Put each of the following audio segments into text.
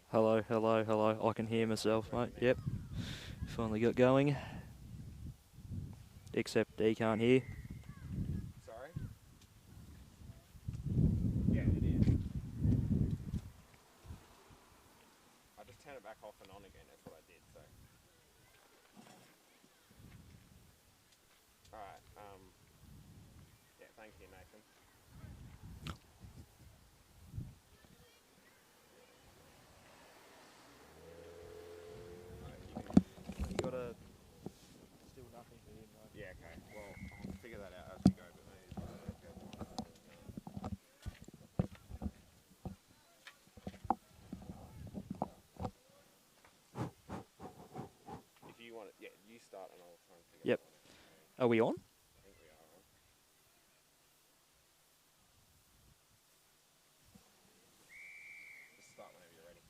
Hello, hello, hello. I can hear myself, mate. Yep. Finally got going. Except he can't hear. Sorry? Yeah, it is. I just turn it back off and on again. That's what I did. So, all right. Yeah. Thank you, Nathan. You gotta still nothing for him, though. Yeah. Okay. Well, I'll figure that out as we go. But maybe if you want it, yeah, you start and I'll try and figure Yep. out what it's saying. Are we on? I think we are on. Just start whenever you're ready.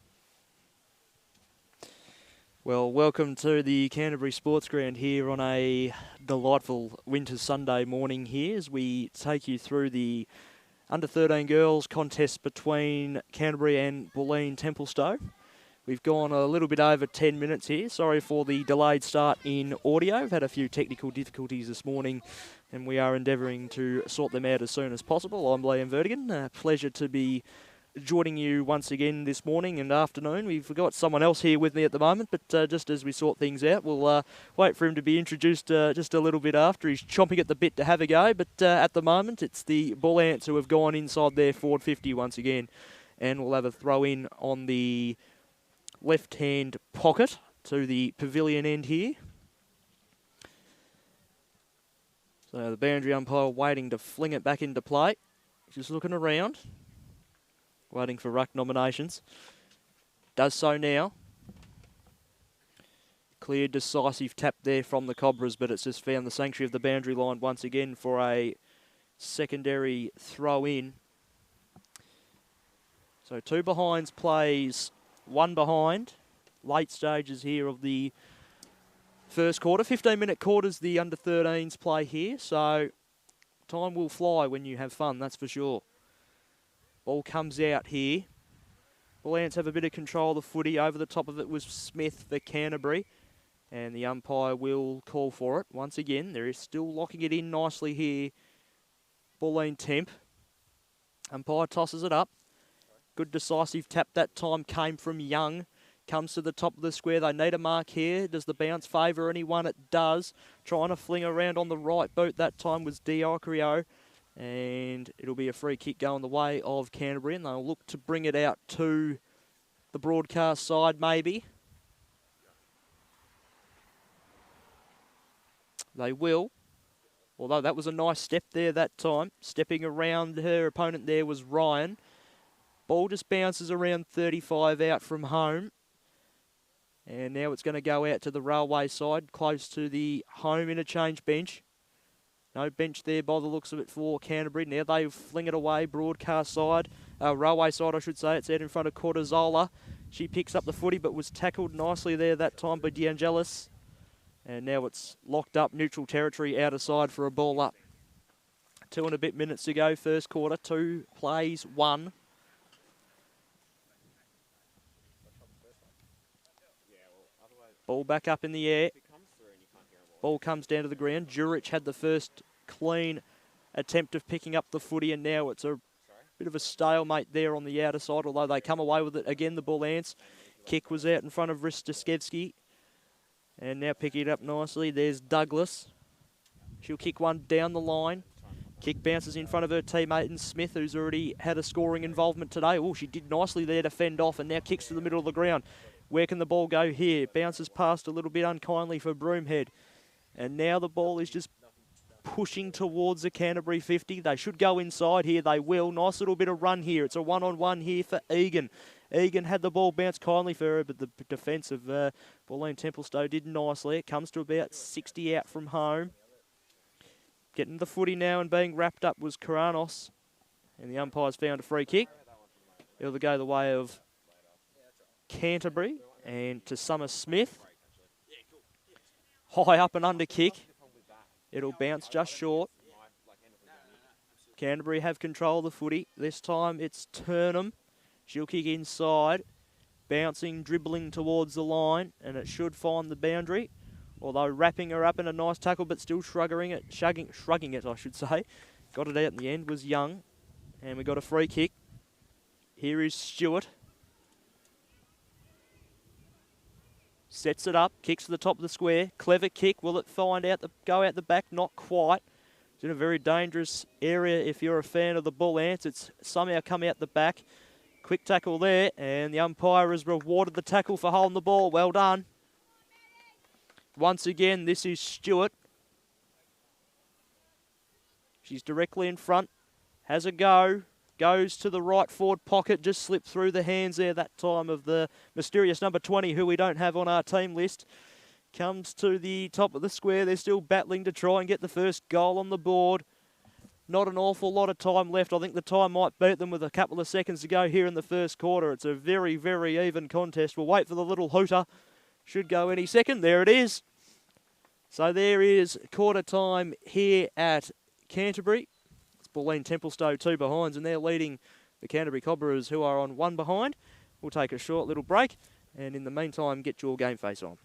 Well, welcome to the Canterbury Sports Ground here on a delightful winter Sunday morning here as we take you through the under-13 girls contest between Canterbury and Bulleen Templestowe. We've gone a little bit over 10 minutes here. Sorry for the delayed start in audio. We've had a few technical difficulties this morning and we are endeavouring to sort them out as soon as possible. I'm Liam Vertigan. Pleasure to be joining you once again this morning and afternoon. We've got someone else here with me at the moment, but just as we sort things out, we'll wait for him to be introduced just a little bit after. He's chomping at the bit to have a go, but at the moment it's the Bull Ants who have gone inside their forward 50 once again, and we'll have a throw in on the left-hand pocket to the pavilion end here. So the boundary umpire waiting to fling it back into play. Just looking around, waiting for ruck nominations. Does so now. Clear, decisive tap there from the Cobras, but it's just found the sanctuary of the boundary line once again for a secondary throw-in. So two behinds plays one behind. Late stages here of the first quarter. 15-minute quarters the under-13s play here, so time will fly when you have fun, that's for sure. Ball comes out here. Bull Ants have a bit of control of the footy. Over the top of it was Smith for Canterbury, and the umpire will call for it. Once again, they're still locking it in nicely here. Bulleen Temp. Umpire tosses it up. Good decisive tap that time came from Young. Comes to the top of the square. They need a mark here. Does the bounce favour anyone? It does. Trying to fling around on the right boot. That time was Diocrio. And it'll be a free kick going the way of Canterbury. And they'll look to bring it out to the broadcast side maybe. They will. Although that was a nice step there that time. Stepping around her opponent there was Ryan. Ball just bounces around 35 out from home. And now it's going to go out to the railway side, close to the home interchange bench. No bench there by the looks of it for Canterbury. Now they fling it away, broadcast side, railway side I should say. It's out in front of Cortizola. She picks up the footy but was tackled nicely there that time by DeAngelis. And now it's locked up, neutral territory, out of side for a ball up. 2 and a bit minutes to go, first quarter. 2 plays, 1. Ball back up in the air. Ball comes down to the ground. Jurich had the first clean attempt of picking up the footy, and now it's a bit of a stalemate there on the outer side, although they come away with it again, the Bull Ants. Kick was out in front of Ristoszewski. And now picking it up nicely. There's Douglas. She'll kick one down the line. Kick bounces in front of her teammate and Smith, who's already had a scoring involvement today. Oh, she did nicely there to fend off, and now kicks to the middle of the ground. Where can the ball go here? Bounces past a little bit unkindly for Broomhead. And now the ball is just pushing towards the Canterbury 50. They should go inside here. They will. Nice little bit of run here. It's a one-on-one here for Egan. Egan had the ball bounce kindly for her, but the defence of Bulleen Templestowe did nicely. It comes to about 60 out from home. Getting the footy now and being wrapped up was Karanos. And the umpire's found a free kick. It'll go the way of Canterbury and to Summer Smith. High up and under kick. It'll bounce just short. Canterbury have control of the footy. This time it's Turnham. She'll kick inside. bouncing, dribbling towards the line, and it should find the boundary. Although wrapping her up in a nice tackle, but still shrugging it, I should say. Got it out in the end, was Young. And we got a free kick. Here is Stewart. Sets it up, kicks to the top of the square. Clever kick. Will it go out the back? Not quite. It's in a very dangerous area if you're a fan of the Bull Ants. It's somehow come out the back. Quick tackle there, and the umpire has rewarded the tackle for holding the ball. Well done. Once again, this is Stewart. She's directly in front. Has a go. Goes to the right forward pocket. Just slipped through the hands there that time of the mysterious number 20, who we don't have on our team list. Comes to the top of the square. They're still battling to try and get the first goal on the board. Not an awful lot of time left. I think the time might beat them with a couple of seconds to go here in the first quarter. It's a very, very even contest. We'll wait for the little hooter. Should go any second. There it is. So there is quarter time here at Canterbury. It's Bulleen Templestowe 2 behinds, and they're leading the Canterbury Cobras, who are on 1 behind. We'll take a short little break, and in the meantime, get your game face on.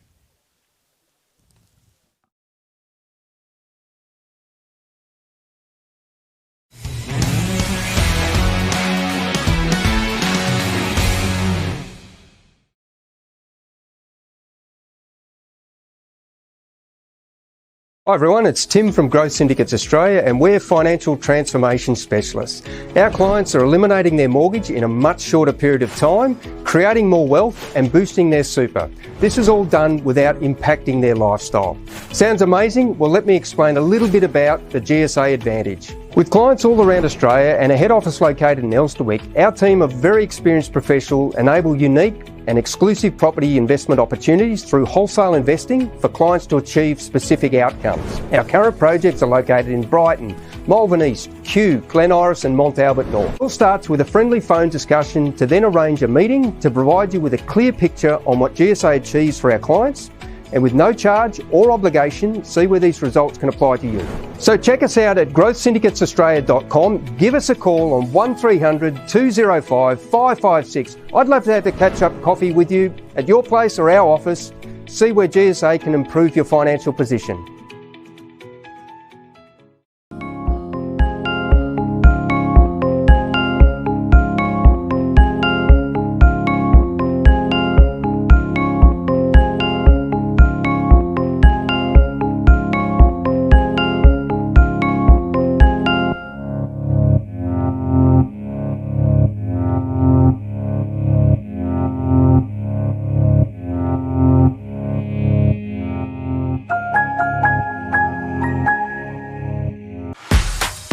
Hi everyone, it's Tim from Growth Syndicates Australia, and we're financial transformation specialists. Our clients are eliminating their mortgage in a much shorter period of time, creating more wealth and boosting their super. This is all done without impacting their lifestyle. Sounds amazing? Well, let me explain a little bit about the GSA Advantage. With clients all around Australia and a head office located in Elsternwick, our team of very experienced professionals enable unique and exclusive property investment opportunities through wholesale investing for clients to achieve specific outcomes. Our current projects are located in Brighton, Malvern East, Kew, Glen Iris and Mont Albert North. It all starts with a friendly phone discussion to then arrange a meeting to provide you with a clear picture on what GSA achieves for our clients, and with no charge or obligation, see where these results can apply to you. So check us out at growthsyndicatesaustralia.com. Give us a call on 1300 205 556. I'd love to have a catch-up coffee with you at your place or our office. See where GSA can improve your financial position.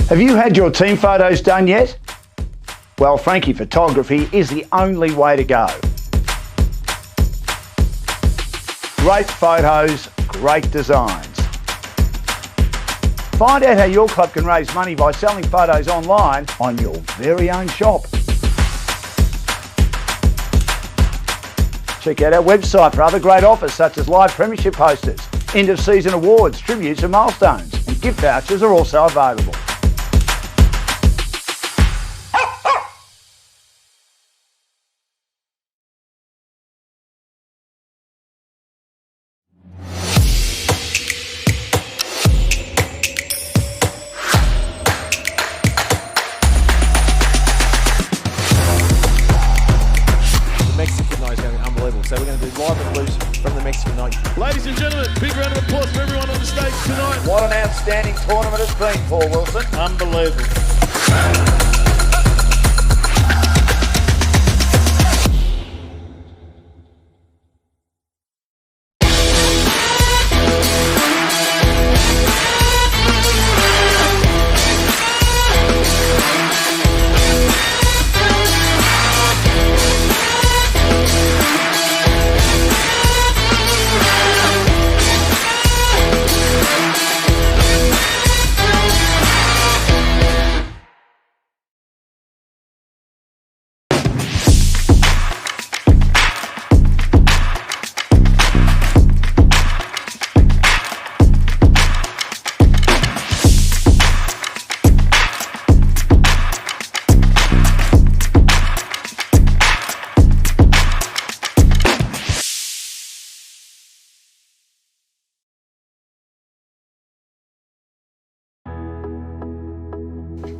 Have you had your team photos done yet? Well, Frankie Photography is the only way to go. Great photos, great designs. Find out how your club can raise money by selling photos online on your very own shop. Check out our website for other great offers such as live premiership posters, end of season awards, tributes and milestones, and gift vouchers are also available. So we're going to do live and loose from the Mexican night. Ladies and gentlemen, big round of applause for everyone on the stage tonight. What an outstanding tournament it's been, Paul Wilson. Unbelievable.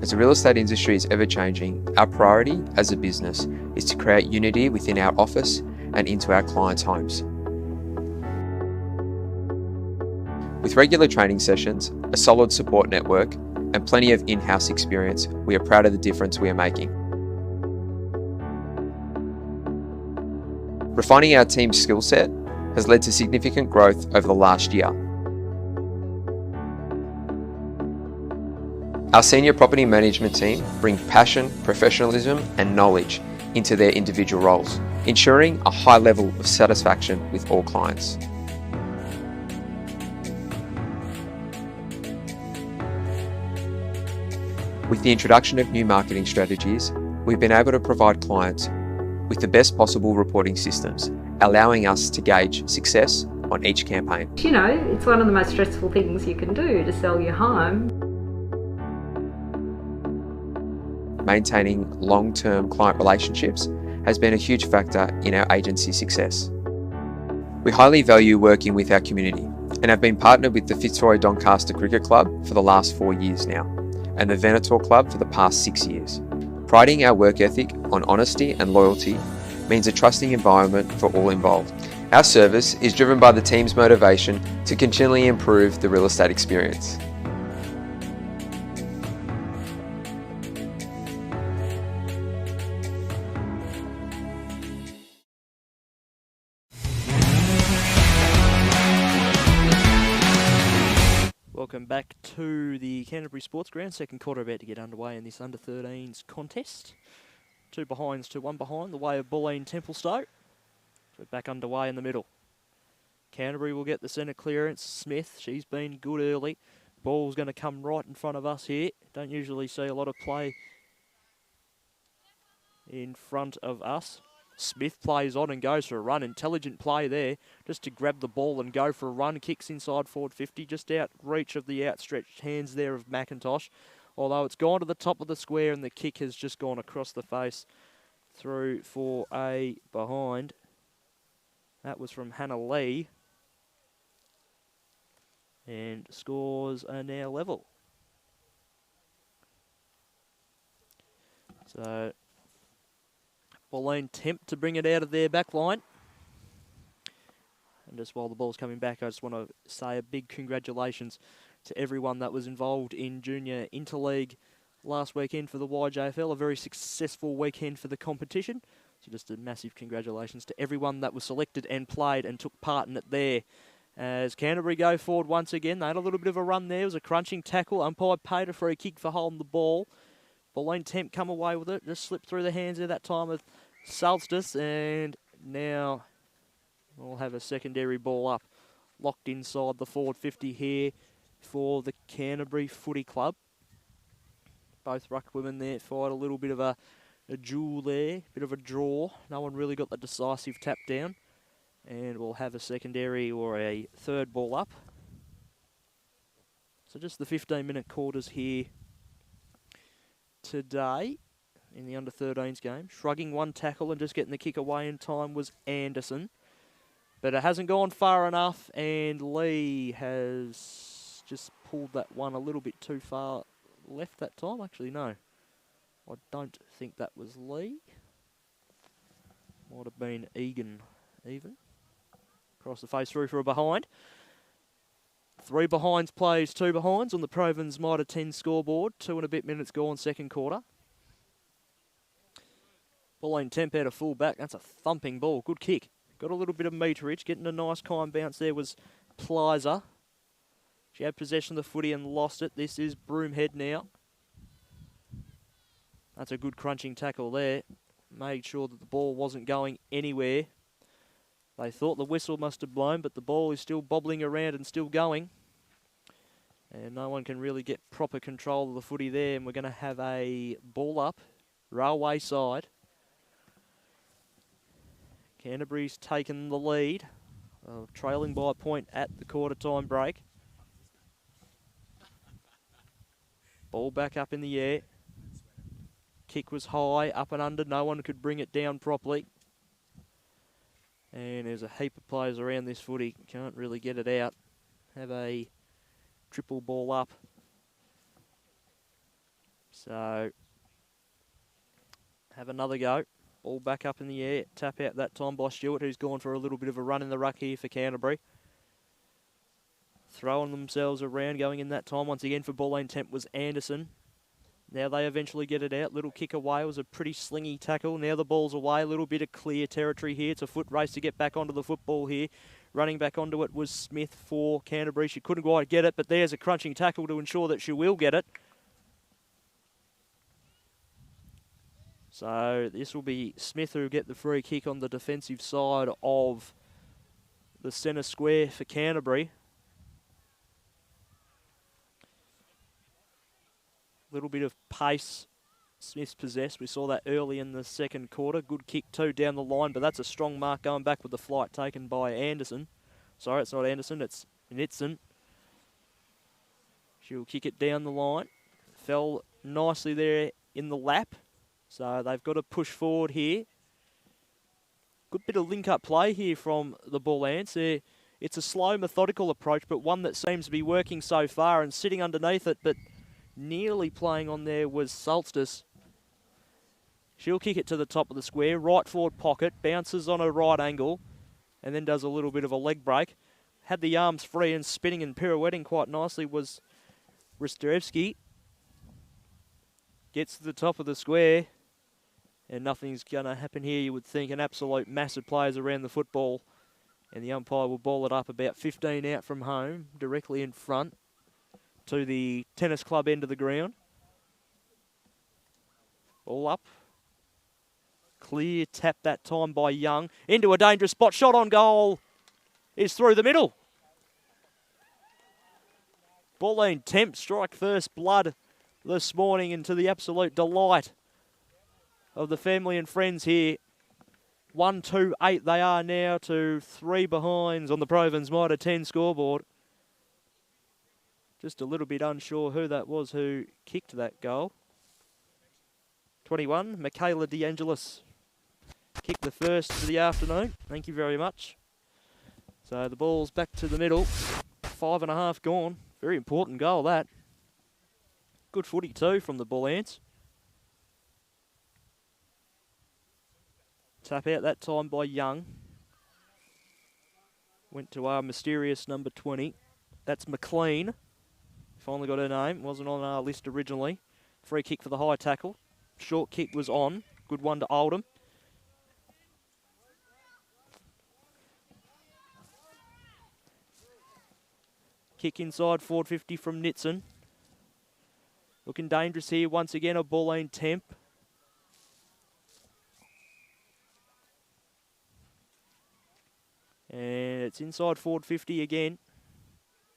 As the real estate industry is ever changing, our priority as a business is to create unity within our office and into our clients' homes. With regular training sessions, a solid support network, and plenty of in-house experience, we are proud of the difference we are making. Refining our team's skill set has led to significant growth over the last year. Our senior property management team bring passion, professionalism, and knowledge into their individual roles, ensuring a high level of satisfaction with all clients. With the introduction of new marketing strategies, we've been able to provide clients with the best possible reporting systems, allowing us to gauge success on each campaign. You know, it's one of the most stressful things you can do to sell your home. Maintaining long-term client relationships has been a huge factor in our agency's success. We highly value working with our community and have been partnered with the Fitzroy Doncaster Cricket Club for the last 4 years now, and the Venator Club for the past 6 years. Priding our work ethic on honesty and loyalty means a trusting environment for all involved. Our service is driven by the team's motivation to continually improve the real estate experience. Welcome back to the Canterbury Sports Ground. Second quarter about to get underway in this under-13s contest. 2 behinds to 1 behind, the way of Bulleen Templestowe. We're back underway in the middle. Canterbury will get the centre clearance. Smith, she's been good early. Ball's going to come right in front of us here. Don't usually see a lot of play in front of us. Smith plays on and goes for a run. Intelligent play there, just to grab the ball and go for a run. Kicks inside forward 50, just out reach of the outstretched hands there of McIntosh. Although it's gone to the top of the square and the kick has just gone across the face through for a behind. That was from Hannah Lee. And scores are now level. So Bulleen tempt to bring it out of their back line. And just while the ball's coming back, I just want to say a big congratulations to everyone that was involved in Junior Interleague last weekend for the YJFL. A very successful weekend for the competition. So just a massive congratulations to everyone that was selected and played and took part in it there. As Canterbury go forward once again, they had a little bit of a run there. It was a crunching tackle. Umpire paid a free kick for holding the ball. Bulleen tempt come away with it. Just slipped through the hands there that time of Solstice. And now we'll have a secondary ball up. Locked inside the forward 50 here for the Canterbury Footy Club. Both ruck women there fired a little bit of a duel there. Bit of a draw. No one really got the decisive tap down. And we'll have a secondary or a third ball up. So just the 15-minute quarters here today in the under-13s game. Shrugging one tackle and just getting the kick away in time was Anderson. But it hasn't gone far enough, and Lee has just pulled that one a little bit too far left that time. Actually, no. I don't think that was Lee. Might have been Egan even. Across the face through for a behind. 3 behinds plays 2 behinds on the Provins Mitre 10 scoreboard. 2 and a bit minutes gone second quarter. Bulleen temp out of full back. That's a thumping ball. Good kick. Got a little bit of meterage. Getting a nice kind bounce there was Plizer. She had possession of the footy and lost it. This is Broomhead now. That's a good crunching tackle there. Made sure that the ball wasn't going anywhere. They thought the whistle must have blown, but the ball is still bobbling around and still going. And no one can really get proper control of the footy there. And we're going to have a ball up, railway side. Canterbury's taken the lead, trailing by a point at the quarter time break. Ball back up in the air. Kick was high, up and under. No one could bring it down properly. And there's a heap of players around this footy. Can't really get it out. Have a triple ball up. So, have another go. Ball back up in the air. Tap out that time by Stewart, who's gone for a little bit of a run in the ruck here for Canterbury. Throwing themselves around, going in that time. Once again for Bulleen Temp was Anderson. Now they eventually get it out. Little kick away. It was a pretty slingy tackle. Now the ball's away. A little bit of clear territory here. It's a foot race to get back onto the football here. Running back onto it was Smith for Canterbury. She couldn't quite get it, but there's a crunching tackle to ensure that she will get it. So this will be Smith who will get the free kick on the defensive side of the centre square for Canterbury. Little bit of pace Smith's possessed. We saw that early in the second quarter. Good kick too down the line, but that's a strong mark going back with the flight taken by Anderson. Sorry, it's not Anderson, it's Nitson. She'll kick it down the line. Fell nicely there in the lap. So they've got to push forward here. Good bit of link-up play here from the Bulleen. It's a slow, methodical approach, but one that seems to be working so far and sitting underneath it, but nearly playing on there was Solstice. She'll kick it to the top of the square, right forward pocket, bounces on a right angle, and then does a little bit of a leg break. Had the arms free and spinning and pirouetting quite nicely was Ristorevski. Gets to the top of the square, and nothing's going to happen here, you would think. An absolute mass of players around the football, and the umpire will ball it up about 15 out from home, directly in front to the tennis club end of the ground. Ball up. Clear tap that time by Young. Into a dangerous spot. Shot on goal is through the middle. Bulleen Temp strike first blood this morning, and to the absolute delight of the family and friends here. 1-2-8 they are now to 3 behinds on the Provins Mitre 10 scoreboard. Just a little bit unsure who that was who kicked that goal. 21, Michaela DeAngelis kicked the first for the afternoon. Thank you very much. So the ball's back to the middle. 5.5 gone. Very important goal, that. Good footy too from the Bulleens. Tap out that time by Young. Went to our mysterious number 20. That's McLean. Finally got her name. Wasn't on our list originally. Free kick for the high tackle. Short kick was on. Good one to Oldham. Kick inside, forward 50 from Nitson. Looking dangerous here once again, a Bulleen Temp. And it's inside forward 50 again.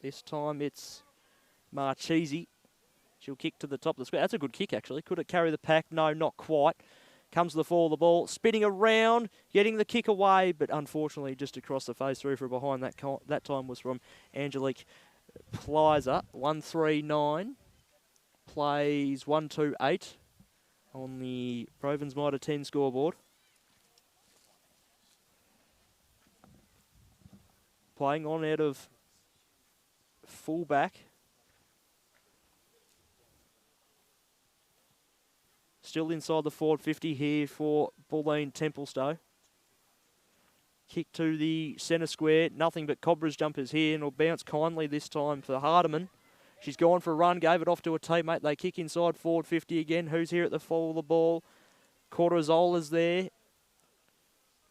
This time it's Marchese. She'll kick to the top of the square. That's a good kick, actually. Could it carry the pack? No, not quite. Comes to the fall of the ball. Spinning around, getting the kick away, but unfortunately just across the face through from behind. That time was from Angelique Plizer. 1-3-9. Plays 1-2-8 on the Provins Mitre 10 scoreboard. Playing on out of fullback. Still inside the forward 50 here for Bulleen Templestowe. Kick to the centre square. Nothing but Cobra's jumpers here, and will bounce kindly this time for Hardiman. She's gone for a run, gave it off to a teammate. They kick inside forward 50 again. Who's here at the fall of the ball? Cortazola's there.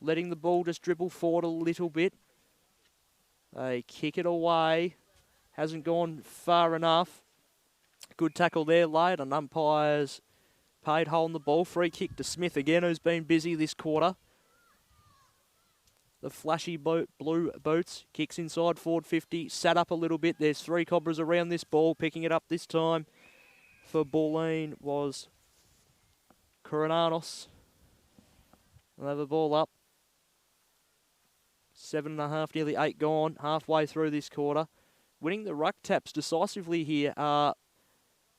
Letting the ball just dribble forward a little bit. They kick it away. Hasn't gone far enough. Good tackle there laid, and umpires paid holding the ball. Free kick to Smith again, who's been busy this quarter. The flashy blue boots. Kicks inside forward 50. Sat up a little bit. There's 3 Cobras around this ball. Picking it up this time for Bulleen was Coronanos. They'll have the ball up. 7.5, nearly 8 gone. Halfway through this quarter. Winning the ruck taps decisively here are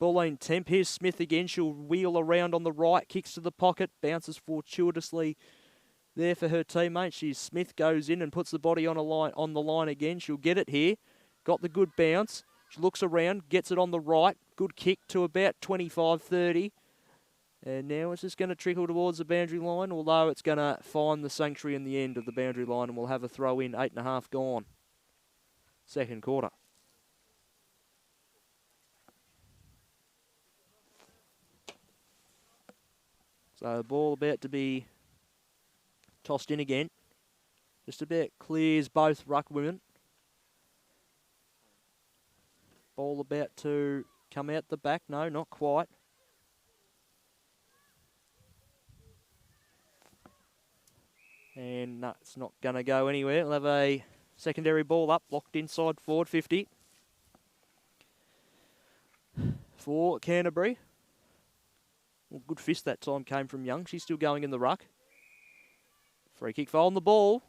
Bulleen Temp. Here's Smith again. She'll wheel around on the right. Kicks to the pocket. Bounces fortuitously there for her teammate. Smith goes in and puts the body on the line again. She'll get it here. Got the good bounce. She looks around, gets it on the right. Good kick to about 25-30. And now it's just going to trickle towards the boundary line, although it's going to find the sanctuary in the end of the boundary line, and we'll have a throw in. 8.5 gone. Second quarter. So the ball about to be tossed in again. Just about clears both ruck women. Ball about to come out the back. No, not quite. And no, it's not going to go anywhere. We'll have a secondary ball up, locked inside forward 50. For Canterbury. Well, good fist that time came from Young. She's still going in the ruck. Free kick foul on the ball.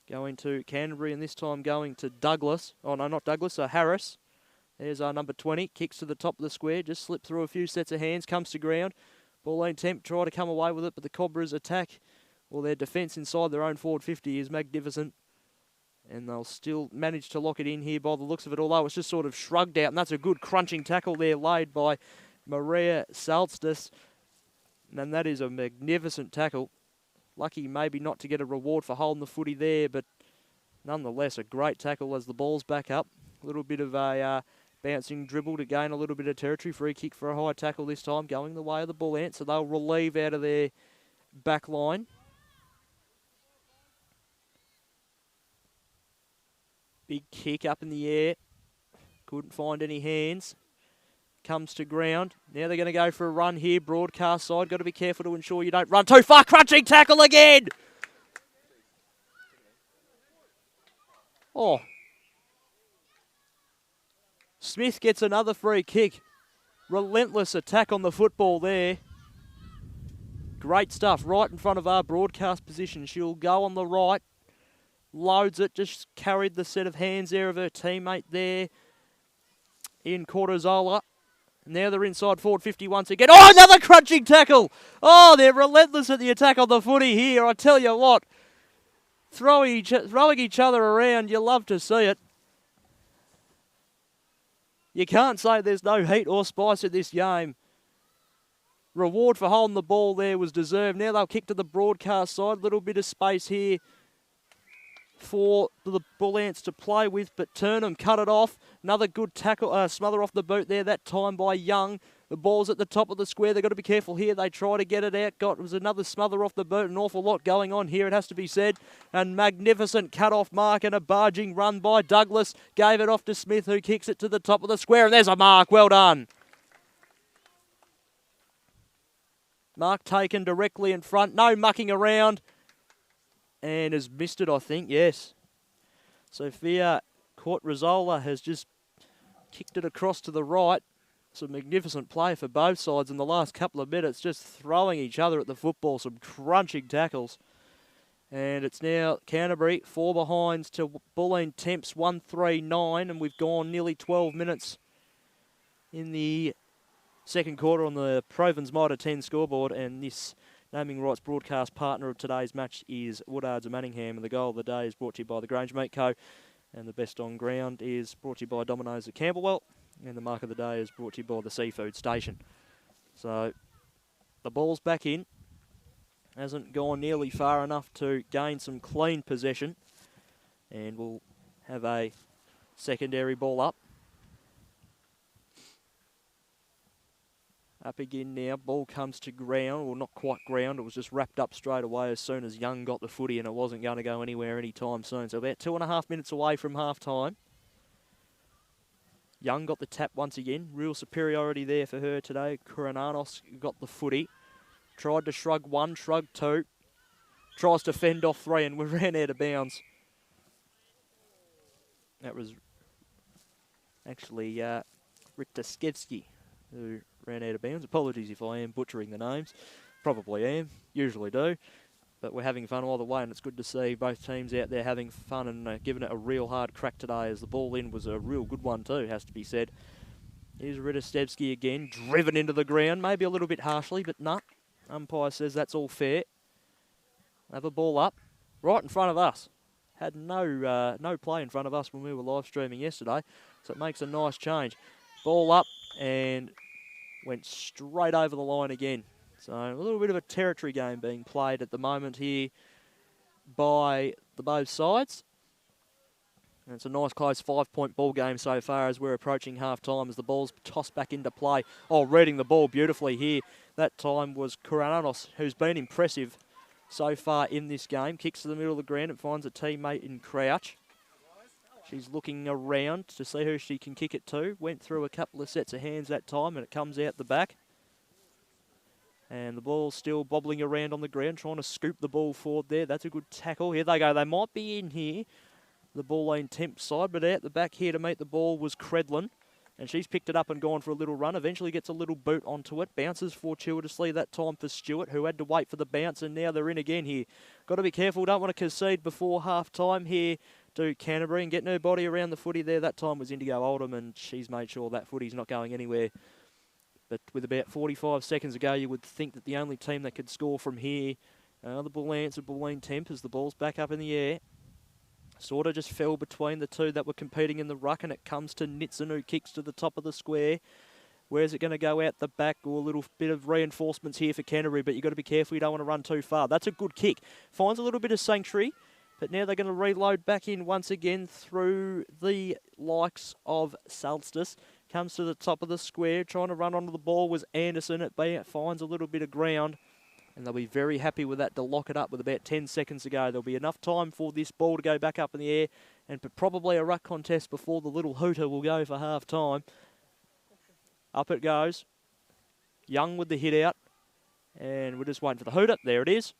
Going to Canterbury, and this time going to Douglas. Oh, no, not Douglas, Harris. There's our number 20. Kicks to the top of the square. Just slipped through a few sets of hands. Comes to ground. Bulleen Temp try to come away with it, but the Cobras attack. Well, their defence inside their own forward 50 is magnificent. And they'll still manage to lock it in here by the looks of it, although it's just sort of shrugged out. And that's a good crunching tackle there laid by Maria Salstis. And that is a magnificent tackle. Lucky maybe not to get a reward for holding the footy there, but nonetheless a great tackle as the ball's back up. A little bit of a bouncing dribble to gain a little bit of territory. Free kick for a high tackle this time, going the way of the Bulleen, so they'll relieve out of their back line. Big kick up in the air. Couldn't find any hands. Comes to ground. Now they're going to go for a run here. Broadcast side. Got to be careful to ensure you don't run too far. Crunching tackle again. Oh. Smith gets another free kick. Relentless attack on the football there. Great stuff. Right in front of our broadcast position. She'll go on the right. Loads it. Just carried the set of hands there of her teammate there in Cortizola. Now they're inside forward 50 once again. Oh, another crunching tackle. Oh, they're relentless at the attack on the footy here. I tell you what. Throwing each other around. You love to see it. You can't say there's no heat or spice in this game. Reward for holding the ball there was deserved. Now they'll kick to the broadcast side. Little bit of space here for the Bull Ants to play with, but Turnham cut it off. Another good tackle, smother off the boot there, that time by Young. The ball's at the top of the square. They've got to be careful here. They try to get it out. It was another smother off the boot. An awful lot going on here, it has to be said. And magnificent cut-off mark and a barging run by Douglas. Gave it off to Smith, who kicks it to the top of the square. And there's a mark. Well done. Mark taken directly in front. No mucking around. And has missed it, I think, yes. Sophia Cortizola has just kicked it across to the right. It's a magnificent play for both sides in the last couple of minutes, just throwing each other at the football, some crunching tackles. And it's now Canterbury, 4 behinds to Bulleen Temps, 1-3-9, and we've gone nearly 12 minutes in the second quarter on the Provins Mitre 10 scoreboard, and this naming rights broadcast partner of today's match is Woodards of Manningham, and the goal of the day is brought to you by the Grange Meat Co. And the best on ground is brought to you by Domino's at Camberwell, and the mark of the day is brought to you by the Seafood Station. So the ball's back in. Hasn't gone nearly far enough to gain some clean possession, and we'll have a secondary ball up. Up again now, ball comes to ground, well not quite ground, it was just wrapped up straight away as soon as Young got the footy, and it wasn't going to go anywhere anytime soon. So about 2.5 minutes away from half time. Young got the tap once again, real superiority there for her today. Kurananos got the footy, tried to shrug 1, shrug 2, tries to fend off 3, and we ran out of bounds. That was actually Ritaskevsky who ran out of bounds. Apologies if I am butchering the names. Probably am. Usually do. But we're having fun all the way, and it's good to see both teams out there having fun and giving it a real hard crack today, as the ball in was a real good one too, has to be said. Here's Ritaskevsky again, driven into the ground, maybe a little bit harshly, but nah. Umpire says that's all fair. Have a ball up, right in front of us. had no play in front of us when we were live streaming yesterday, so it makes a nice change. Ball up and went straight over the line again. So a little bit of a territory game being played at the moment here by the both sides. And it's a nice close 5-point ball game so far as we're approaching half-time as the ball's tossed back into play. Oh, reading the ball beautifully here. That time was Kuranos, who's been impressive so far in this game. Kicks to the middle of the ground and finds a teammate in Crouch. She's looking around to see who she can kick it to. Went through a couple of sets of hands that time and it comes out the back. And the ball's still bobbling around on the ground, trying to scoop the ball forward there. That's a good tackle. Here they go. They might be in here, the Bulleen Temp side, but out the back here to meet the ball was Credlin. And she's picked it up and gone for a little run. Eventually gets a little boot onto it. Bounces fortuitously that time for Stewart, who had to wait for the bounce, and now they're in again here. Got to be careful. Don't want to concede before half-time here to Canterbury, and getting her body around the footy there. That time was Indigo Oldham, and she's made sure that footy's not going anywhere. But with about 45 seconds ago, you would think that the only team that could score from here, the Bulleen of Bulleen Temp, as the ball's back up in the air. Sort of just fell between the two that were competing in the ruck, and it comes to Nitson, who kicks to the top of the square. Where's it going to go out the back? Or a little bit of reinforcements here for Canterbury, but you've got to be careful. You don't want to run too far. That's a good kick. Finds a little bit of sanctuary, but now they're going to reload back in once again through the likes of Salstis. Comes to the top of the square, trying to run onto the ball was Anderson. It finds a little bit of ground, and they'll be very happy with that to lock it up with about 10 seconds to go. There'll be enough time for this ball to go back up in the air, and probably a ruck contest before the little hooter will go for half-time. Up it goes. Young with the hit out, and we're just waiting for the hooter. There it is.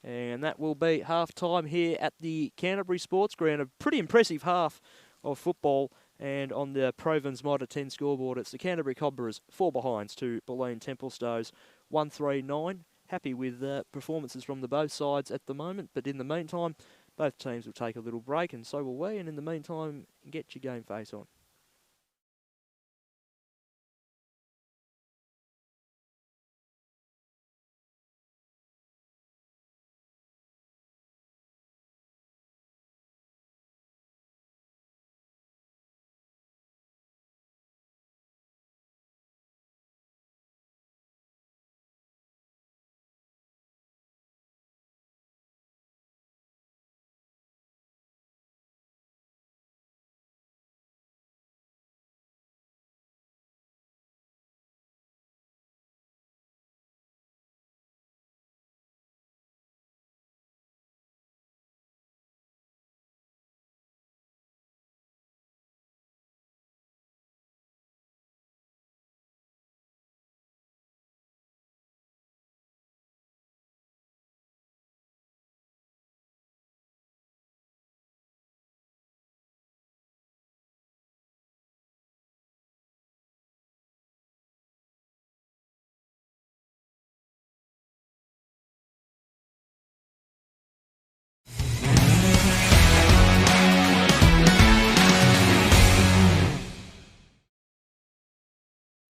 And that will be half-time here at the Canterbury Sports Ground. A pretty impressive half of football. And on the Provins Mod 10 scoreboard, it's the Canterbury Cobras 4 behinds to Bulleen Templestowe's 139. Happy with performances from the both sides at the moment. But in the meantime, both teams will take a little break, and so will we. And in the meantime, get your game face on.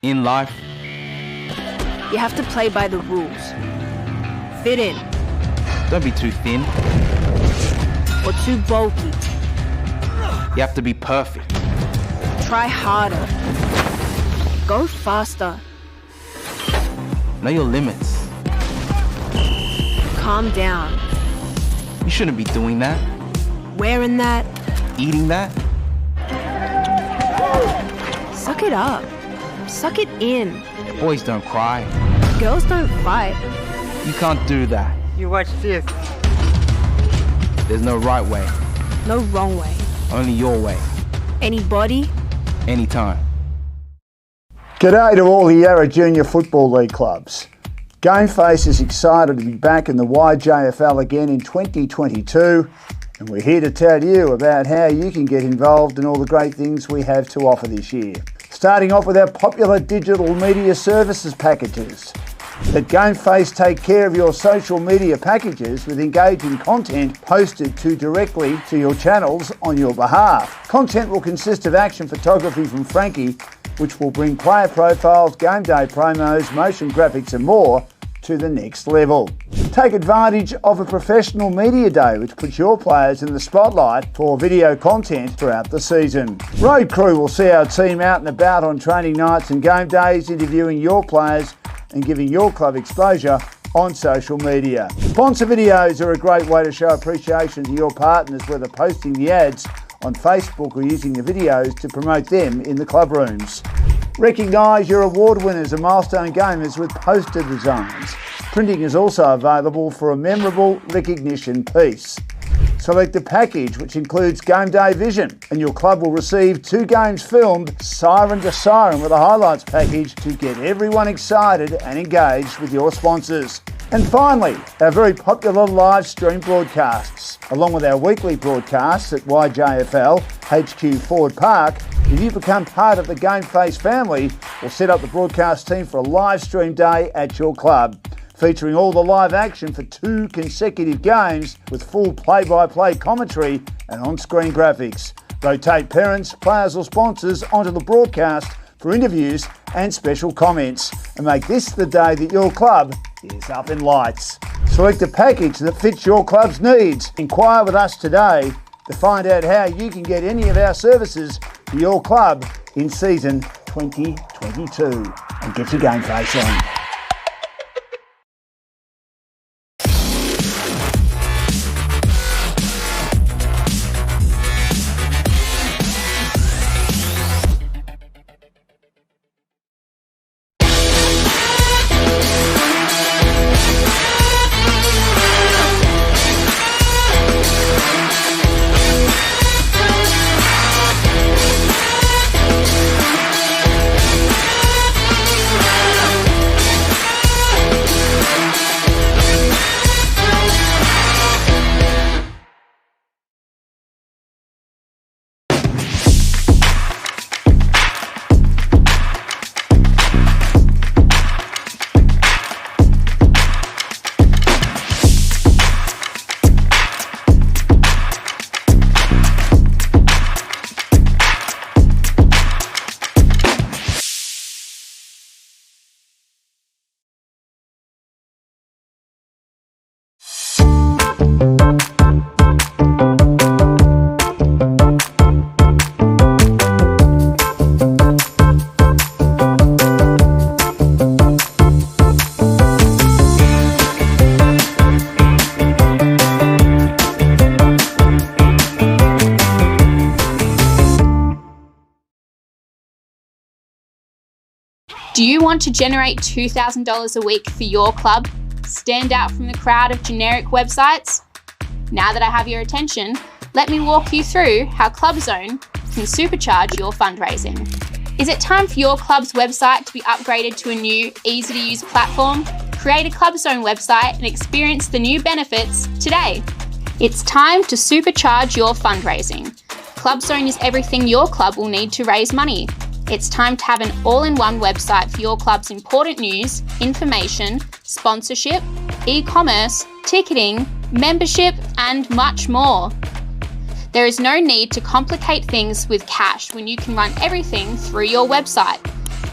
In life, you have to play by the rules. Fit in. Don't be too thin. Or too bulky. You have to be perfect. Try harder. Go faster. Know your limits. Calm down. You shouldn't be doing that. Wearing that. Eating that. Suck it up. Suck it in. Boys don't cry. Girls don't fight. You can't do that. You watch this. There's no right way. No wrong way. Only your way. Anybody. Anytime. G'day to all the Yarra Junior Football League clubs. Gameface is excited to be back in the YJFL again in 2022, and we're here to tell you about how you can get involved in all the great things we have to offer this year. Starting off with our popular digital media services packages. Let Gameface take care of your social media packages with engaging content posted directly to your channels on your behalf. Content will consist of action photography from Frankie, which will bring player profiles, game day promos, motion graphics and more to the next level. Take advantage of a professional media day which puts your players in the spotlight for video content throughout the season. Road Crew will see our team out and about on training nights and game days, interviewing your players and giving your club exposure on social media. Sponsor videos are a great way to show appreciation to your partners, whether posting the ads on Facebook or using the videos to promote them in the club rooms. Recognise your award winners and milestone gamers with poster designs. Printing is also available for a memorable recognition piece. Select a package which includes game day vision, and your club will receive 2 games filmed siren to siren with a highlights package to get everyone excited and engaged with your sponsors. And finally, our very popular live stream broadcasts. Along with our weekly broadcasts at YJFL, HQ Ford Park, if you become part of the Game Face family, we'll set up the broadcast team for a live stream day at your club, featuring all the live action for 2 consecutive games with full play-by-play commentary and on-screen graphics. Rotate parents, players or sponsors onto the broadcast for interviews and special comments, and make this the day that your club is up in lights. Select a package that fits your club's needs. Inquire with us today to find out how you can get any of our services for your club in season 2022. And get your Game Face on. Do you want to generate $2,000 a week for your club? Stand out from the crowd of generic websites? Now that I have your attention, let me walk you through how ClubZone can supercharge your fundraising. Is it time for your club's website to be upgraded to a new, easy-to-use platform? Create a ClubZone website and experience the new benefits today. It's time to supercharge your fundraising. ClubZone is everything your club will need to raise money. It's time to have an all-in-one website for your club's important news, information, sponsorship, e-commerce, ticketing, membership, and much more. There is no need to complicate things with cash when you can run everything through your website.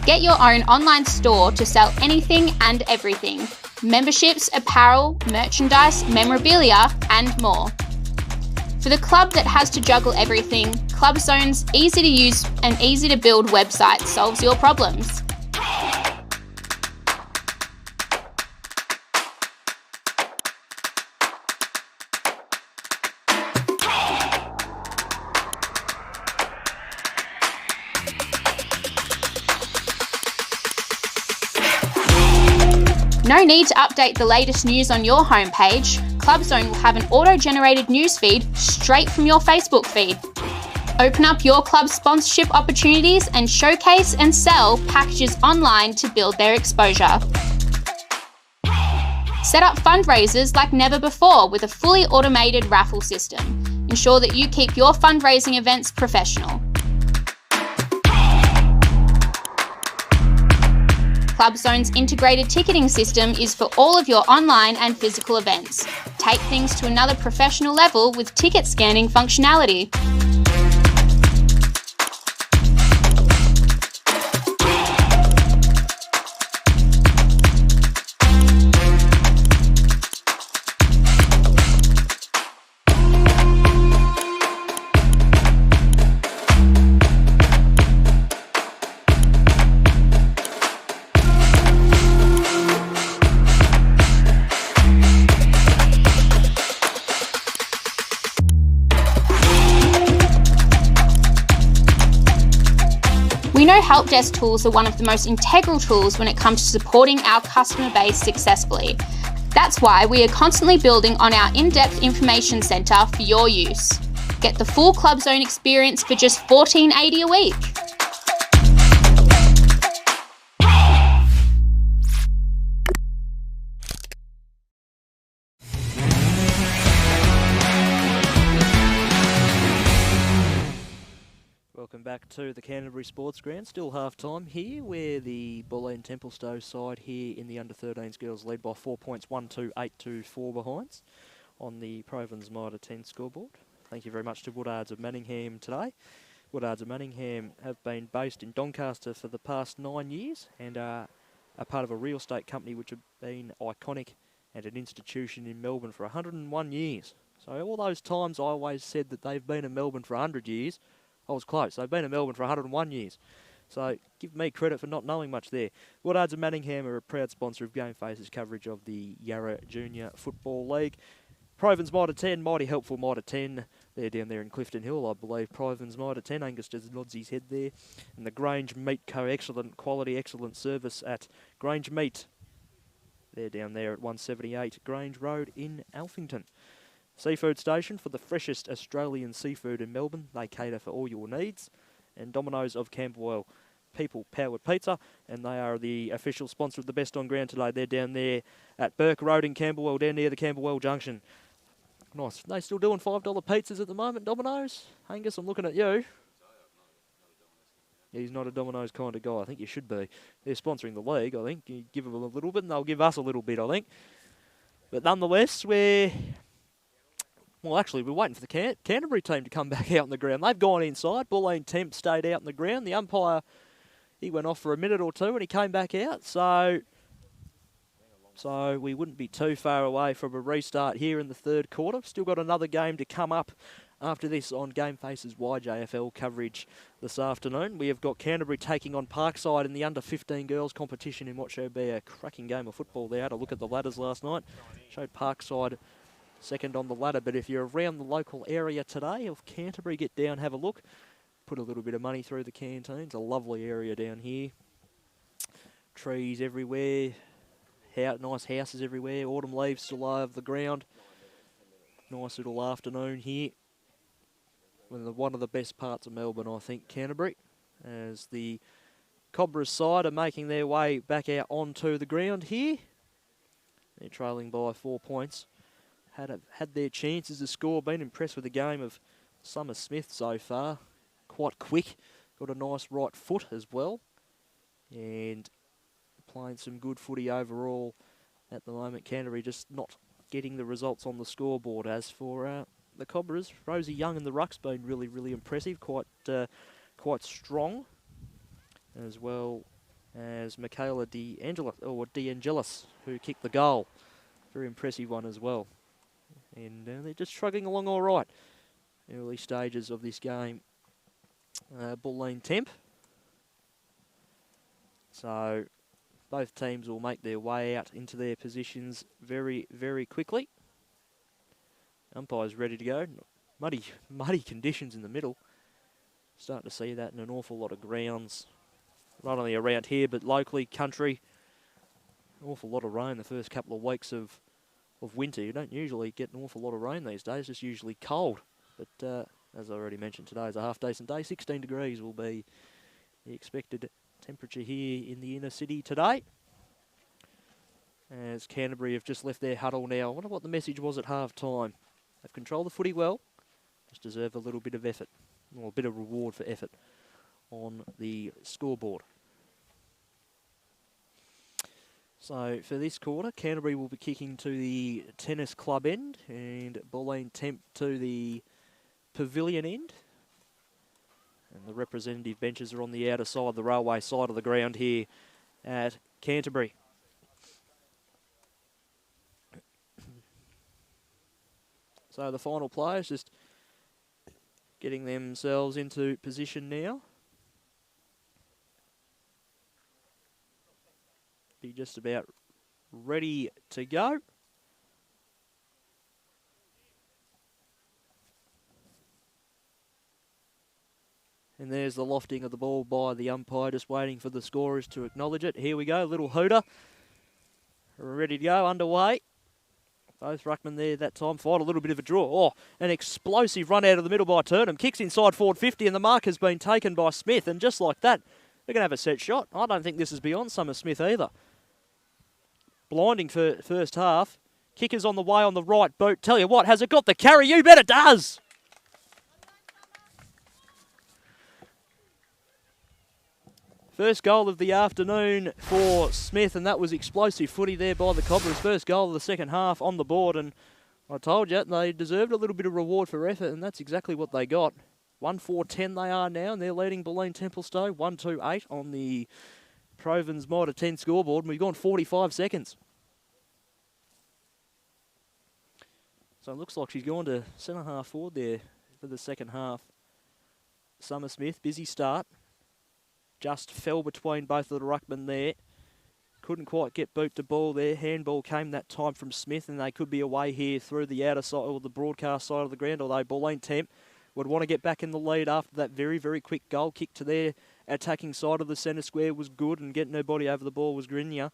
Get your own online store to sell anything and everything. Memberships, apparel, merchandise, memorabilia, and more. For the club that has to juggle everything, ClubZone's easy-to-use and easy-to-build website solves your problems. No need to update the latest news on your homepage. ClubZone will have an auto-generated newsfeed straight from your Facebook feed. Open up your club's sponsorship opportunities and showcase and sell packages online to build their exposure. Set up fundraisers like never before with a fully automated raffle system. Ensure that you keep your fundraising events professional. ClubZone's integrated ticketing system is for all of your online and physical events. Take things to another professional level with ticket scanning functionality. We know help desk tools are one of the most integral tools when it comes to supporting our customer base successfully. That's why we are constantly building on our in-depth information centre for your use. Get the full Club Zone experience for just $14.80 a week. Welcome back to the Canterbury Sports Ground. Still half-time here, where the Bulleen Templestowe side here in the under-13s girls lead by 4 points, 1-2, 8-2, 4 behinds on the Province Mitre 10 scoreboard. Thank you very much to Woodards of Manningham today. Woodards of Manningham have been based in Doncaster for the past 9 years and are a part of a real estate company which have been iconic and an institution in Melbourne for 101 years. So all those times I always said that they've been in Melbourne for 100 years, I was close. They've been in Melbourne for 101 years. So give me credit for not knowing much there. Woodards of Manningham are a proud sponsor of Game Faces coverage of the Yarra Junior Football League. Province Mitre 10, mighty helpful Mitre 10. They're down there in Clifton Hill, I believe. Province Mitre 10, Angus just nods his head there. And the Grange Meat Co. Excellent quality, excellent service at Grange Meat. They're down there at 178 Grange Road in Alphington. Seafood station for the freshest Australian seafood in Melbourne. They cater for all your needs. And Domino's of Camberwell, people-powered pizza. And they are the official sponsor of the Best on Ground today. They're down there at Burke Road in Camberwell, down near the Camberwell Junction. Nice. They still doing $5 pizzas at the moment, Domino's? Angus, I'm looking at you. Yeah, he's not a Domino's kind of guy. I think you should be. They're sponsoring the league, I think. You give them a little bit, and they'll give us a little bit, I think. But nonetheless, Well, actually, we're waiting for the Canterbury team to come back out on the ground. They've gone inside. Bulleen Temp stayed out on the ground. The umpire, he went off for a minute or two and he came back out. So we wouldn't be too far away from a restart here in the third quarter. Still got another game to come up after this on Game Faces YJFL coverage this afternoon. We have got Canterbury taking on Parkside in the under-15 girls competition in what should be a cracking game of football. They had a look at the ladders last night. Showed Parkside second on the ladder, but if you're around the local area today of Canterbury, get down, have a look. Put a little bit of money through the canteen. It's a lovely area down here. Trees everywhere. Nice houses everywhere. Autumn leaves still over the ground. Nice little afternoon here. One of the best parts of Melbourne, I think, Canterbury, as the Cobras side are making their way back out onto the ground here. They're trailing by 4 points. Had their chances to score. Been impressed with the game of Summer Smith so far. Quite quick. Got a nice right foot as well. And playing some good footy overall at the moment. Canterbury just not getting the results on the scoreboard. As for the Cobras, Rosie Young in the ruck's been really, really impressive. Quite strong. As well as Michaela DeAngelis, who kicked the goal. Very impressive one as well. And they're just shrugging along all right. Early stages of this game. Bulleen Temp. So both teams will make their way out into their positions very, very quickly. Umpire's ready to go. Muddy conditions in the middle. Starting to see that in an awful lot of grounds. Not only around here, but locally, country. An awful lot of rain the first couple of weeks of winter. You don't usually get an awful lot of rain these days. It's usually cold. But as I already mentioned, today is a half-decent day. 16 degrees will be the expected temperature here in the inner city today. As Canterbury have just left their huddle now. I wonder what the message was at half-time. They've controlled the footy well. Just deserve a little bit of effort. Or a bit of reward for effort on the scoreboard. So for this quarter, Canterbury will be kicking to the tennis club end and Bulleen Temp to the pavilion end. And the representative benches are on the outer side, the railway side of the ground here at Canterbury. So the final players just getting themselves into position now. Be just about ready to go. And there's the lofting of the ball by the umpire, just waiting for the scorers to acknowledge it. Here we go, little hooter. Ready to go, underway. Both ruckmen there that time fight a little bit of a draw. Oh, an explosive run out of the middle by Turnham. Kicks inside forward 50 and the mark has been taken by Smith. And just like that, they're going to have a set shot. I don't think this is beyond Summer Smith either. Blinding for first half. Kicker's on the way on the right boot. Tell you what, has it got the carry? You bet it does. First goal of the afternoon for Smith, and that was explosive footy there by the Cobblers. First goal of the second half on the board, and I told you, they deserved a little bit of reward for effort, and that's exactly what they got. 1-4-10 they are now, and they're leading Bulleen Templestowe 1-2-8 on the Provins Mitre 10 scoreboard, and we've gone 45 seconds. So it looks like she's gone to centre half forward there for the second half. Summer Smith, busy start. Just fell between both of the ruckmen there. Couldn't quite get boot to ball there. Handball came that time from Smith, and they could be away here through the outer side or the broadcast side of the ground, although Bulleen Temp would want to get back in the lead after that very, very quick goal kick to their attacking side of the centre square was good, and getting her body over the ball was Grinier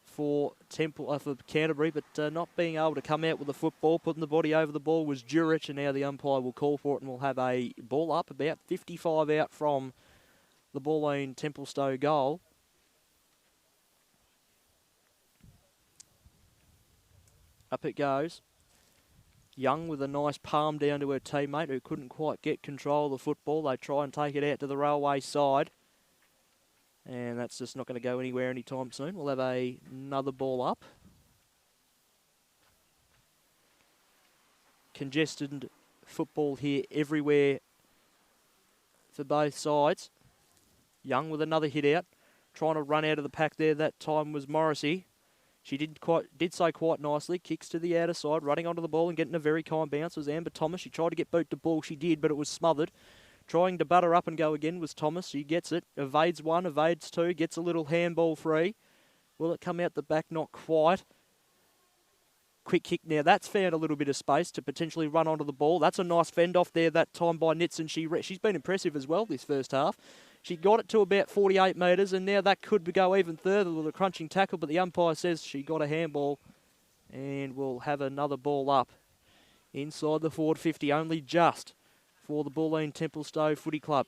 for Canterbury, but not being able to come out with the football, putting the body over the ball was Jurich, and now the umpire will call for it and we'll have a ball up about 55 out from the Bulleen Templestowe goal. Up it goes. Young with a nice palm down to her teammate who couldn't quite get control of the football. They try and take it out to the railway side. And that's just not going to go anywhere anytime soon. We'll have another ball up. Congested football here everywhere for both sides. Young with another hit out, trying to run out of the pack there. That time was Morrissey. She did so quite nicely. Kicks to the outer side, running onto the ball and getting a very kind bounce was Amber Thomas. She tried to get boot to ball. She did, but it was smothered. Trying to butter up and go again was Thomas. She gets it. Evades one, evades two, gets a little handball free. Will it come out the back? Not quite. Quick kick now. That's found a little bit of space to potentially run onto the ball. That's a nice fend off there that time by Nitson. She's been impressive as well this first half. She got it to about 48 metres, and now that could go even further with a crunching tackle, but the umpire says she got a handball, and we'll have another ball up inside the forward 50, only just for the Bulleen Templestowe Footy Club.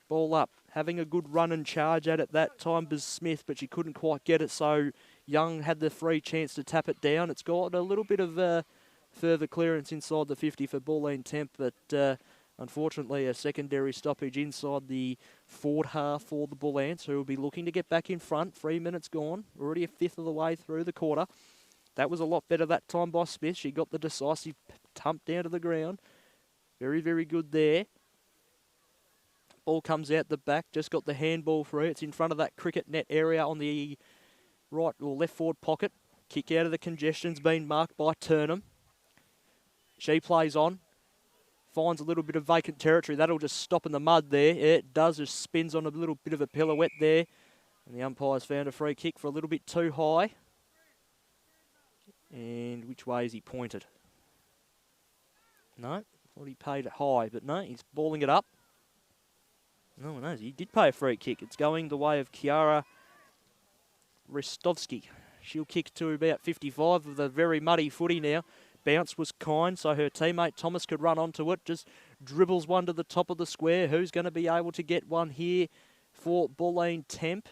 Ball up, having a good run and charge at it that time was Smith, but she couldn't quite get it, so Young had the free chance to tap it down. It's got a little bit of further clearance inside the 50 for Bulleen Temp, but unfortunately a secondary stoppage inside the forward half for the Bulleens, who will be looking to get back in front. 3 minutes gone, already a fifth of the way through the quarter. That was a lot better that time by Smith. She got the decisive tump down to the ground. Very, very good there. Ball comes out the back, just got the handball through. It's in front of that cricket net area on the right or left forward pocket. Kick out of the congestion's been marked by Turnham. She plays on. Finds a little bit of vacant territory. That'll just stop in the mud there. It does, just spins on a little bit of a pirouette there. And the umpire's found a free kick for a little bit too high. And which way is he pointed? No, thought he paid it high, but no, he's balling it up. No one knows. He did pay a free kick. It's going the way of Kiara Ristovski. She'll kick to about 55 with a very muddy footy now. Bounce was kind, so her teammate Thomas could run onto it. Just dribbles one to the top of the square. Who's going to be able to get one here for Bulleen Temp?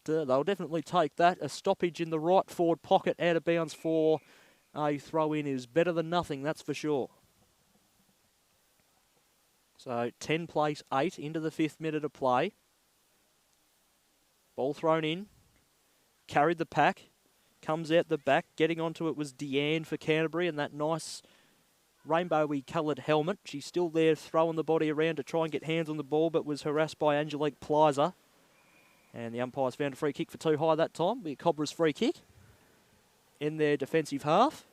They'll definitely take that. A stoppage in the right forward pocket out of bounds for a throw-in is better than nothing, that's for sure. So 10 plays 8 into the 5th minute of play. Ball thrown in. Carried the pack. Comes out the back. Getting onto it was Deanne for Canterbury and that nice rainbowy coloured helmet. She's still there throwing the body around to try and get hands on the ball, but was harassed by Angelique Plizer. And the umpires found a free kick for too high that time. Be a Cobra's free kick in their defensive half.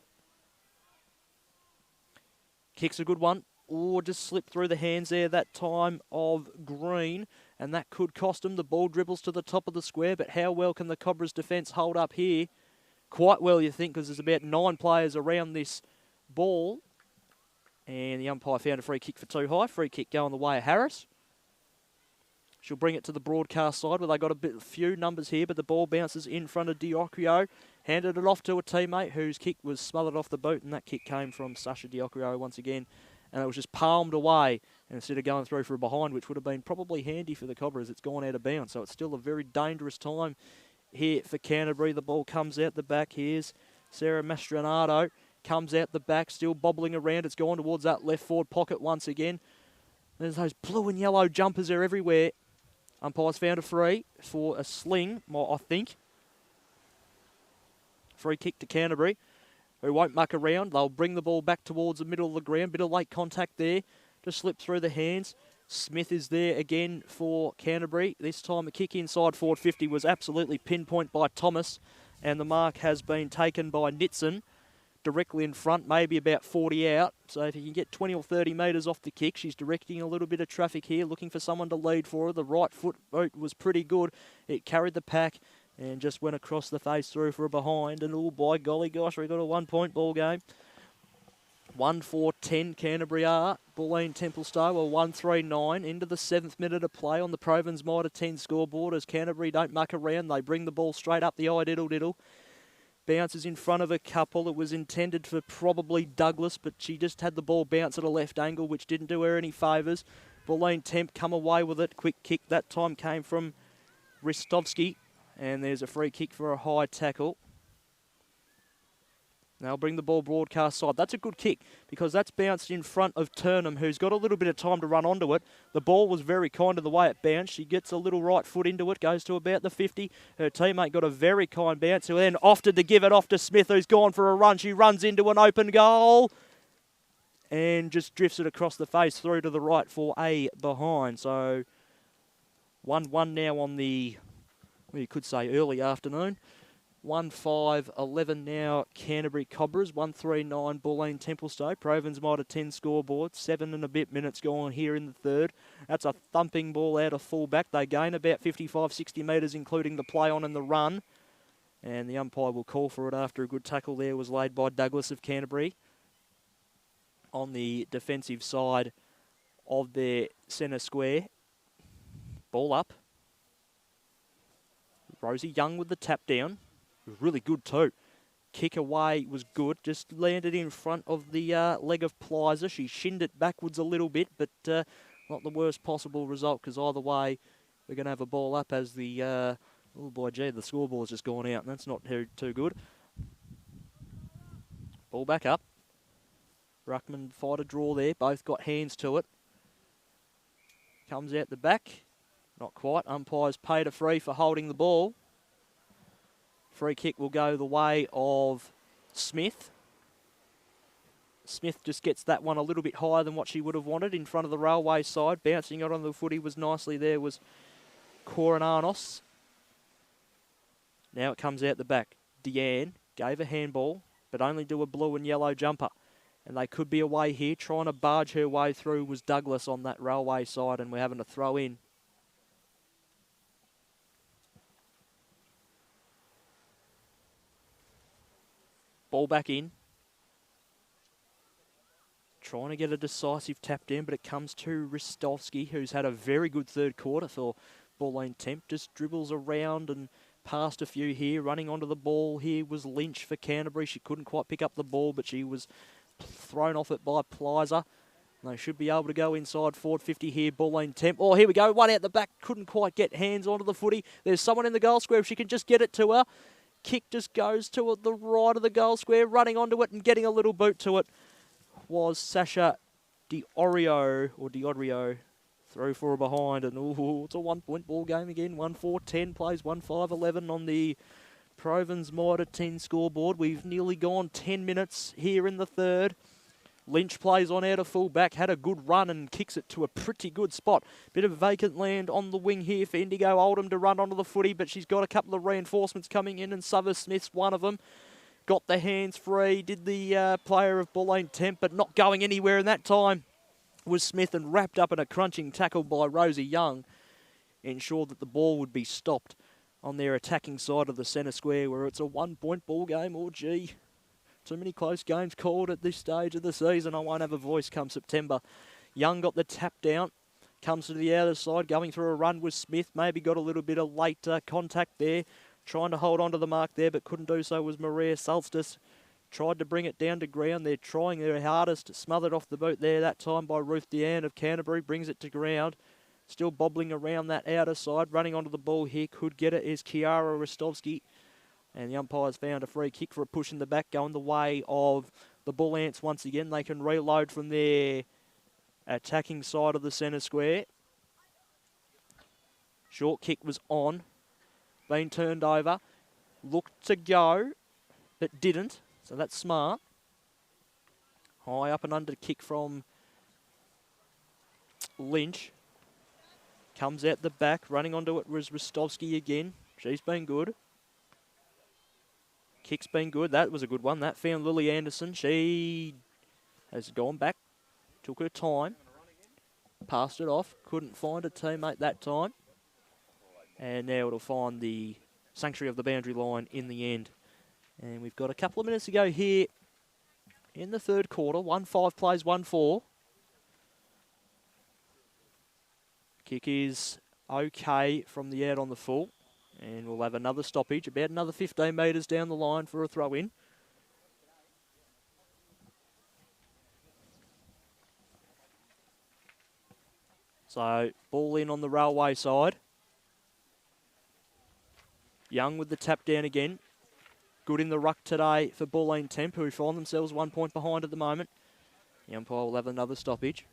Kick's a good one. Or just slipped through the hands there that time of Green, and that could cost them. The ball dribbles to the top of the square, but how well can the Cobras defence hold up here? Quite well, you think, because there's about 9 players around this ball. And the umpire found a free kick for too high. Free kick going the way of Harris. She'll bring it to the broadcast side where they got a few numbers here, but the ball bounces in front of Diocrio. Handed it off to a teammate whose kick was smothered off the boot, and that kick came from Sasha Diocrio once again. And it was just palmed away instead of going through for a behind, which would have been probably handy for the Cobras. It's gone out of bounds, so it's still a very dangerous time here for Canterbury. The ball comes out the back. Here's Sarah Mastranato. Comes out the back, still bobbling around. It's gone towards that left forward pocket once again. There's those blue and yellow jumpers are everywhere. Umpires found a free for a sling, I think. Free kick to Canterbury, who won't muck around. They'll bring the ball back towards the middle of the ground. Bit of late contact there. Just slipped through the hands. Smith is there again for Canterbury. This time a kick inside forward 50 was absolutely pinpoint by Thomas. And the mark has been taken by Nitson. Directly in front, maybe about 40 out. So if you can get 20 or 30 metres off the kick, she's directing a little bit of traffic here, looking for someone to lead for her. The right foot boot was pretty good. It carried the pack and just went across the face through for a behind. And oh, by golly gosh, we got a 1 point ball game. 1-4-10 Canterbury are. Bulleen Templestowe are 1-3-9 into the 7th minute of play on the Provins Mitre 10 scoreboard. As Canterbury don't muck around, they bring the ball straight up the eye diddle. Bounces in front of a couple. It was intended for probably Douglas, but she just had the ball bounce at a left angle, which didn't do her any favours. Bulleen Temp come away with it. Quick kick that time came from Ristovski, and there's a free kick for a high tackle. They'll bring the ball broadcast side. That's a good kick because that's bounced in front of Turnham, who's got a little bit of time to run onto it. The ball was very kind of the way it bounced. She gets a little right foot into it, goes to about the 50. Her teammate got a very kind bounce, who then opted to give it off to Smith, who's gone for a run. She runs into an open goal and just drifts it across the face through to the right for a behind. So 1-1 now on the, well, you could say early afternoon. 1-5-11 now, Canterbury Cobras. 1-3-9, Bulleen Templestowe. Provins Mitre 10 scoreboard. 7 and a bit minutes gone here in the third. That's a thumping ball out of full-back. They gain about 55-60 metres, including the play on and the run. And the umpire will call for it after a good tackle there was laid by Douglas of Canterbury. On the defensive side of their centre square. Ball up. Rosie Young with the tap down. Really good too. Kick away was good. Just landed in front of the leg of Plizer. She shinned it backwards a little bit, but not the worst possible result because either way, we're going to have a ball up as the, oh boy, gee, the scoreboard's just gone out, and that's not too good. Ball back up. Ruckman fight a draw there. Both got hands to it. Comes out the back. Not quite. Umpires paid a free for holding the ball. Free kick will go the way of Smith. Smith just gets that one a little bit higher than what she would have wanted in front of the railway side. Bouncing it on the footy was nicely there was Korananos. Now it comes out the back. Deanne gave a handball, but only to a blue and yellow jumper. And they could be away here. Trying to barge her way through was Douglas on that railway side, and we're having to throw in. Ball back in. Trying to get a decisive tap down, but it comes to Ristovski, who's had a very good third quarter for Bulleen Temp. Just dribbles around and past a few here. Running onto the ball here was Lynch for Canterbury. She couldn't quite pick up the ball, but she was thrown off it by Plizer. They should be able to go inside forward 50 here, Bulleen Temp. Oh, here we go. One out the back. Couldn't quite get hands onto the footy. There's someone in the goal square. If she can just get it to her. Kick just goes to the right of the goal square. Running onto it and getting a little boot to it was Sasha Diorio. Throw for a behind. And ooh, it's a 1 point ball game again. 1-4-10 plays 1-5-11 on the Provins Mitre 10 scoreboard. We've nearly gone 10 minutes here in the third. Lynch plays on out of full back, had a good run and kicks it to a pretty good spot. Bit of vacant land on the wing here for Indigo Oldham to run onto the footy, but she's got a couple of reinforcements coming in, and Suvers Smith's one of them. Got the hands free, did the player of Bulleen Temp, but not going anywhere in that time was Smith, and wrapped up in a crunching tackle by Rosie Young, ensured that the ball would be stopped on their attacking side of the centre square, where it's a 1 point ball game. Oh, gee. Too many close games called at this stage of the season. I won't have a voice come September. Young got the tap down. Comes to the outer side, going through a run with Smith. Maybe got a little bit of late contact there. Trying to hold on to the mark there, but couldn't do so was Maria Solstice. Tried to bring it down to ground. They're trying their hardest. Smothered off the boot there that time by Ruth Deanne of Canterbury. Brings it to ground. Still bobbling around that outer side. Running onto the ball here. Could get it is Kiara Rostovsky. And the umpires found a free kick for a push in the back going the way of the Bull Ants once again. They can reload from their attacking side of the centre square. Short kick was on. Been turned over. Looked to go, but didn't. So that's smart. High up and under kick from Lynch. Comes out the back. Running onto it was Rostovsky again. She's been good. Kick's been good. That was a good one. That found Lily Anderson. She has gone back. Took her time. Passed it off. Couldn't find a teammate that time. And now it'll find the sanctuary of the boundary line in the end. And we've got a couple of minutes to go here in the third quarter. 1-5 plays 1-4. Kick is okay from the out on the full. And we'll have another stoppage, about another 15 metres down the line for a throw-in. So, ball in on the railway side. Young with the tap down again. Good in the ruck today for Bulleen Temp, who find themselves 1 point behind at the moment. The umpire will have another stoppage.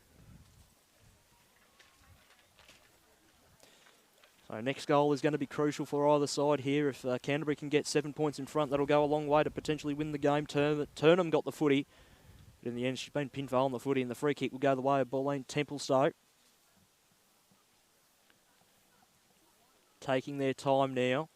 So next goal is going to be crucial for either side here. If Canterbury can get 7 points in front, that'll go a long way to potentially win the game. Turnham got the footy. But in the end, she's been pinned for on the footy, and the free kick will go the way of Bulleen Templestowe. Taking their time now.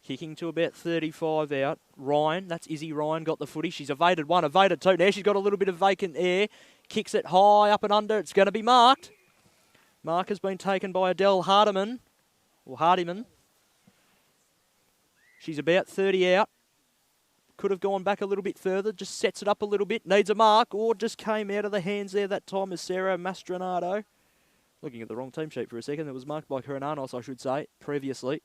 Kicking to about 35 out. Ryan, that's Izzy Ryan, got the footy. She's evaded one, evaded two. Now she's got a little bit of vacant air. Kicks it high up and under. It's going to be marked. Mark has been taken by Adele Hardiman. She's about 30 out. Could have gone back a little bit further. Just sets it up a little bit. Needs a mark. Or just came out of the hands there that time is Sarah Mastronado. Looking at the wrong team sheet for a second. It was marked by Hernanos, I should say, previously.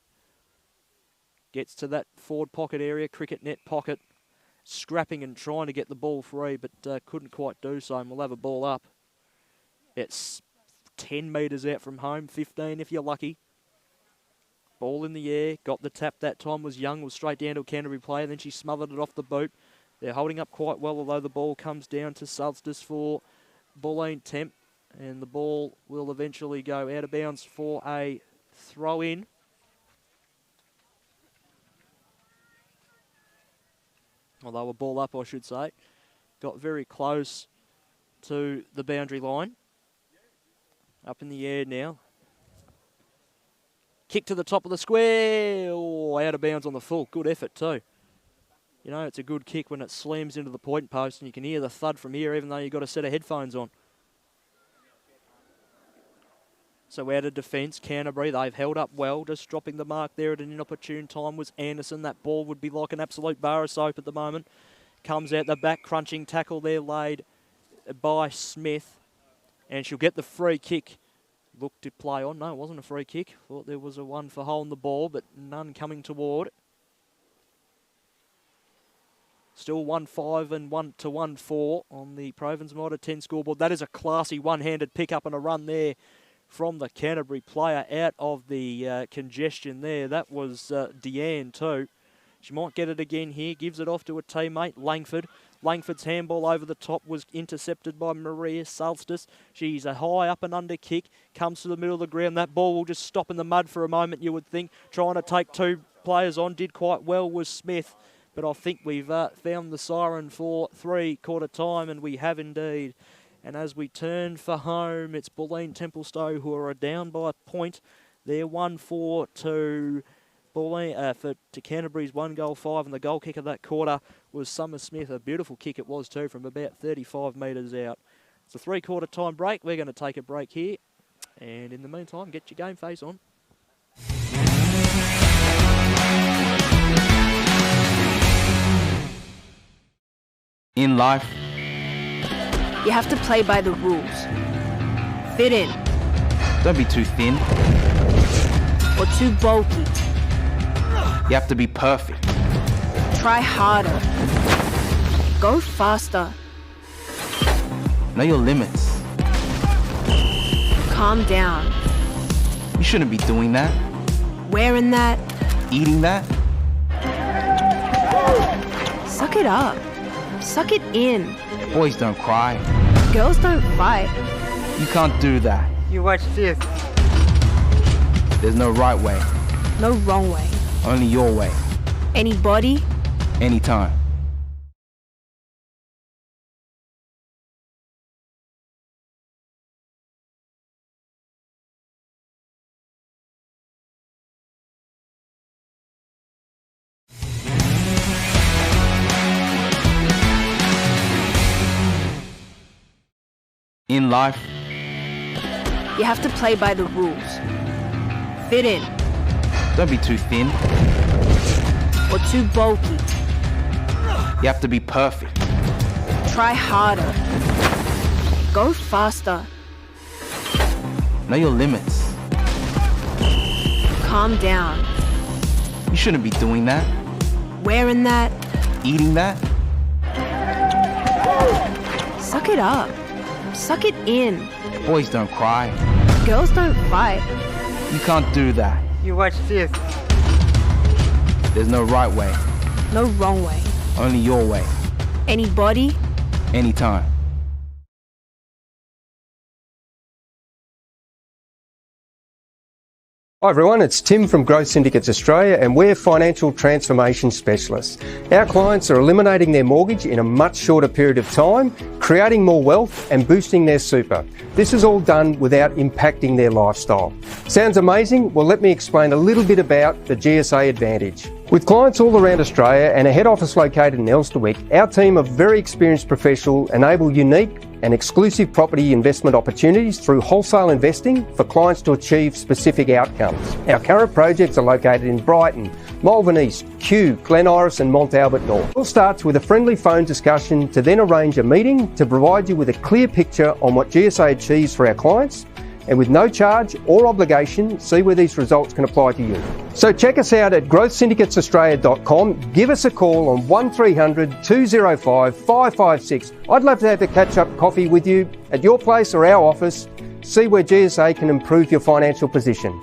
Gets to that forward pocket area, cricket net pocket. Scrapping and trying to get the ball free, but couldn't quite do so. And we'll have a ball up. It's 10 metres out from home, 15 if you're lucky. Ball in the air, got the tap that time, was Young, was straight down to a Canterbury player, then she smothered it off the boot. They're holding up quite well, although the ball comes down to Solstice for Bulleen Temp, and the ball will eventually go out of bounds for a throw-in. Although a ball up, I should say. Got very close to the boundary line. Up in the air now. Kick to the top of the square. Oh, out of bounds on the full. Good effort too. You know, it's a good kick when it slams into the point post and you can hear the thud from here even though you've got a set of headphones on. So out of defence, Canterbury, they've held up well. Just dropping the mark there at an inopportune time was Anderson. That ball would be like an absolute bar of soap at the moment. Comes out the back, crunching tackle there laid by Smith. And she'll get the free kick. Looked to play on. No, it wasn't a free kick. Thought there was a one for holding the ball, but none coming toward. Still 1-5 and 1-1-4 on the Provins Mitre 10 scoreboard. That is a classy one-handed pick-up and a run there from the Canterbury player out of the congestion there. That was Deanne too. She might get it again here. Gives it off to a teammate, Langford. Langford's handball over the top was intercepted by Maria Solstice. She's a high up and under kick. Comes to the middle of the ground. That ball will just stop in the mud for a moment, you would think. Trying to take two players on. Did quite well was Smith. But I think we've found the siren for three-quarter time, and we have indeed. And as we turn for home, it's Bulleen Templestowe who are down by a point. They're 1-4 to Bulleen, to Canterbury's 1-5, and the goal kick of that quarter was Summer Smith. A beautiful kick it was too, from about 35 metres out. It's a three-quarter time break. We're going to take a break here. And in the meantime, get your game face on. In life, you have to play by the rules. Fit in. Don't be too thin. Or too bulky. You have to be perfect. Try harder. Go faster. Know your limits. Calm down. You shouldn't be doing that. Wearing that. Eating that. Suck it up. Suck it in. Boys don't cry. Girls don't fight. You can't do that. You watch this. There's no right way. No wrong way. Only your way. Anybody. Anytime. In life, You have to play by the rules. Fit in. don't be too thin. Or too bulky. You have to be perfect. Try harder. Go faster. Know your limits. Calm down. You shouldn't be doing that. Wearing that. Eating that. Suck it up. Suck it in. Boys don't cry. Girls don't fight. You can't do that. You watch this. There's no right way. No wrong way. Only your way. Anybody. Anytime. Hi everyone, it's Tim from Growth Syndicates Australia and we're financial transformation specialists. Our clients are eliminating their mortgage in a much shorter period of time, creating more wealth and boosting their super. This is all done without impacting their lifestyle. Sounds amazing? Well, let me explain a little bit about the GSA Advantage. With clients all around Australia and a head office located in Elsternwick, our team of very experienced professionals enable unique and exclusive property investment opportunities through wholesale investing for clients to achieve specific outcomes. Our current projects are located in Brighton, Malvern East, Kew, Glen Iris and Mont Albert North. It all starts with a friendly phone discussion to then arrange a meeting to provide you with a clear picture on what GSA achieves for our clients, and with no charge or obligation, see where these results can apply to you. So check us out at growthsyndicatesaustralia.com. Give us a call on 1300 205 556. I'd love to have a catch-up coffee with you at your place or our office. See where GSA can improve your financial position.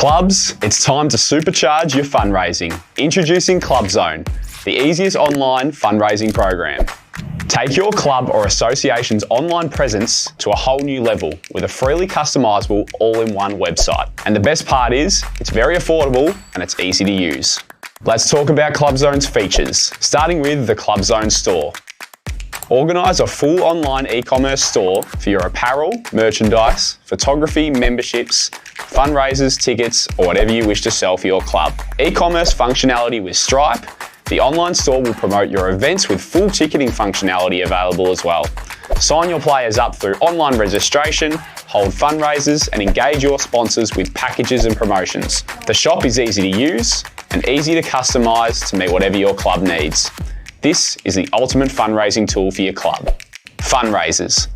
Clubs, it's time to supercharge your fundraising. Introducing Club Zone, the easiest online fundraising program. Take your club or association's online presence to a whole new level with a freely customisable all-in-one website. And the best part is, it's very affordable and it's easy to use. Let's talk about Club Zone's features, starting with the Club Zone store. Organise a full online e-commerce store for your apparel, merchandise, photography, memberships, fundraisers, tickets, or whatever you wish to sell for your club. E-commerce functionality with Stripe. The online store will promote your events with full ticketing functionality available as well. Sign your players up through online registration, hold fundraisers, and engage your sponsors with packages and promotions. The shop is easy to use and easy to customise to meet whatever your club needs. This is the ultimate fundraising tool for your club. Fundraisers.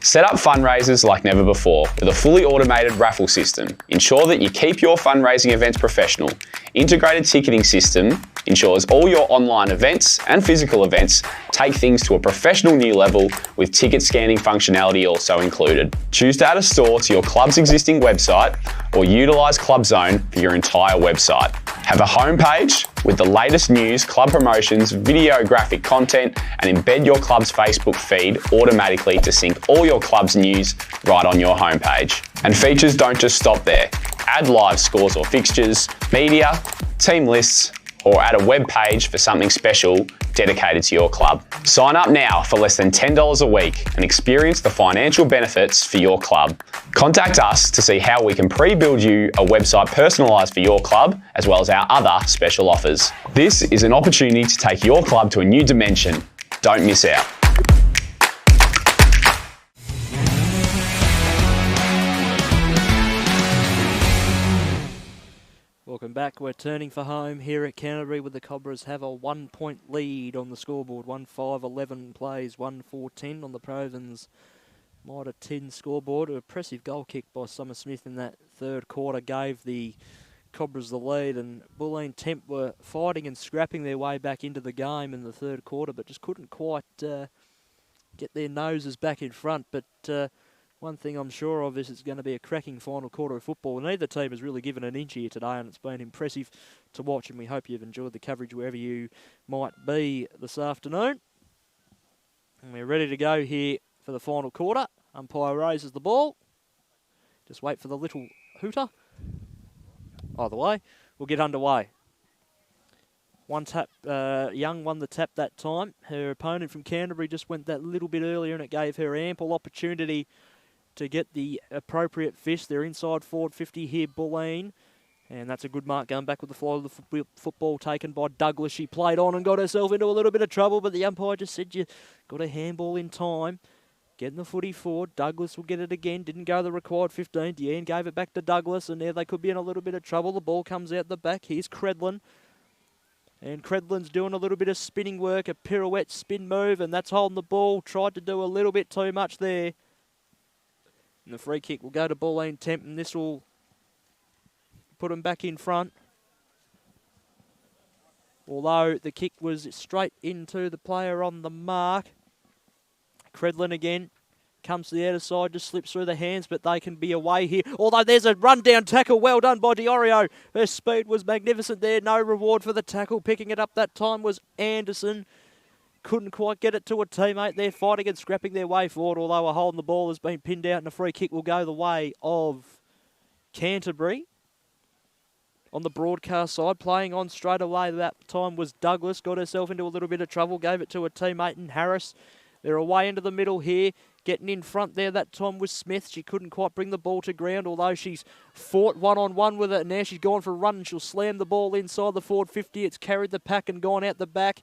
Set up fundraisers like never before with a fully automated raffle system. Ensure that you keep your fundraising events professional. Integrated ticketing system ensures all your online events and physical events take things to a professional new level with ticket scanning functionality also included. Choose to add a store to your club's existing website or utilise Club Zone for your entire website. Have a homepage with the latest news, club promotions, video graphic content, and embed your club's Facebook feed automatically to sync all your club's news right on your homepage. And features don't just stop there. Add live scores or fixtures, media, team lists, or add a web page for something special dedicated to your club. Sign up now for less than $10 a week and experience the financial benefits for your club. Contact us to see how we can pre-build you a website personalised for your club, as well as our other special offers. This is an opportunity to take your club to a new dimension. Don't miss out. Welcome back. We're turning for home here at Canterbury, with the Cobras have a 1 point lead on the scoreboard. 1-5-11 plays, 1-4-10 on the Provins Mitre 10 scoreboard. An impressive goal kick by Summer Smith in that third quarter gave the Cobras the lead, and Bulleen Temp were fighting and scrapping their way back into the game in the third quarter, but just couldn't quite get their noses back in front. But one thing I'm sure of is it's going to be a cracking final quarter of football. Neither team has really given an inch here today, and it's been impressive to watch, and we hope you've enjoyed the coverage wherever you might be this afternoon. And we're ready to go here for the final quarter. Umpire raises the ball. Just wait for the little hooter. Either way, we'll get underway. One tap, Young won the tap that time. Her opponent from Canterbury just went that little bit earlier, and it gave her ample opportunity to get the appropriate fish. They're inside forward 50 here, Bulleen. And that's a good mark going back with the fly of the football taken by Douglas. She played on and got herself into a little bit of trouble, but the umpire just said you got a handball in time. Getting the footy forward. Douglas will get it again. Didn't go the required 15. Deanne gave it back to Douglas, and now they could be in a little bit of trouble. The ball comes out the back. Here's Credlin. And Credlin's doing a little bit of spinning work, a pirouette spin move, and that's holding the ball. Tried to do a little bit too much there. And the free kick will go to Bulleen Temp, and this will put them back in front. Although the kick was straight into the player on the mark. Credlin again comes to the outer side, just slips through the hands, but they can be away here. Although there's a run-down tackle, well done by Diorio. Her speed was magnificent there. No reward for the tackle. Picking it up that time was Anderson. Couldn't quite get it to a teammate. They're fighting and scrapping their way forward, although a hole in the ball has been pinned out, and a free kick will go the way of Canterbury. On the broadcast side, playing on straight away that time was Douglas. Got herself into a little bit of trouble, gave it to a teammate in Harris. They're away into the middle here. Getting in front there that time was Smith. She couldn't quite bring the ball to ground, although she's fought one-on-one with it. And now she's gone for a run, and she'll slam the ball inside the forward 50. It's carried the pack and gone out the back.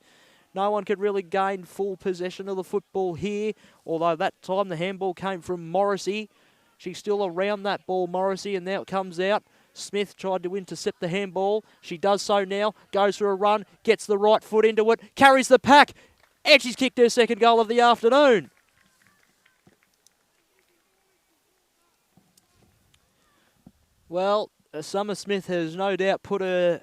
No one could really gain full possession of the football here, although that time the handball came from Morrissey. She's still around that ball, Morrissey, and now it comes out. Smith tried to intercept the handball. She does so now, goes for a run, gets the right foot into it, carries the pack, and she's kicked her second goal of the afternoon. Well, Summer Smith has no doubt put her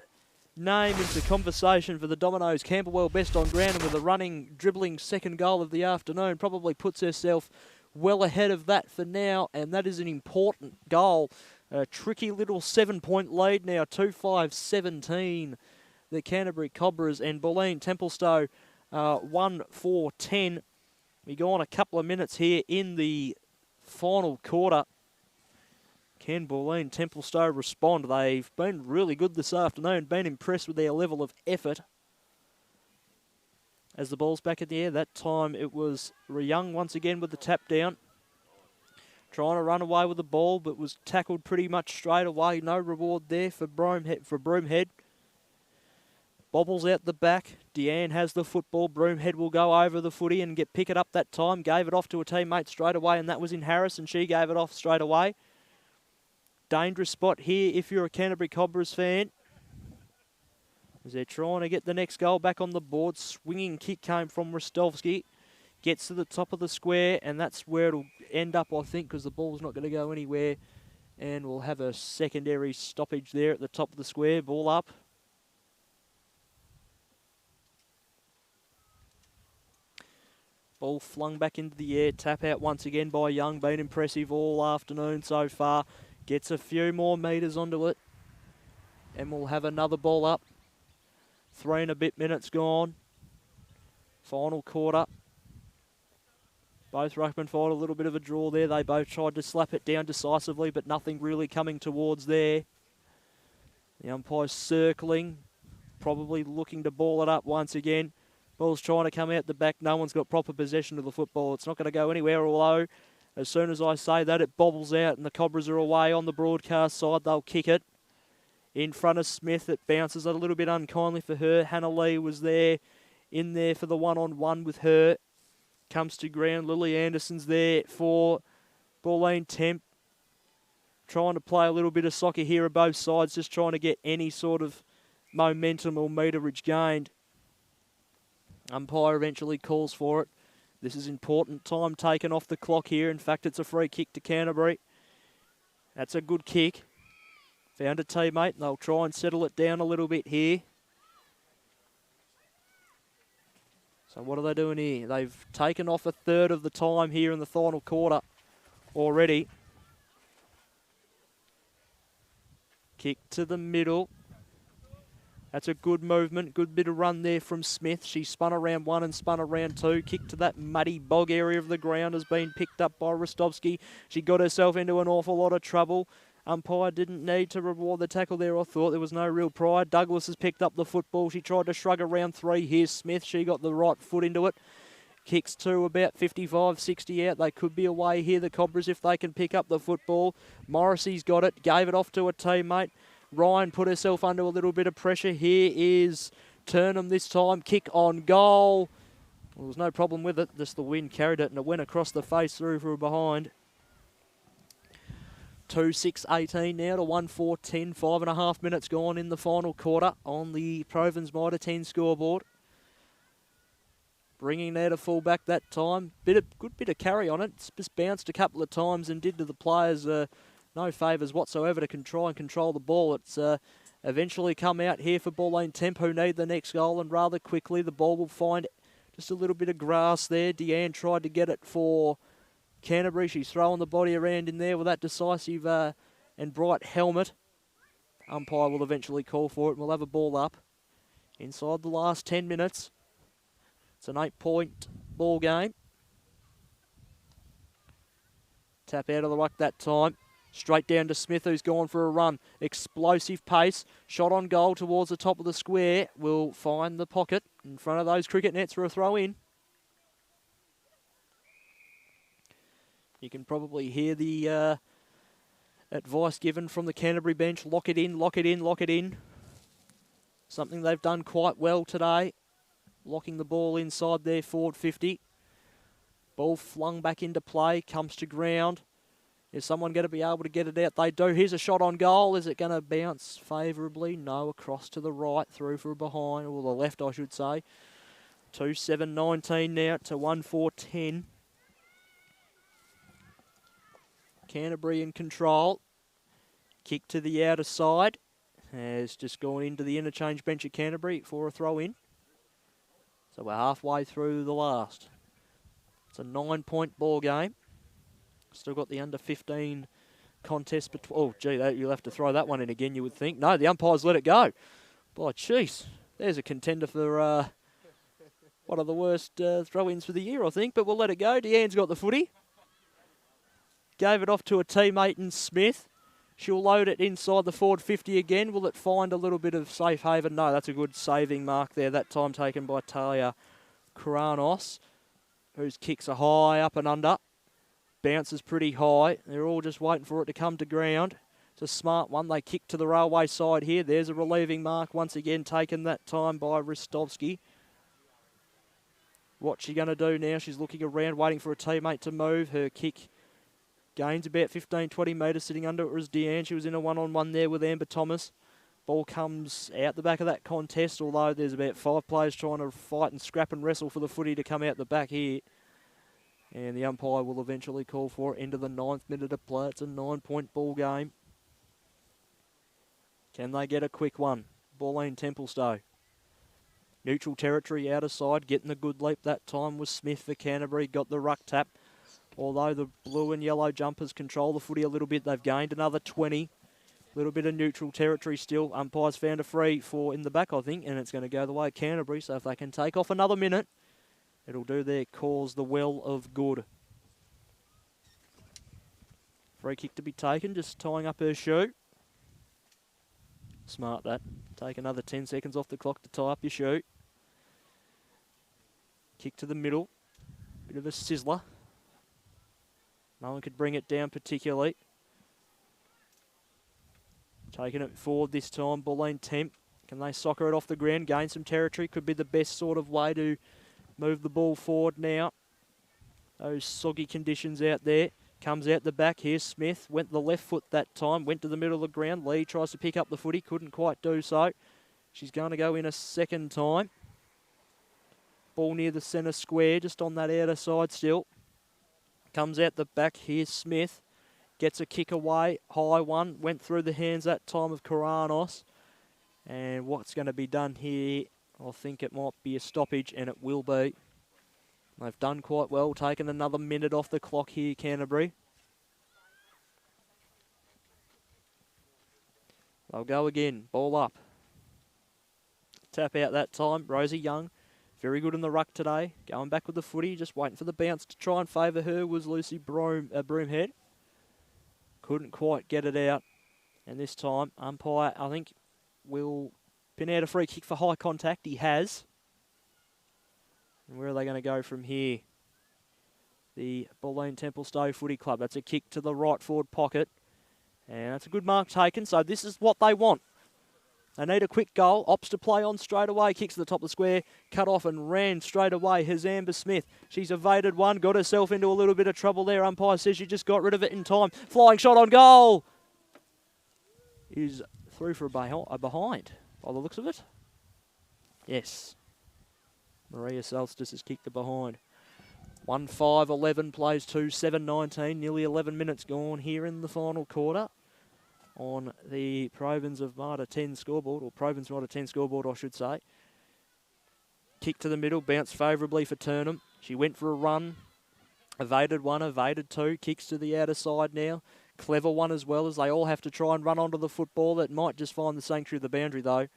name into conversation for the Domino's Camberwell best on ground, and with a running, dribbling second goal of the afternoon, probably puts herself well ahead of that for now, and that is an important goal. A tricky little 7-point lead now, 2-5-17. The Canterbury Cobras and Bulleen Templestowe 1-4-10. We go on a couple of minutes here in the final quarter. Can Bulleen Templestowe respond? They've been really good this afternoon, been impressed with their level of effort. As the ball's back in the air, that time it was Young once again with the tap down. Trying to run away with the ball, but was tackled pretty much straight away. No reward there for Broomhead. Bobbles out the back. Deanne has the football. Broomhead will go over the footy and pick it up that time. Gave it off to a teammate straight away, and that was in Harris, and she gave it off straight away. Dangerous spot here if you're a Canterbury Cobras fan, as they're trying to get the next goal back on the board. Swinging kick came from Rostovsky. Gets to the top of the square, and that's where it'll end up, I think, because the ball's not going to go anywhere. And we'll have a secondary stoppage there at the top of the square. Ball up. Ball flung back into the air. Tap out once again by Young. Been impressive all afternoon so far. Gets a few more metres onto it. And we'll have another ball up. 3 and a bit minutes gone. Final quarter. Both ruckmen fight a little bit of a draw there. They both tried to slap it down decisively, but nothing really coming towards there. The umpire's circling, probably looking to ball it up once again. Ball's trying to come out the back. No one's got proper possession of the football. It's not going to go anywhere, although as soon as I say that, it bobbles out and the Cobras are away on the broadcast side. They'll kick it. In front of Smith, it bounces a little bit unkindly for her. Hannah Lee was there, in there for the one-on-one with her. Comes to ground. Lily Anderson's there for Bulleen Temp. Trying to play a little bit of soccer here at both sides, just trying to get any sort of momentum or meterage gained. Umpire eventually calls for it. This is important time taken off the clock here. In fact, it's a free kick to Canterbury. That's a good kick. Found a teammate, and they'll try and settle it down a little bit here. So what are they doing here? They've taken off a third of the time here in the final quarter already. Kick to the middle. That's a good movement. Good bit of run there from Smith. She spun around 1 and spun around 2. Kick to that muddy bog area of the ground has been picked up by Rostovsky. She got herself into an awful lot of trouble. Umpire didn't need to reward the tackle there, I thought. There was no real pride. Douglas has picked up the football. She tried to shrug around 3. Here's Smith. She got the right foot into it. Kicks to about 55, 60 out. They could be away here, the Cobras, if they can pick up the football. Morrissey's got it. Gave it off to a teammate. Ryan put herself under a little bit of pressure. Here is Turnham this time. Kick on goal. Well, there was no problem with it. Just the wind carried it, and it went across the face through from behind. 2-6-18 now to 1-4-10. 5.5 minutes gone in the final quarter on the Provins Mitre 10 scoreboard. Bringing there to full back that time. Good bit of carry on it. It's just bounced a couple of times and did to the players no favours whatsoever to try and control the ball. It's eventually come out here for Bulleen Temp, who need the next goal, and rather quickly the ball will find just a little bit of grass there. Deanne tried to get it for Canterbury. She's throwing the body around in there with that decisive and bright helmet. Umpire will eventually call for it, and we'll have a ball up inside the last 10 minutes. It's an 8-point ball game. Tap out of the ruck that time. Straight down to Smith, who's gone for a run. Explosive pace. Shot on goal towards the top of the square. Will find the pocket in front of those cricket nets for a throw in. You can probably hear the advice given from the Canterbury bench. Lock it in, lock it in, lock it in. Something they've done quite well today. Locking the ball inside their forward 50. Ball flung back into play, comes to ground. Is someone going to be able to get it out? They do. Here's a shot on goal. Is it going to bounce favourably? No, across to the right, through for a behind, or the left, I should say. 2-7-19 now to 1-4-10. Canterbury in control. Kick to the outer side. Has just gone into the interchange bench at Canterbury for a throw in. So we're halfway through the last. It's a 9-point ball game. Still got the under-15 contest between. Oh, gee, you'll have to throw that one in again, you would think. No, the umpires let it go. Boy, jeez. There's a contender for one of the worst throw-ins for the year, I think. But we'll let it go. Deanne's got the footy. Gave it off to a teammate in Smith. She'll load it inside the forward 50 again. Will it find a little bit of safe haven? No, that's a good saving mark there. That time taken by Talia Kranos, whose kicks are high up and under. Bounces pretty high. They're all just waiting for it to come to ground. It's It's a smart one. They kick to the railway side here. There's a relieving mark once again taken that time by Ristovski. What's she going to do now? She's looking around, waiting for a teammate to move. Her kick gains about 15, 20 metres. Sitting under it was Deanne. She was in a one-on-one there with Amber Thomas. Ball comes out the back of that contest, although there's about 5 players trying to fight and scrap and wrestle for the footy to come out the back here. And the umpire will eventually call for it into the 9th minute of play. It's a 9-point ball game. Can they get a quick one? Bulleen Templestowe. Neutral territory out of side, getting a good leap that time was Smith for Canterbury. Got the ruck tap. Although the blue and yellow jumpers control the footy a little bit, they've gained another 20. Little bit of neutral territory still. Umpires found a free for in the back, I think, and it's going to go the way of Canterbury. So if they can take off another minute, it'll do their cause the well of good. Free kick to be taken, just tying up her shoe. Smart that. Take another 10 seconds off the clock to tie up your shoe. Kick to the middle. Bit of a sizzler. No one could bring it down particularly. Taking it forward this time, Bulleen Temp. Can they soccer it off the ground, gain some territory? Could be the best sort of way to move the ball forward now. Those soggy conditions out there. Comes out the back. Here's Smith. Went the left foot that time. Went to the middle of the ground. Lee tries to pick up the footy. Couldn't quite do so. She's going to go in a second time. Ball near the centre square, just on that outer side still. Comes out the back. Here's Smith. Gets a kick away. High one. Went through the hands that time of Karanos. And what's going to be done here? I think it might be a stoppage, and it will be. They've done quite well. Taken another minute off the clock here, Canterbury. They'll go again. Ball up. Tap out that time. Rosie Young. Very good in the ruck today. Going back with the footy. Just waiting for the bounce to try and favour her was Lucy Broomhead. Couldn't quite get it out. And this time, umpire, I think, will pin out a free kick for high contact. He has. And where are they going to go from here? The Bulleen Templestowe Footy Club. That's a kick to the right forward pocket. And that's a good mark taken. So this is what they want. They need a quick goal. Opts to play on straight away. Kicks to the top of the square. Cut off and ran straight away. Here's Amber Smith. She's evaded one. Got herself into a little bit of trouble there. Umpire says she just got rid of it in time. Flying shot on goal. Is through for a behind by the looks of it. Yes. Maria Solstice has kicked it behind. 1-5-11 plays 2-7-19. Nearly 11 minutes gone here in the final quarter on the Province of Marta 10 scoreboard, or Province Marta 10 scoreboard, I should say. Kick to the middle, bounced favourably for Turnham. She went for a run, evaded one, evaded two, kicks to the outer side now. Clever one as well, as they all have to try and run onto the football. That might just find the sanctuary of the boundary though.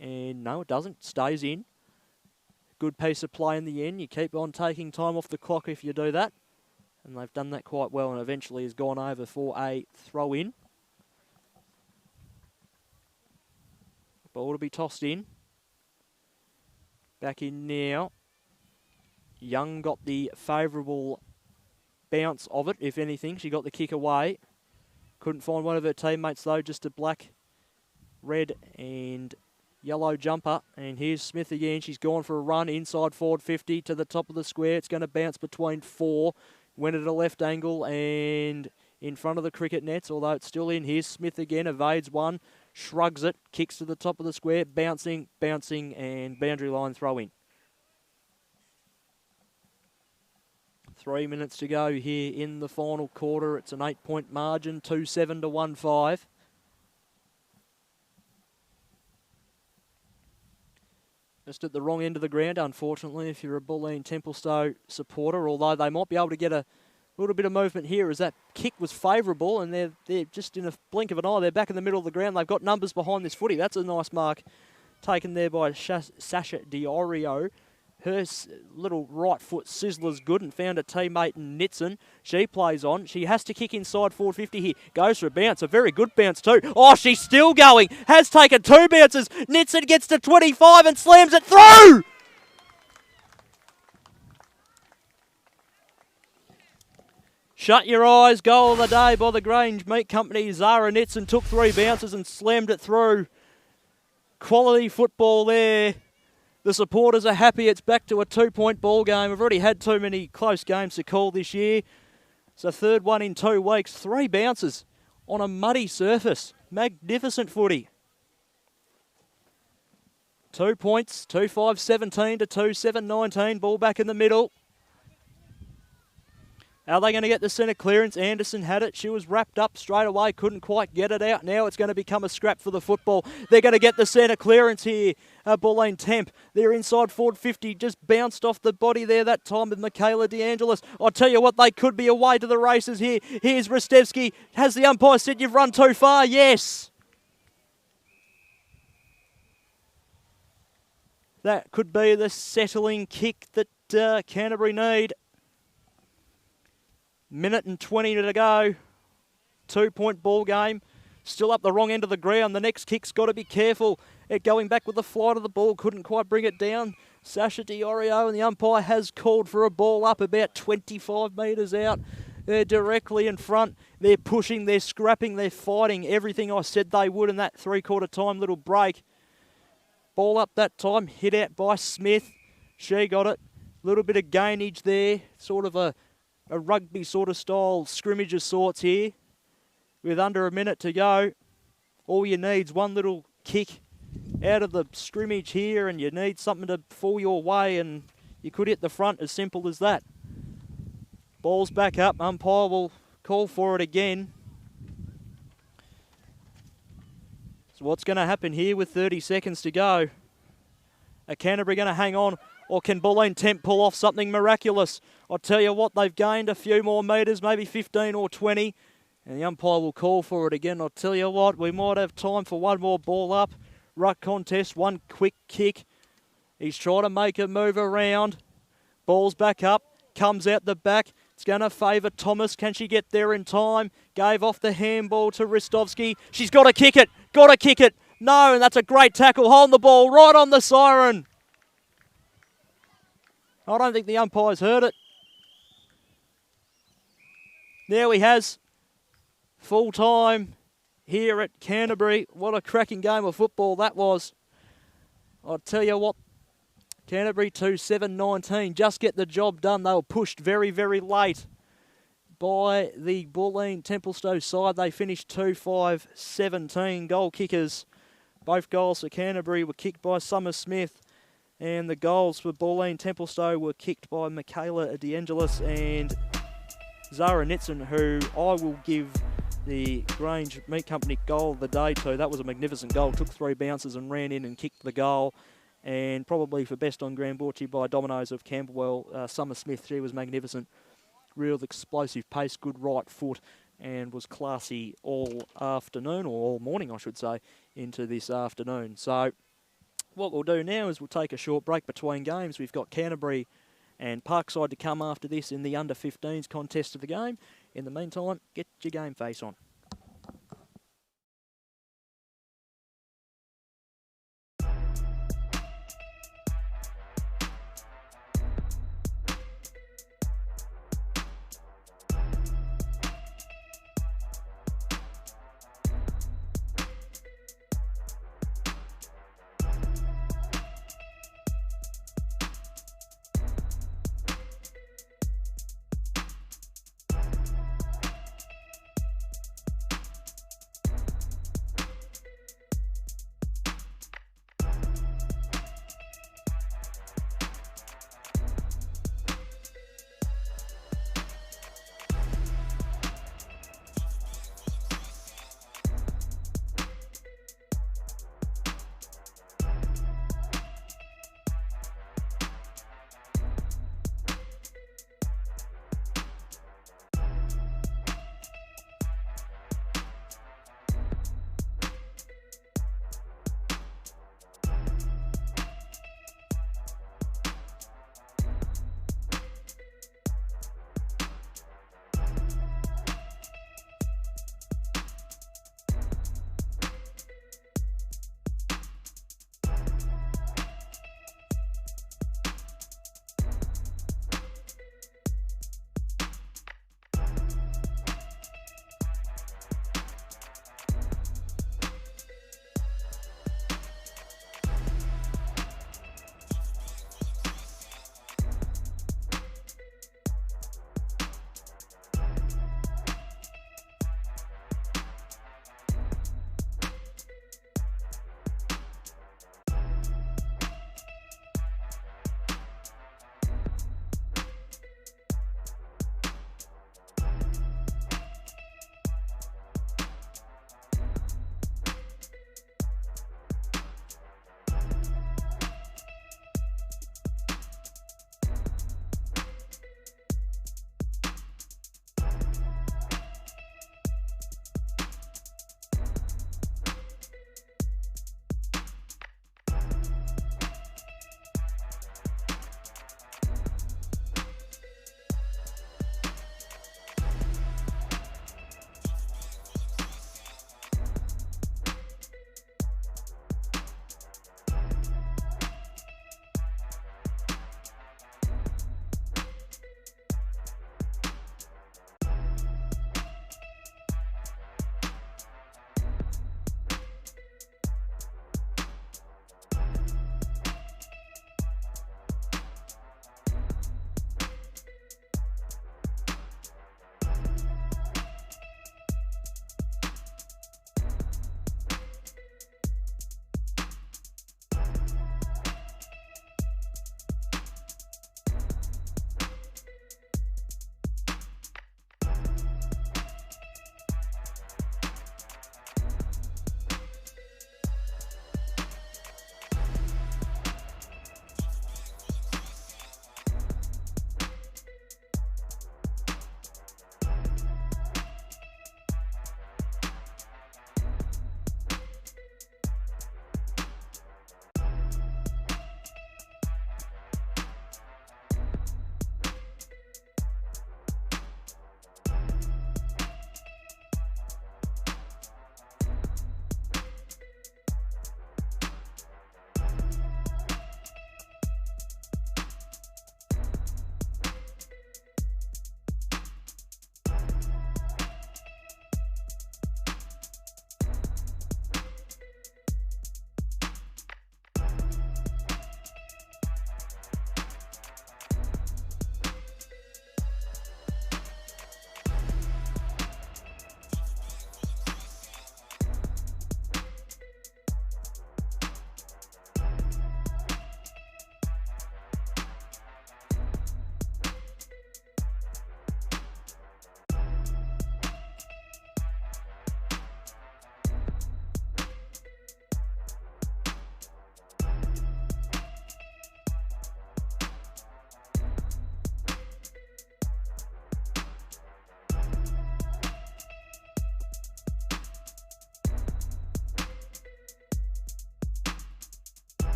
And no, it doesn't. Stays in. Good piece of play in the end. You keep on taking time off the clock if you do that. And they've done that quite well, and eventually has gone over for a throw-in. Ball to be tossed in. Back in now. Young got the favourable bounce of it, if anything. She got the kick away. Couldn't find one of her teammates though, just a black, red and yellow jumper. And here's Smith again. She's gone for a run inside forward 50 to the top of the square. It's going to bounce between 4. Went at a left angle and in front of the cricket nets, although it's still in. Here's Smith again, evades one, shrugs it, kicks to the top of the square, bouncing, and boundary line throw in. 3 minutes to go here in the final quarter. It's an 8-point margin, 2-7 to 1-5. Just at the wrong end of the ground, unfortunately, if you're a Bulleen Templestowe supporter, although they might be able to get a little bit of movement here as that kick was favourable, and they're just in a blink of an eye. They're back in the middle of the ground. They've got numbers behind this footy. That's a nice mark taken there by Sasha Diorio. Her little right foot sizzler's good and found a teammate in Nitson. She plays on. She has to kick inside forward 50 here. Goes for a bounce. A very good bounce too. Oh, she's still going. Has taken 2 bounces. Nitson gets to 25 and slams it through. Shut your eyes, goal of the day by the Grange Meat Company. Zara Nitson took 3 bounces and slammed it through. Quality football there. The supporters are happy. It's back to a 2-point ball game. We've already had too many close games to call this year. It's the third one in 2 weeks. 3 bounces on a muddy surface. Magnificent footy. 2 points, 2-5-17 to 2-7-19. Ball back in the middle. Are they going to get the centre clearance? Anderson had it. She was wrapped up straight away. Couldn't quite get it out. Now it's going to become a scrap for the football. They're going to get the centre clearance here. Bulleen Temp. They're inside forward 50. Just bounced off the body there that time with Michaela DeAngelis. I'll tell you what, they could be away to the races here. Here's Ristevski. Has the umpire said you've run too far? Yes. That could be the settling kick that Canterbury need. Minute and 20 to go. 2-point ball game. Still up the wrong end of the ground. The next kick's got to be careful at going back with the flight of the ball. Couldn't quite bring it down. Sasha Diorio, and the umpire has called for a ball up about 25 metres out. They're directly in front. They're pushing, they're scrapping, they're fighting. Everything I said they would in that 3/4 time little break. Ball up that time. Hit out by Smith. She got it. Little bit of gainage there. Sort of a rugby sort of style scrimmage of sorts here. With under a minute to go. All you need's one little kick out of the scrimmage here, and you need something to fall your way, and you could hit the front, as simple as that. Ball's back up. Umpire will call for it again. So what's going to happen here with 30 seconds to go? Are Canterbury going to hang on, or can Bulleen Temp pull off something miraculous? I'll tell you what, they've gained a few more metres, maybe 15 or 20, and the umpire will call for it again. I'll tell you what, we might have time for one more ball up. Ruck contest, one quick kick. He's trying to make a move around. Ball's back up, comes out the back. It's going to favour Thomas. Can she get there in time? Gave off the handball to Ristovski. She's got to kick it. Got to kick it. No, and that's a great tackle. Holding the ball right on the siren. I don't think the umpire's heard it. Now he has. Full time here at Canterbury. What a cracking game of football that was. I'll tell you what. Canterbury 2-7-19. Just get the job done. They were pushed very, very late by the Bulleen Templestowe side. They finished 2-5-17. Goal kickers. Both goals for Canterbury were kicked by Summer Smith, and the goals for Bulleen Templestowe were kicked by Michaela DeAngelis and Zara Nitson, who I will give the Grange Meat Company goal of the day to. That was a magnificent goal. Took 3 bounces and ran in and kicked the goal. And probably for best on ground, brought to you by Domino's of Camberwell, Summer Smith. She was magnificent. Real explosive pace, good right foot, and was classy all afternoon, or all morning, I should say, into this afternoon. So what we'll do now is we'll take a short break between games. We've got Canterbury and Parkside to come after this in the under-15s contest of the game. In the meantime, get your game face on.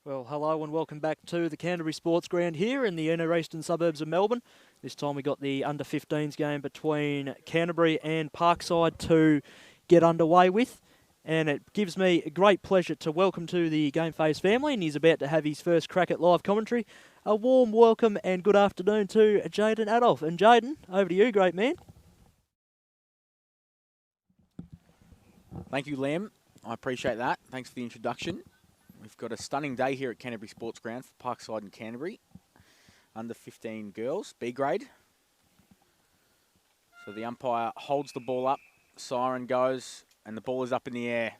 Well, hello and welcome back to the Canterbury Sports Ground here in the inner eastern suburbs of Melbourne. This time we got the under-15s game between Canterbury and Parkside to get underway with. And it gives me a great pleasure to welcome to the Game Face family, and he's about to have his first crack at live commentary. A warm welcome and good afternoon to Jaden Adolf. And Jaden, over to you, great man. Thank you, Liam. I appreciate that. Thanks for the introduction. We've got a stunning day here at Canterbury Sports Ground for Parkside and Canterbury. Under 15 girls, B grade. So the umpire holds the ball up, siren goes, and the ball is up in the air.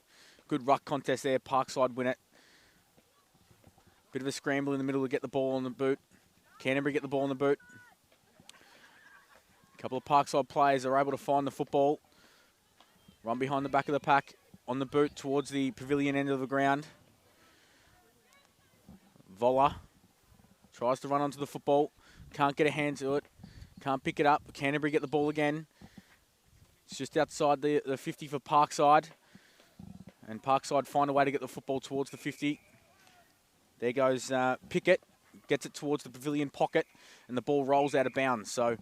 Good ruck contest there, Parkside win it. Bit of a scramble in the middle to get the ball on the boot. Canterbury get the ball on the boot. A couple of Parkside players are able to find the football. Run behind the back of the pack on the boot towards the pavilion end of the ground. Voller tries to run onto the football. Can't get a hand to it. Can't pick it up. Canterbury get the ball again. It's just outside the 50 for Parkside. And Parkside find a way to get the football towards the 50. There goes Pickett. Gets it towards the pavilion pocket. And the ball rolls out of bounds. So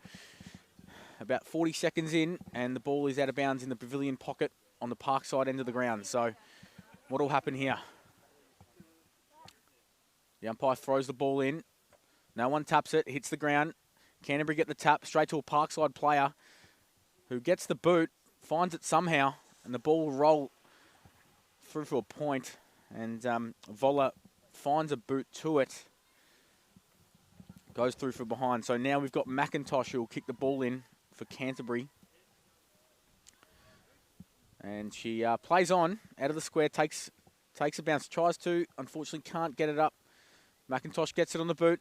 about 40 seconds in. And the ball is out of bounds in the pavilion pocket on the Parkside end of the ground. So what will happen here? The umpire throws the ball in. No one taps it. Hits the ground. Canterbury get the tap straight to a Parkside player who gets the boot, finds it somehow, and the ball will roll through for a point. And Voller finds a boot to it. Goes through from behind. So now we've got McIntosh who will kick the ball in for Canterbury. And she plays on, out of the square, takes a bounce, tries to, unfortunately can't get it up. McIntosh gets it on the boot.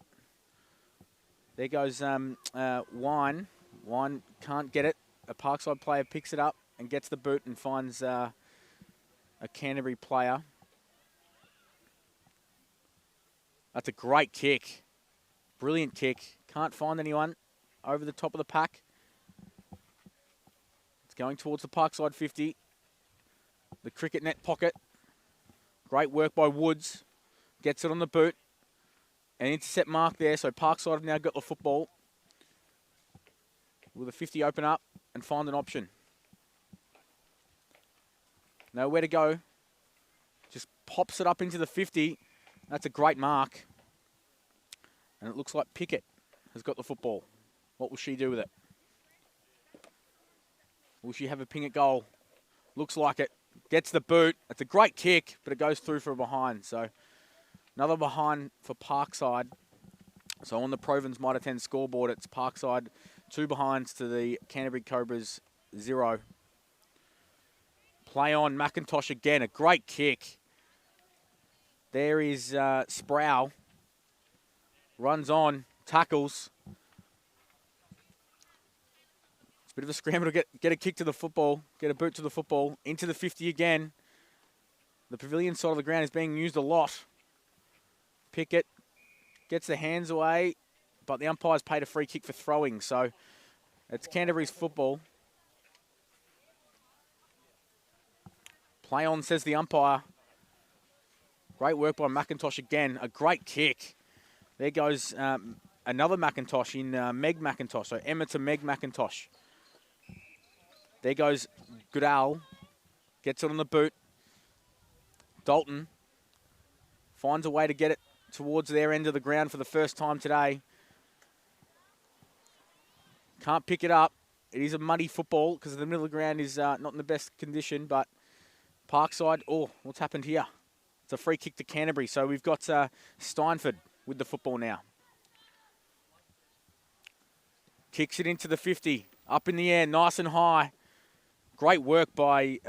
There goes Wine. Wine can't get it. A Parkside player picks it up and gets the boot and finds a Canterbury player. That's a great kick. Brilliant kick. Can't find anyone over the top of the pack. It's going towards the Parkside 50. The cricket net pocket. Great work by Woods. Gets it on the boot. An intercept mark there, so Parkside have now got the football. Will the 50 open up and find an option? Nowhere to go. Just pops it up into the 50. That's a great mark. And it looks like Pickett has got the football. What will she do with it? Will she have a ping at goal? Looks like it. Gets the boot. It's a great kick, but it goes through for a behind. So another behind for Parkside. So on the Provins Mitre 10 scoreboard, it's Parkside 2 behinds to the Canterbury Cobras 0. Play on, McIntosh again, a great kick. There is Sproul. Runs on, tackles. It's a bit of a scramble to get a kick to the football, get a boot to the football, into the 50 again. The pavilion side of the ground is being used a lot. Pickett gets the hands away, but the umpire's paid a free kick for throwing, so it's Canterbury's football. Play on, says the umpire. Great work by McIntosh again. A great kick. There goes another McIntosh in Meg McIntosh, so Emma to Meg McIntosh. There goes Goodall. Gets it on the boot. Dalton finds a way to get it towards their end of the ground for the first time today. Can't pick it up. It is a muddy football because the middle of the ground is not in the best condition, but Parkside, oh, what's happened here? It's a free kick to Canterbury, so we've got Steinford with the football now. Kicks it into the 50, up in the air, nice and high. Great work by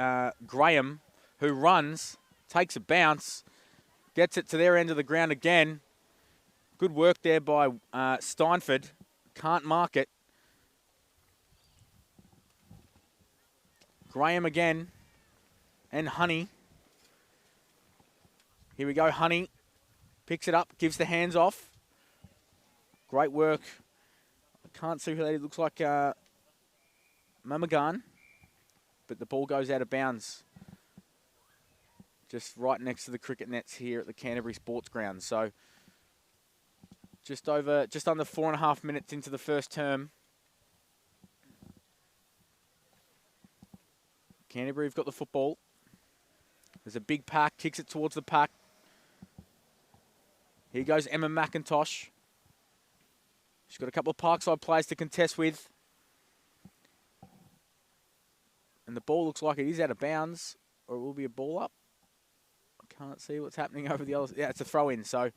Graham, who runs, takes a bounce, gets it to their end of the ground again. Good work there by Steinford. Can't mark it. Graham again. And Honey. Here we go, Honey. Picks it up, gives the hands off. Great work. I can't see who that is. It looks like Mamagan. But the ball goes out of bounds. just right next to the cricket nets here at the Canterbury Sports Ground. So just under 4.5 minutes into the first term. Canterbury have got the football. There's a big pack, kicks it towards the pack. Here goes Emma McIntosh. She's got a couple of Parkside players to contest with. And the ball looks like it is out of bounds, or it will be a ball up. I can't see what's happening over the other. Yeah, it's a throw in. So,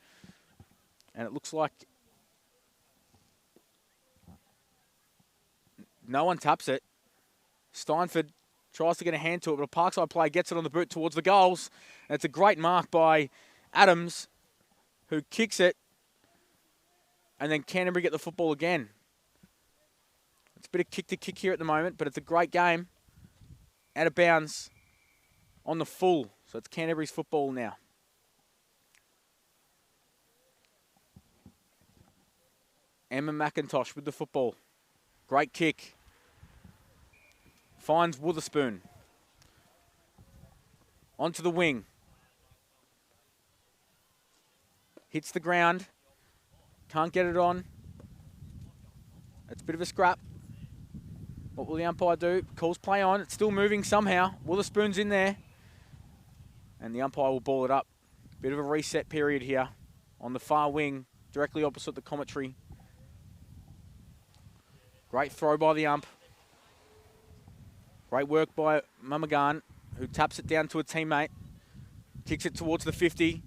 and it looks like no one taps it. Steinford tries to get a hand to it, but a Parkside player gets it on the boot towards the goals. And it's a great mark by Adams, who kicks it. And then Canterbury get the football again. It's a bit of kick to kick here at the moment, but it's a great game. Out of bounds on the full. So it's Canterbury's football now. Emma McIntosh with the football. Great kick. Finds Witherspoon. Onto the wing. Hits the ground. Can't get it on. It's a bit of a scrap. What will the umpire do? Calls play on. It's still moving somehow. Witherspoon's in there. And the umpire will ball it up. Bit of a reset period here on the far wing, directly opposite the commentary. Great throw by the ump. Great work by Mamagan, who taps it down to a teammate. Kicks it towards the 50.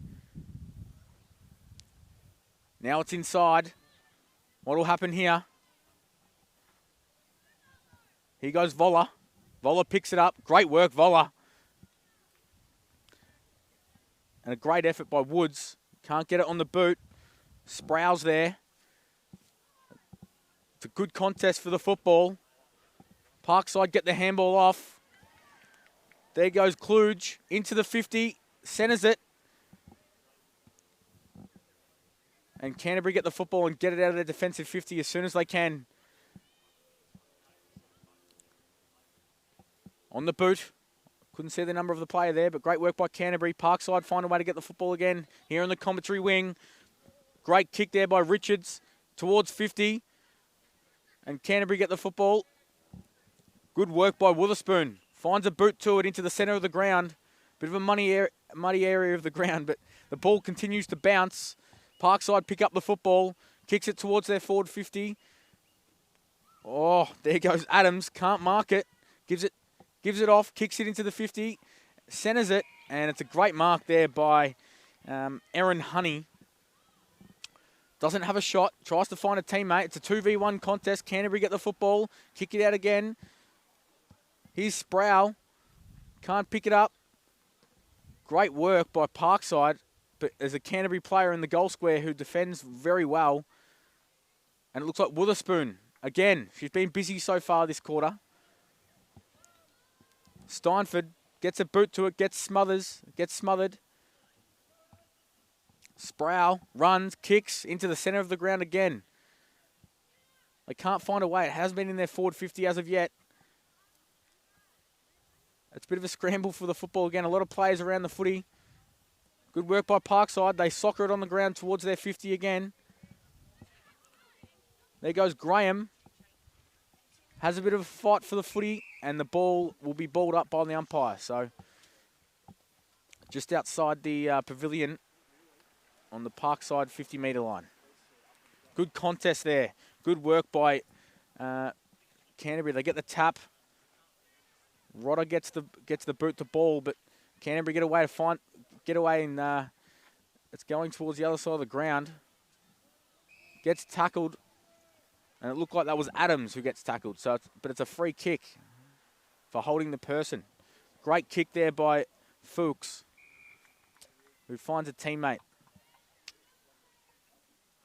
Now it's inside. What will happen here? Here goes Voller. Voller picks it up. Great work, Voller. And a great effort by Woods. Can't get it on the boot. Sprouse there. It's a good contest for the football. Parkside get the handball off. There goes Kluge into the 50. Centers it. And Canterbury get the football and get it out of their defensive 50 as soon as they can. On the boot. Couldn't see the number of the player there, but great work by Canterbury. Parkside find a way to get the football again. Here in the commentary wing. Great kick there by Richards towards 50. And Canterbury get the football. Good work by Witherspoon. Finds a boot to it into the centre of the ground. Bit of a muddy area of the ground, but the ball continues to bounce. Parkside pick up the football. Kicks it towards their forward 50. Oh, there goes Adams. Can't mark it. Gives it off. Kicks it into the 50. Centers it. And it's a great mark there by Erin Honey. Doesn't have a shot. Tries to find a teammate. It's a 2v1 contest. Canterbury get the football. Kick it out again. Here's Sproul. Can't pick it up. Great work by Parkside. But there's a Canterbury player in the goal square who defends very well. And it looks like Witherspoon. Again, she's been busy so far this quarter. Steinford gets a boot to it, gets smothered. Sproul runs, kicks into the centre of the ground again. They can't find a way. It has been in their forward 50 as of yet. It's a bit of a scramble for the football again. A lot of players around the footy. Good work by Parkside. They soccer it on the ground towards their 50 again. There goes Graham. Has a bit of a fight for the footy, and the ball will be balled up by the umpire. So just outside the pavilion on the Parkside 50-metre line. Good contest there. Good work by Canterbury. They get the tap. Rodder gets the boot to ball, but Canterbury get away and it's going towards the other side of the ground. Gets tackled, and it looked like that was Adams who gets tackled. So, but it's a free kick for holding the person. Great kick there by Fuchs, who finds a teammate.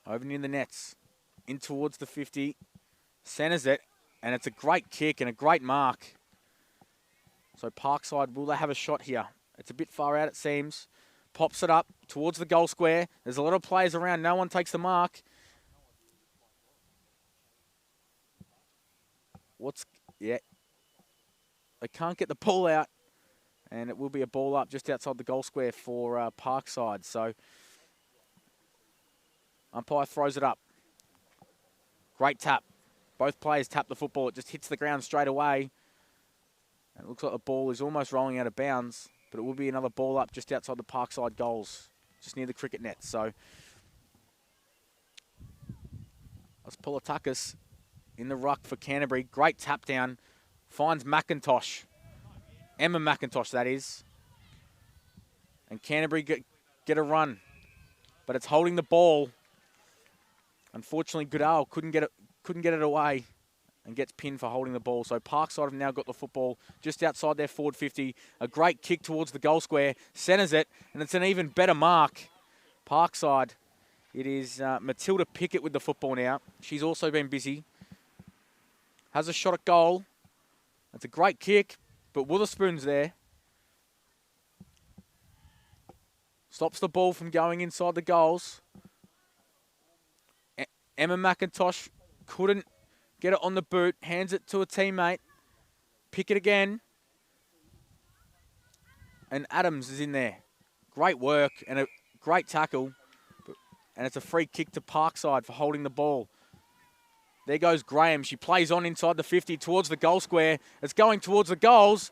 Over near the nets, in towards the 50, centers it, and it's a great kick and a great mark. So Parkside, will they have a shot here? It's a bit far out, it seems. Pops it up towards the goal square. There's a lot of players around. No one takes the mark. Yeah. They can't get the ball out. And it will be a ball up just outside the goal square for Parkside. So umpire throws it up. Great tap. Both players tap the football. It just hits the ground straight away. And it looks like the ball is almost rolling out of bounds, but it will be another ball up just outside the Parkside goals, just near the cricket net. So that's Politakis in the ruck for Canterbury. Great tap down. Finds McIntosh. Emma McIntosh, that is. And Canterbury get a run. But it's holding the ball. Unfortunately, Goodall couldn't get it away and gets pinned for holding the ball. So Parkside have now got the football just outside their forward 50. A great kick towards the goal square. Centres it, and it's an even better mark. Parkside. It is Matilda Pickett with the football now. She's also been busy. Has a shot at goal. That's a great kick, but Witherspoon's there. Stops the ball from going inside the goals. Emma McIntosh couldn't get it on the boot. Hands it to a teammate. Pick it again. And Adams is in there. Great work and a great tackle. And it's a free kick to Parkside for holding the ball. There goes Graham. She plays on inside the 50 towards the goal square. It's going towards the goals.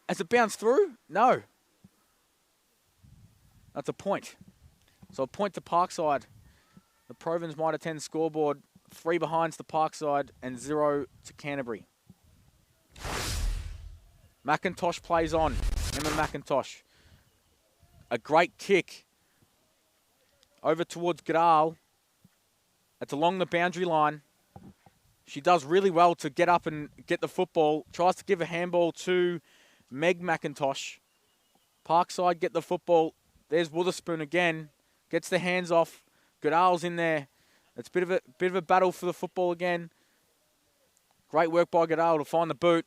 Has it bounced through? No. That's a point. So a point to Parkside. The Provins might attend scoreboard. 3 behinds to Parkside and 0 to Canterbury. McIntosh plays on. Emma McIntosh. A great kick. Over towards Goodall. It's along the boundary line. She does really well to get up and get the football. Tries to give a handball to Meg McIntosh. Parkside get the football. There's Witherspoon again. Gets the hands off. Goodall's in there. It's a bit of a battle for the football again. Great work by Goodall to find the boot.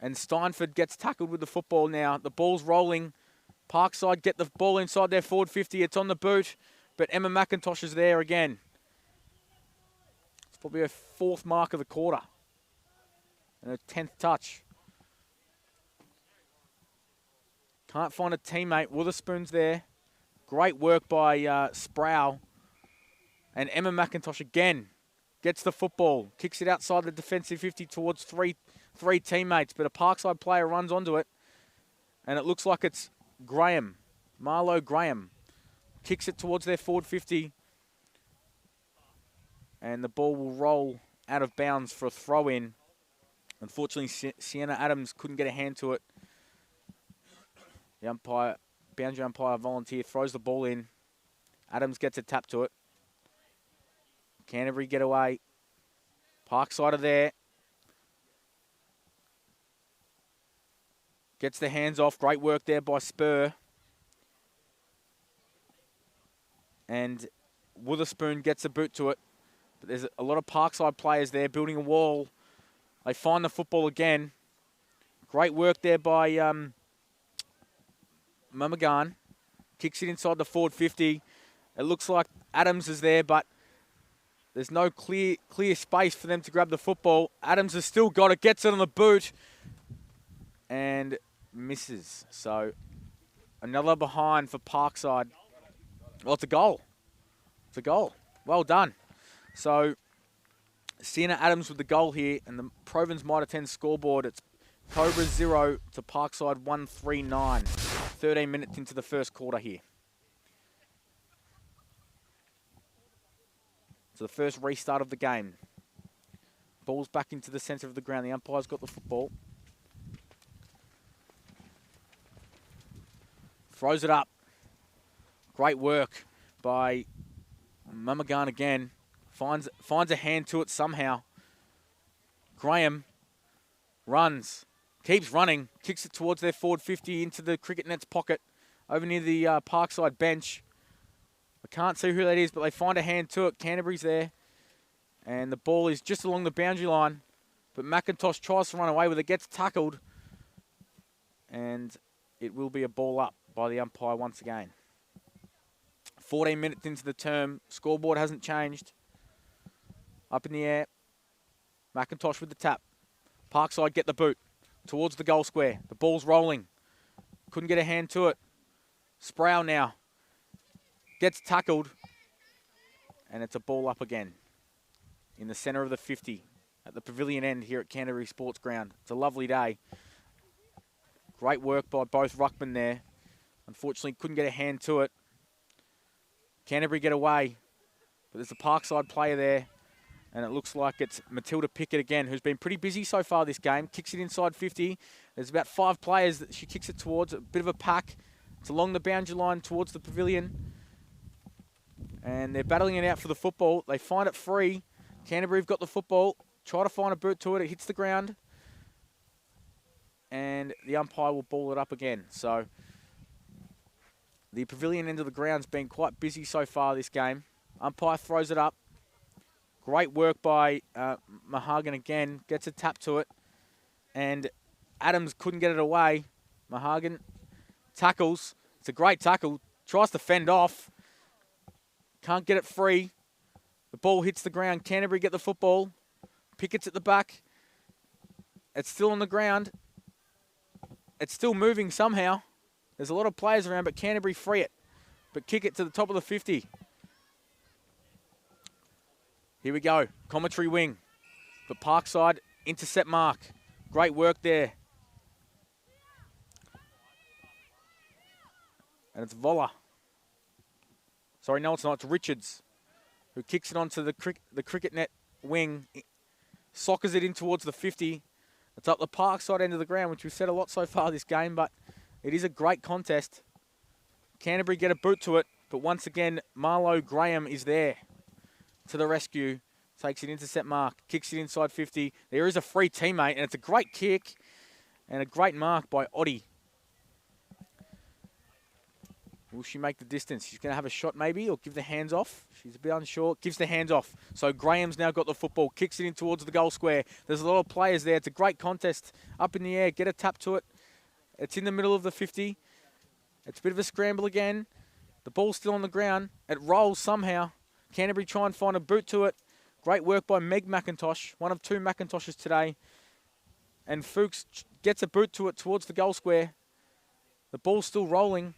And Steinford gets tackled with the football now. The ball's rolling. Parkside get the ball inside their forward 50. It's on the boot. But Emma McIntosh is there again. It's probably her 4th mark of the quarter. And her 10th touch. Can't find a teammate. Witherspoon's there. Great work by Sproul. And Emma McIntosh again gets the football. Kicks it outside the defensive 50 towards three teammates. But a Parkside player runs onto it. And it looks like it's Graham. Marlo Graham. Kicks it towards their forward 50. And the ball will roll out of bounds for a throw-in. Unfortunately, Sienna Adams couldn't get a hand to it. The umpire, boundary umpire volunteer, throws the ball in. Adams gets a tap to it. Canterbury get away. Parkside are there. Gets the hands off. Great work there by Spur. And Witherspoon gets a boot to it. But there's a lot of Parkside players there building a wall. They find the football again. Great work there by Mamagan. Kicks it inside the forward 50. It looks like Adams is there, but there's no clear space for them to grab the football. Adams has still got it. Gets it on the boot. And misses. So another behind for Parkside. Well, it's a goal. It's a goal. Well done. So Sienna Adams with the goal here, and the Provins might attend scoreboard. It's Cobra 0 to Parkside 139. 13 minutes into the first quarter here. So the first restart of the game. Ball's back into the centre of the ground. The umpire's got the football. Throws it up. Great work by Mamagan again. Finds a hand to it somehow. Graham runs. Keeps running. Kicks it towards their forward 50 into the cricket net's pocket. Over near the Parkside bench. I can't see who that is, but they find a hand to it. Canterbury's there. And the ball is just along the boundary line. But McIntosh tries to run away with it. Gets tackled. And it will be a ball up by the umpire once again. 14 minutes into the term. Scoreboard hasn't changed. Up in the air. McIntosh with the tap. Parkside get the boot. towards the goal square. The ball's rolling. Couldn't get a hand to it. Sproul now. Gets tackled. And it's a ball up again. In the centre of the 50. At the pavilion end here at Canterbury Sports Ground. It's a lovely day. Great work by both ruckmen there. Unfortunately, couldn't get a hand to it. Canterbury get away. But there's a Parkside player there. And it looks like it's Matilda Pickett again, who's been pretty busy so far this game. Kicks it inside 50. There's about 5 players that she kicks it towards. A bit of a pack. It's along the boundary line towards the pavilion. And they're battling it out for the football. They find it free. Canterbury have got the football. Try to find a boot to it. It hits the ground. And the umpire will ball it up again. So the pavilion end of the ground's been quite busy so far this game. Umpire throws it up. Great work by Mahagan again. Gets a tap to it. And Adams couldn't get it away. Mahagan tackles. It's a great tackle. Tries to fend off. Can't get it free. The ball hits the ground. Canterbury get the football. Pickett's at the back. It's still on the ground. It's still moving somehow. There's a lot of players around, but Canterbury free it. But kick it to the top of the 50. Here we go. Commentary wing. But Parkside intercept mark. Great work there. And it's Voller. Sorry, no, it's not. It's Richards who kicks it onto the cricket net wing. Soccers it in towards the 50. It's up the Parkside end of the ground, which we've said a lot so far this game, but it is a great contest. Canterbury get a boot to it, but once again, Marlo Graham is there to the rescue. Takes an intercept mark, kicks it inside 50. There is a free teammate, and it's a great kick and a great mark by Oddie. Will she make the distance? She's going to have a shot maybe, or give the hands off. She's a bit unsure. Gives the hands off. So Graham's now got the football. Kicks it in towards the goal square. There's a lot of players there. It's a great contest. Up in the air. Get a tap to it. It's in the middle of the 50. It's a bit of a scramble again. The ball's still on the ground. It rolls somehow. Canterbury try and find a boot to it. Great work by Meg McIntosh. One of 2 McIntoshes today. And Fuchs gets a boot to it towards the goal square. The ball's still rolling.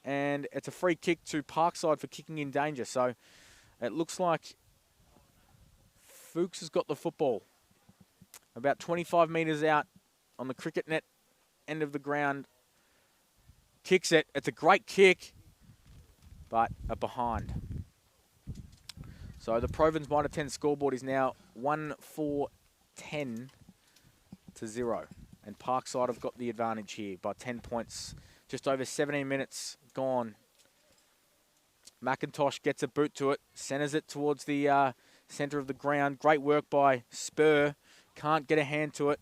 And it's a free kick to Parkside for kicking in danger. So it looks like Fuchs has got the football. About 25 metres out on the cricket net end of the ground. Kicks it. It's a great kick, but a behind. So the Provins Mitre 10 scoreboard is now 1-4-10 to 0. And Parkside have got the advantage here by 10 points. Just over 17 minutes gone. McIntosh gets a boot to it. Centres it towards the centre of the ground. Great work by Spur. Can't get a hand to it.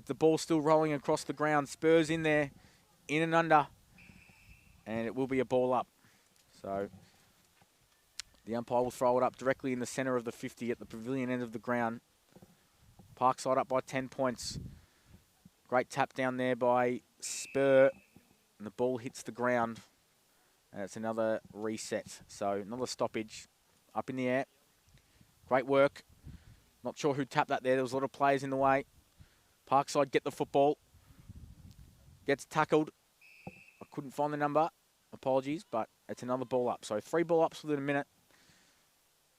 The ball's still rolling across the ground. Spur's in there. In and under. And it will be a ball up. So the umpire will throw it up directly in the centre of the 50 at the pavilion end of the ground. Parkside up by 10 points. Great tap down there by Spur. And the ball hits the ground. And it's another reset. So another stoppage. Up in the air. Great work. Not sure who tapped that there. There was a lot of players in the way. Parkside get the football. Gets tackled. I couldn't find the number. Apologies, but it's another ball up. So 3 ball ups within a minute.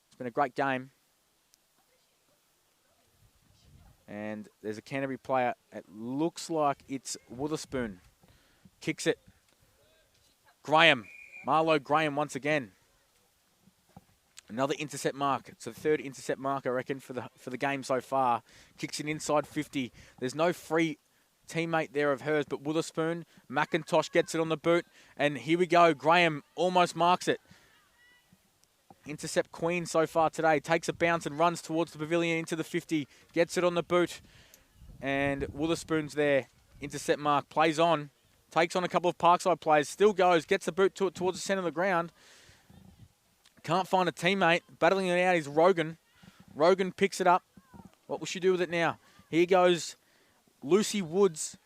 It's been a great game. And there's a Canterbury player. It looks like it's Witherspoon. Kicks it. Graham. Marlo Graham once again. Another intercept mark. It's the 3rd intercept mark, I reckon, for the game so far. Kicks it inside 50. There's no free teammate there of hers, but Witherspoon. McIntosh gets it on the boot. And here we go. Graham almost marks it. Intercept Queen so far today. Takes a bounce and runs towards the pavilion into the 50. Gets it on the boot. And Witherspoon's there. Intercept mark. Plays on. Takes on a couple of Parkside players. Still goes. Gets the boot to it towards the centre of the ground. Can't find a teammate. Battling it out is Rogan. Rogan picks it up. What will she do with it now? Here goes Lucy Woods.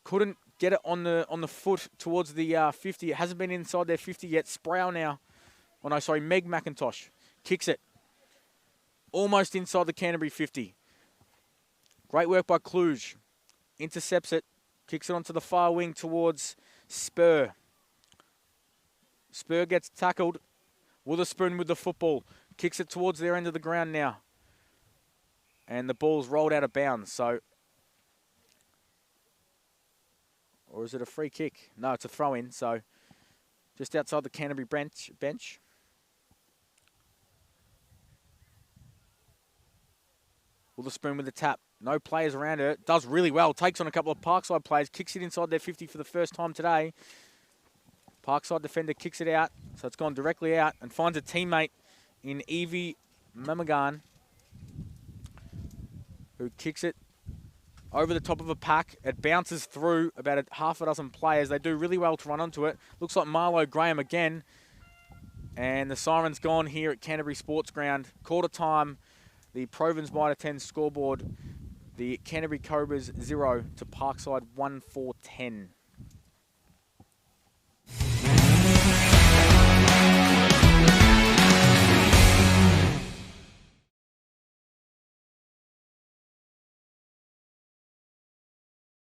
Couldn't get it on the foot towards the 50. It hasn't been inside their 50 yet. Sproul now. Oh no, sorry, Meg McIntosh. Kicks it. Almost inside the Canterbury 50. Great work by Kluge. intercepts it, kicks it onto the far wing towards Spur. Spur gets tackled. Witherspoon with the football, kicks it towards their end of the ground now. And the ball's rolled out of bounds, so... Or is it a free kick? No, it's a throw-in, so just outside the Canterbury bench. Witherspoon with the tap. No players around her. Does really well. Takes on a couple of Parkside players. Kicks it inside their 50 for the first time today. Parkside defender kicks it out. So it's gone directly out and finds a teammate in Evie Mamagan, who kicks it over the top of a pack. It bounces through about half a dozen players. They do really well to run onto it. Looks like Marlo Graham again. And the siren's gone here at Canterbury Sports Ground. Quarter time. The Provins Mitre 10 scoreboard. The Canterbury Cobras 0 to Parkside 1-4-10.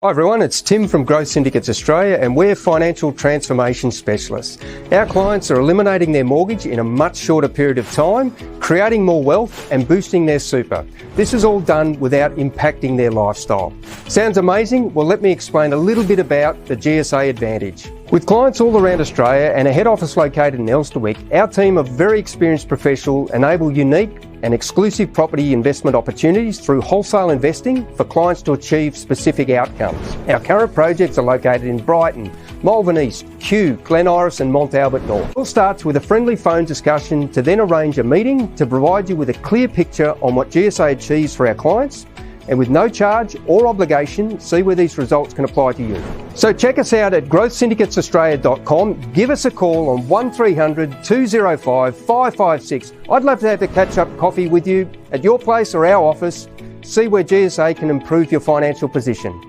Hi everyone, it's Tim from Growth Syndicates Australia and we're financial transformation specialists. Our clients are eliminating their mortgage in a much shorter period of time, creating more wealth and boosting their super. This is all done without impacting their lifestyle. Sounds amazing? Well, let me explain a little bit about the GSA Advantage. With clients all around Australia and a head office located in Elsternwick, our team of very experienced professionals enable unique and exclusive property investment opportunities through wholesale investing for clients to achieve specific outcomes. Our current projects are located in Brighton, Malvern East, Kew, Glen Iris and Mont Albert North. It all starts with a friendly phone discussion to then arrange a meeting to provide you with a clear picture on what GSA achieves for our clients, and with no charge or obligation, see where these results can apply to you. So check us out at growthsyndicatesaustralia.com. Give us a call on 1300 205 556. I'd love to have a catch-up coffee with you at your place or our office. See where GSA can improve your financial position.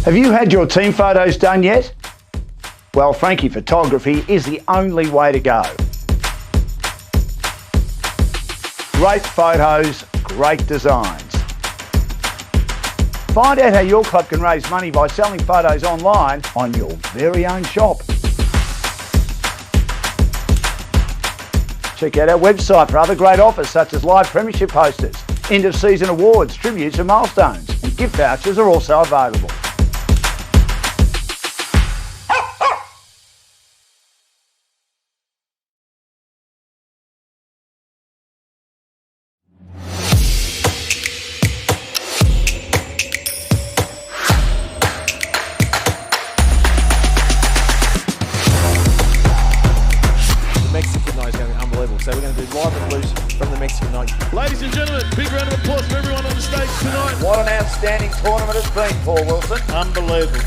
Have you had your team photos done yet? Well, Frankie Photography is the only way to go. Great photos, great designs. Find out how your club can raise money by selling photos online on your very own shop. Check out our website for other great offers such as live premiership posters, end of season awards, tributes and milestones, and gift vouchers are also available. Ladies and gentlemen, big round of applause for everyone on the stage tonight. What an outstanding tournament it's been, Paul Wilson. Unbelievable.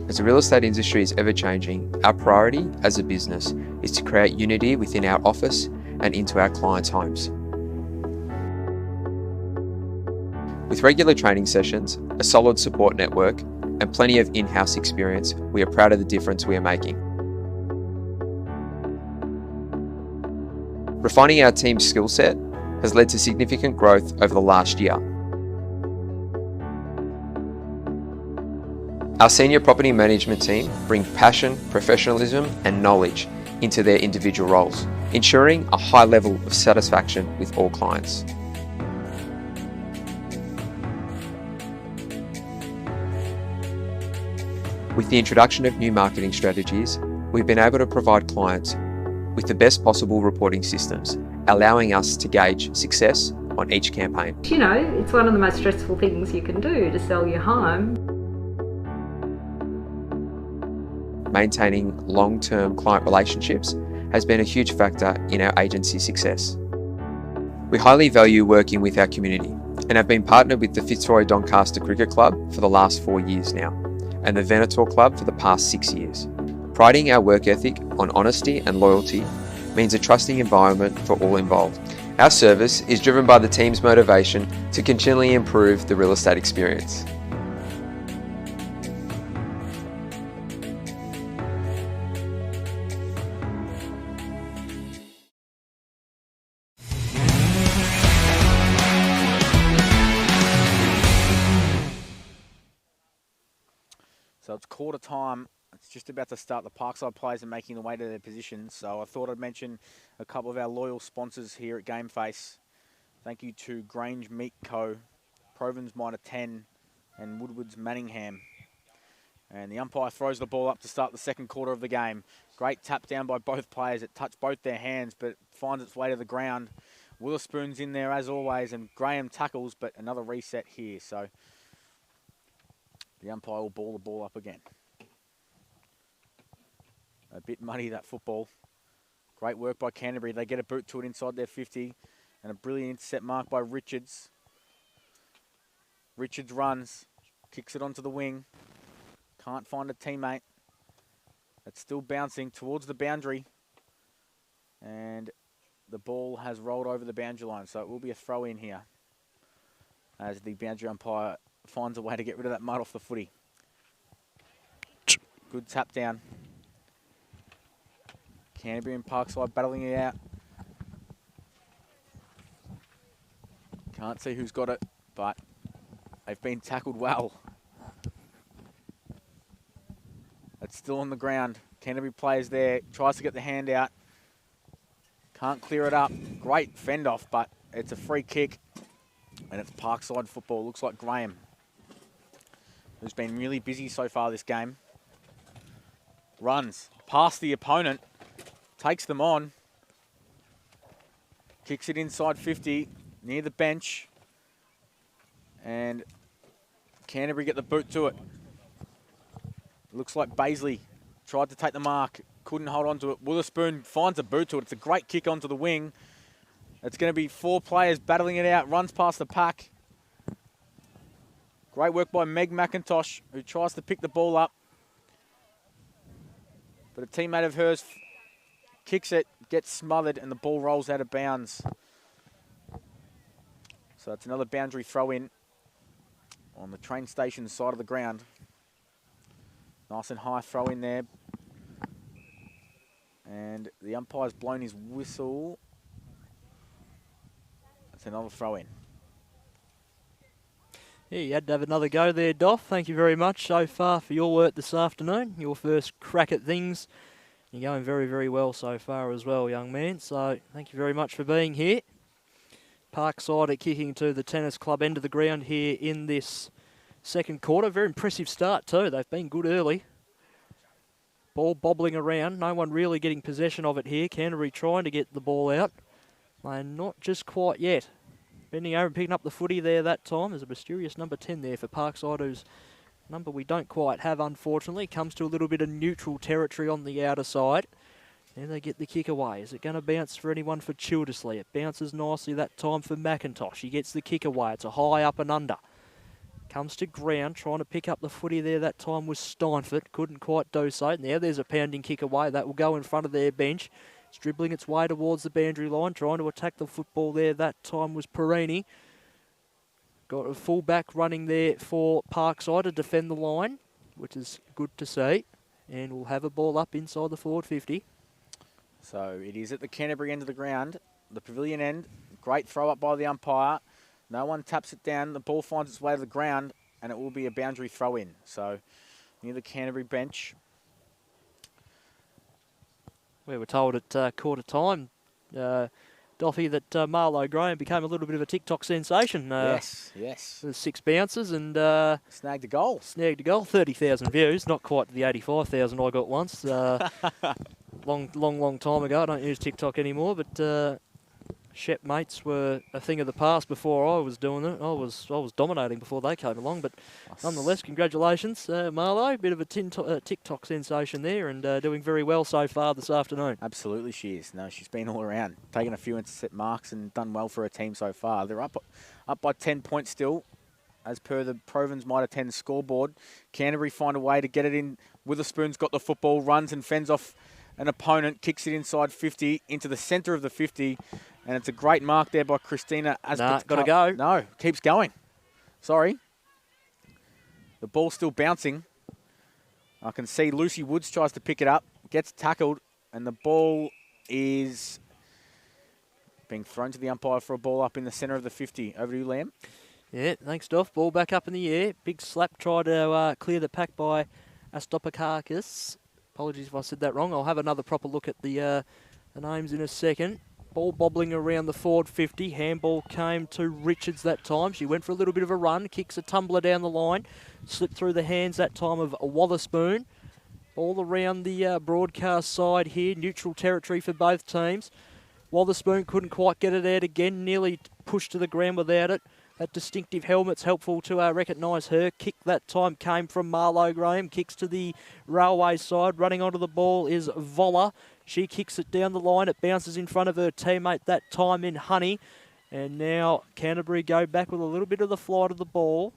As the real estate industry is ever changing, our priority as a business is to create unity within our office and into our clients' homes. With regular training sessions, a solid support network, and plenty of in-house experience, we are proud of the difference we are making. Refining our team's skill set has led to significant growth over the last year. Our senior property management team bring passion, professionalism, and knowledge into their individual roles, ensuring a high level of satisfaction with all clients. With the introduction of new marketing strategies, we've been able to provide clients with the best possible reporting systems, allowing us to gauge success on each campaign. You know, it's one of the most stressful things you can do to sell your home. Maintaining long-term client relationships has been a huge factor in our agency's success. We highly value working with our community and have been partnered with the Fitzroy Doncaster Cricket Club for the last 4 years now, and the Venator Club for the past 6 years. Priding our work ethic on honesty and loyalty means a trusting environment for all involved. Our service is driven by the team's motivation to continually improve the real estate experience. So it's quarter time. It's just about to start. The Parkside players are making their way to their positions. So I thought I'd mention a couple of our loyal sponsors here at Game Face. Thank you to Grange Meat Co., Proven's Minor 10, and Woodward's Manningham. And the umpire throws the ball up to start the second quarter of the game. Great tap down by both players. It touched both their hands, but it finds its way to the ground. Witherspoon's in there as always, and Graham tackles, but another reset here. So the umpire will ball the ball up again. A bit muddy, that football. Great work by Canterbury. They get a boot to it inside their 50. And a brilliant intercept mark by Richards. Richards runs. Kicks it onto the wing. Can't find a teammate. It's still bouncing towards the boundary. And the ball has rolled over the boundary line. So it will be a throw in here, as the boundary umpire finds a way to get rid of that mud off the footy. Good tap down. Canterbury and Parkside battling it out. Can't see who's got it, but they've been tackled well. It's still on the ground. Canterbury players there. Tries to get the hand out. Can't clear it up. Great fend off, but it's a free kick. And it's Parkside football. Looks like Graham, who's been really busy so far this game. Runs past the opponent. Takes them on. Kicks it inside 50, near the bench. And Canterbury get the boot to it. Looks like Baisley tried to take the mark. Couldn't hold on to it. Witherspoon finds a boot to it. It's a great kick onto the wing. It's going to be 4 players battling it out. Runs past the pack. Great work by Meg McIntosh, who tries to pick the ball up. But a teammate of hers kicks it, gets smothered, and the ball rolls out of bounds. So it's another boundary throw in on the train station side of the ground. Nice and high throw in there. And the umpire's blown his whistle. That's another throw in. Yeah, you had to have another go there, Doff. Thank you very much so far for your work this afternoon. Your first crack at things. You're going very, very well so far as well, young man. So thank you very much for being here. Parkside are kicking to the tennis club end of the ground here in this second quarter. Very impressive start too. They've been good early. Ball bobbling around. No one really getting possession of it here. Canterbury trying to get the ball out. They're not just quite yet. Bending over and picking up the footy there that time. There's a mysterious number 10 there for Parkside, whose number we don't quite have, unfortunately. Comes to a little bit of neutral territory on the outer side. And they get the kick away. Is it going to bounce for anyone for Childersley? It bounces nicely that time for McIntosh. He gets the kick away. It's a high up and under. Comes to ground, trying to pick up the footy there. That time was Steinfort. Couldn't quite do so. Now there's a pounding kick away. That will go in front of their bench. It's dribbling its way towards the boundary line, trying to attack the football there. That time was Perini. Got a full-back running there for Parkside to defend the line, which is good to see. And we'll have a ball up inside the forward 50. So it is at the Canterbury end of the ground, the pavilion end. Great throw up by the umpire. No one taps it down. The ball finds its way to the ground, and it will be a boundary throw in. So near the Canterbury bench. We were told at quarter time, Doffy, that Marlo Graham became a little bit of a TikTok sensation. Yes. With 6 bounces and snagged a goal. 30,000 views, not quite the 85,000 I got once. Long time ago. I don't use TikTok anymore, but Shep mates were a thing of the past before I was doing it. I was dominating before they came along, but nonetheless, congratulations, Marlo. Bit of a TikTok sensation there, and doing very well so far this afternoon. Absolutely, she is. No, she's been all around, taking a few intercept marks and done well for her team so far. They're up by 10 points still, as per the Provins Mitre 10 scoreboard. Canterbury find a way to get it in. Witherspoon's got the football, runs and fends off an opponent, kicks it inside 50 into the centre of the 50. And it's a great mark there by Christina. Got to go. No, keeps going. Sorry. The ball's still bouncing. I can see Lucy Woods tries to pick it up, gets tackled, and the ball is being thrown to the umpire for a ball up in the centre of the 50. Over to you, Liam. Yeah, thanks, Doff. Ball back up in the air. Big slap, try to clear the pack by Astopakakis. Apologies if I said that wrong. I'll have another proper look at the names in a second. Ball bobbling around the forward 50. Handball came to Richards that time. She went for a little bit of a run, kicks a tumbler down the line, slipped through the hands that time of Wotherspoon. All around the broadcast side here, neutral territory for both teams. Wotherspoon couldn't quite get it out again, nearly pushed to the ground without it. That distinctive helmet's helpful to recognise her. Kick that time came from Marlo Graham. Kicks to the railway side. Running onto the ball is Voller. She kicks it down the line. It bounces in front of her teammate that time in Honey. And now Canterbury go back with a little bit of the flight of the ball.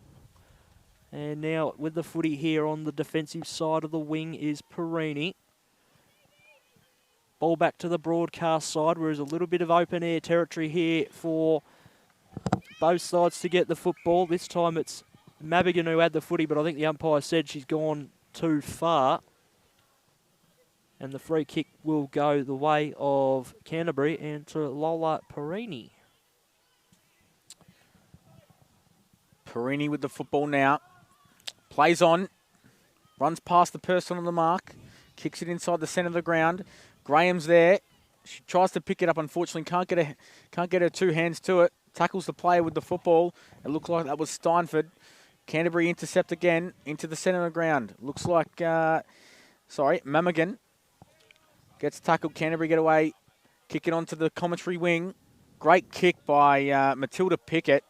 And now with the footy here on the defensive side of the wing is Perini. Ball back to the broadcast side, where there's a little bit of open air territory here for both sides to get the football. This time it's Mabbigan who had the footy, but I think the umpire said she's gone too far. And the free kick will go the way of Canterbury and to Lola Perini. Perini with the football now. Plays on. Runs past the person on the mark. Kicks it inside the centre of the ground. Graham's there. She tries to pick it up. Unfortunately, can't get her two hands to it. Tackles the player with the football. It looked like that was Steinford. Canterbury intercept again into the centre of the ground. Looks like, Mamigan gets tackled. Canterbury get away. Kick it onto the commentary wing. Great kick by Matilda Pickett.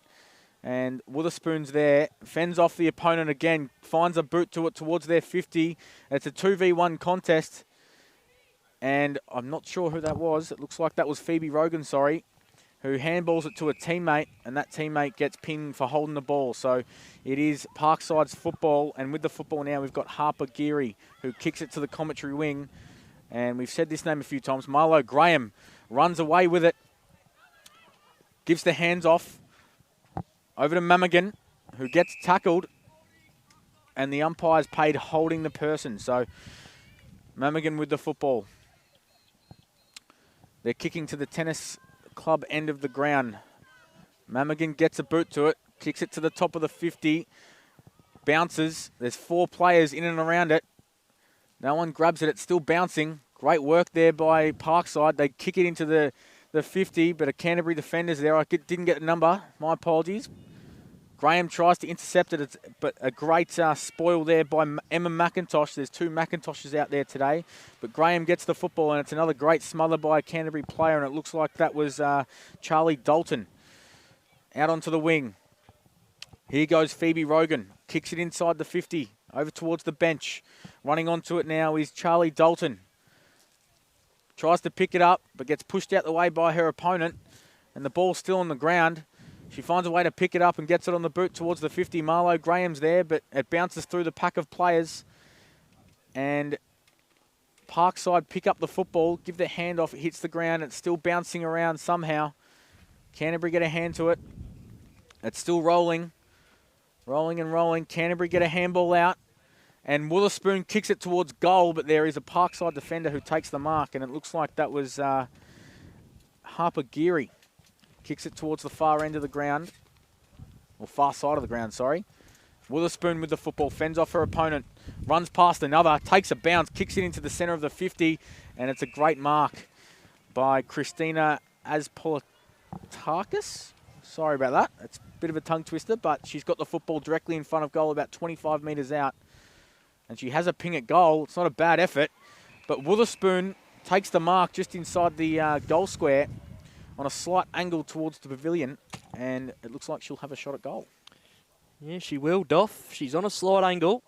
And Witherspoon's there. Fends off the opponent again. Finds a boot to it towards their 50. It's a 2v1 contest. And I'm not sure who that was. It looks like that was Phoebe Rogan, who handballs it to a teammate, and that teammate gets pinned for holding the ball. So it is Parkside's football, and with the football now, we've got Harper Geary, who kicks it to the commentary wing. And we've said this name a few times. Marlo Graham runs away with it, gives the hands off, over to Mamigan, who gets tackled, and the umpire's paid holding the person. So Mamigan with the football. They're kicking to the tennis club end of the ground. Mamigan gets a boot to it, kicks it to the top of the 50, bounces. There's 4 players in and around it. No one grabs it. It's still bouncing. Great work there by Parkside. They kick it into the 50, but a Canterbury defender's there. I didn't get the number. My apologies. Graham tries to intercept it, but a great spoil there by Emma McIntosh. There's 2 McIntoshes out there today. But Graham gets the football, and it's another great smother by a Canterbury player, and it looks like that was Charlie Dalton. Out onto the wing. Here goes Phoebe Rogan. Kicks it inside the 50, over towards the bench. Running onto it now is Charlie Dalton. Tries to pick it up, but gets pushed out the way by her opponent, and the ball's still on the ground. She finds a way to pick it up and gets it on the boot towards the 50. Marlo Graham's there, but it bounces through the pack of players. And Parkside pick up the football, give the hand off, it hits the ground. It's still bouncing around somehow. Canterbury get a hand to it. It's still rolling. Rolling and rolling. Canterbury get a handball out. And Witherspoon kicks it towards goal, but there is a Parkside defender who takes the mark, and it looks like that was Harper Geary. Kicks it towards the far end of the ground. Or far side of the ground, sorry. Witherspoon with the football, fends off her opponent, runs past another, takes a bounce, kicks it into the centre of the 50, and it's a great mark by Christina Aspolitakis. Sorry about that. It's a bit of a tongue twister, but she's got the football directly in front of goal, about 25 metres out. And she has a ping at goal. It's not a bad effort, but Witherspoon takes the mark just inside the goal square on a slight angle towards the pavilion, and it looks like she'll have a shot at goal. Yeah, she will, Doff. She's on a slight angle.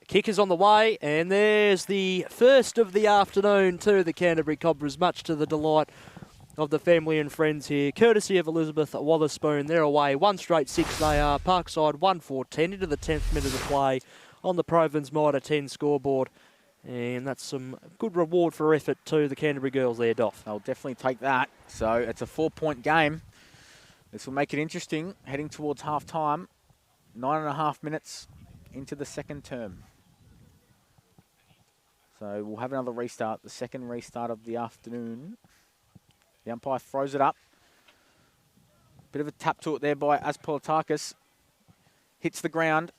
Kick is on the way, and there's the first of the afternoon to the Canterbury Cobras, much to the delight of the family and friends here, courtesy of Elizabeth Witherspoon. They're away 1 straight 6 they are. Parkside 1-4-10 into the 10th minute of play on the Provins Mitre 10 scoreboard. And that's some good reward for effort to the Canterbury girls there, Doff. They'll definitely take that. So it's a 4-point game. This will make it interesting, heading towards half-time. 9.5 minutes into the second term. So we'll have another restart, the second restart of the afternoon. The umpire throws it up. Bit of a tap to it there by Aspolitakis. Hits the ground.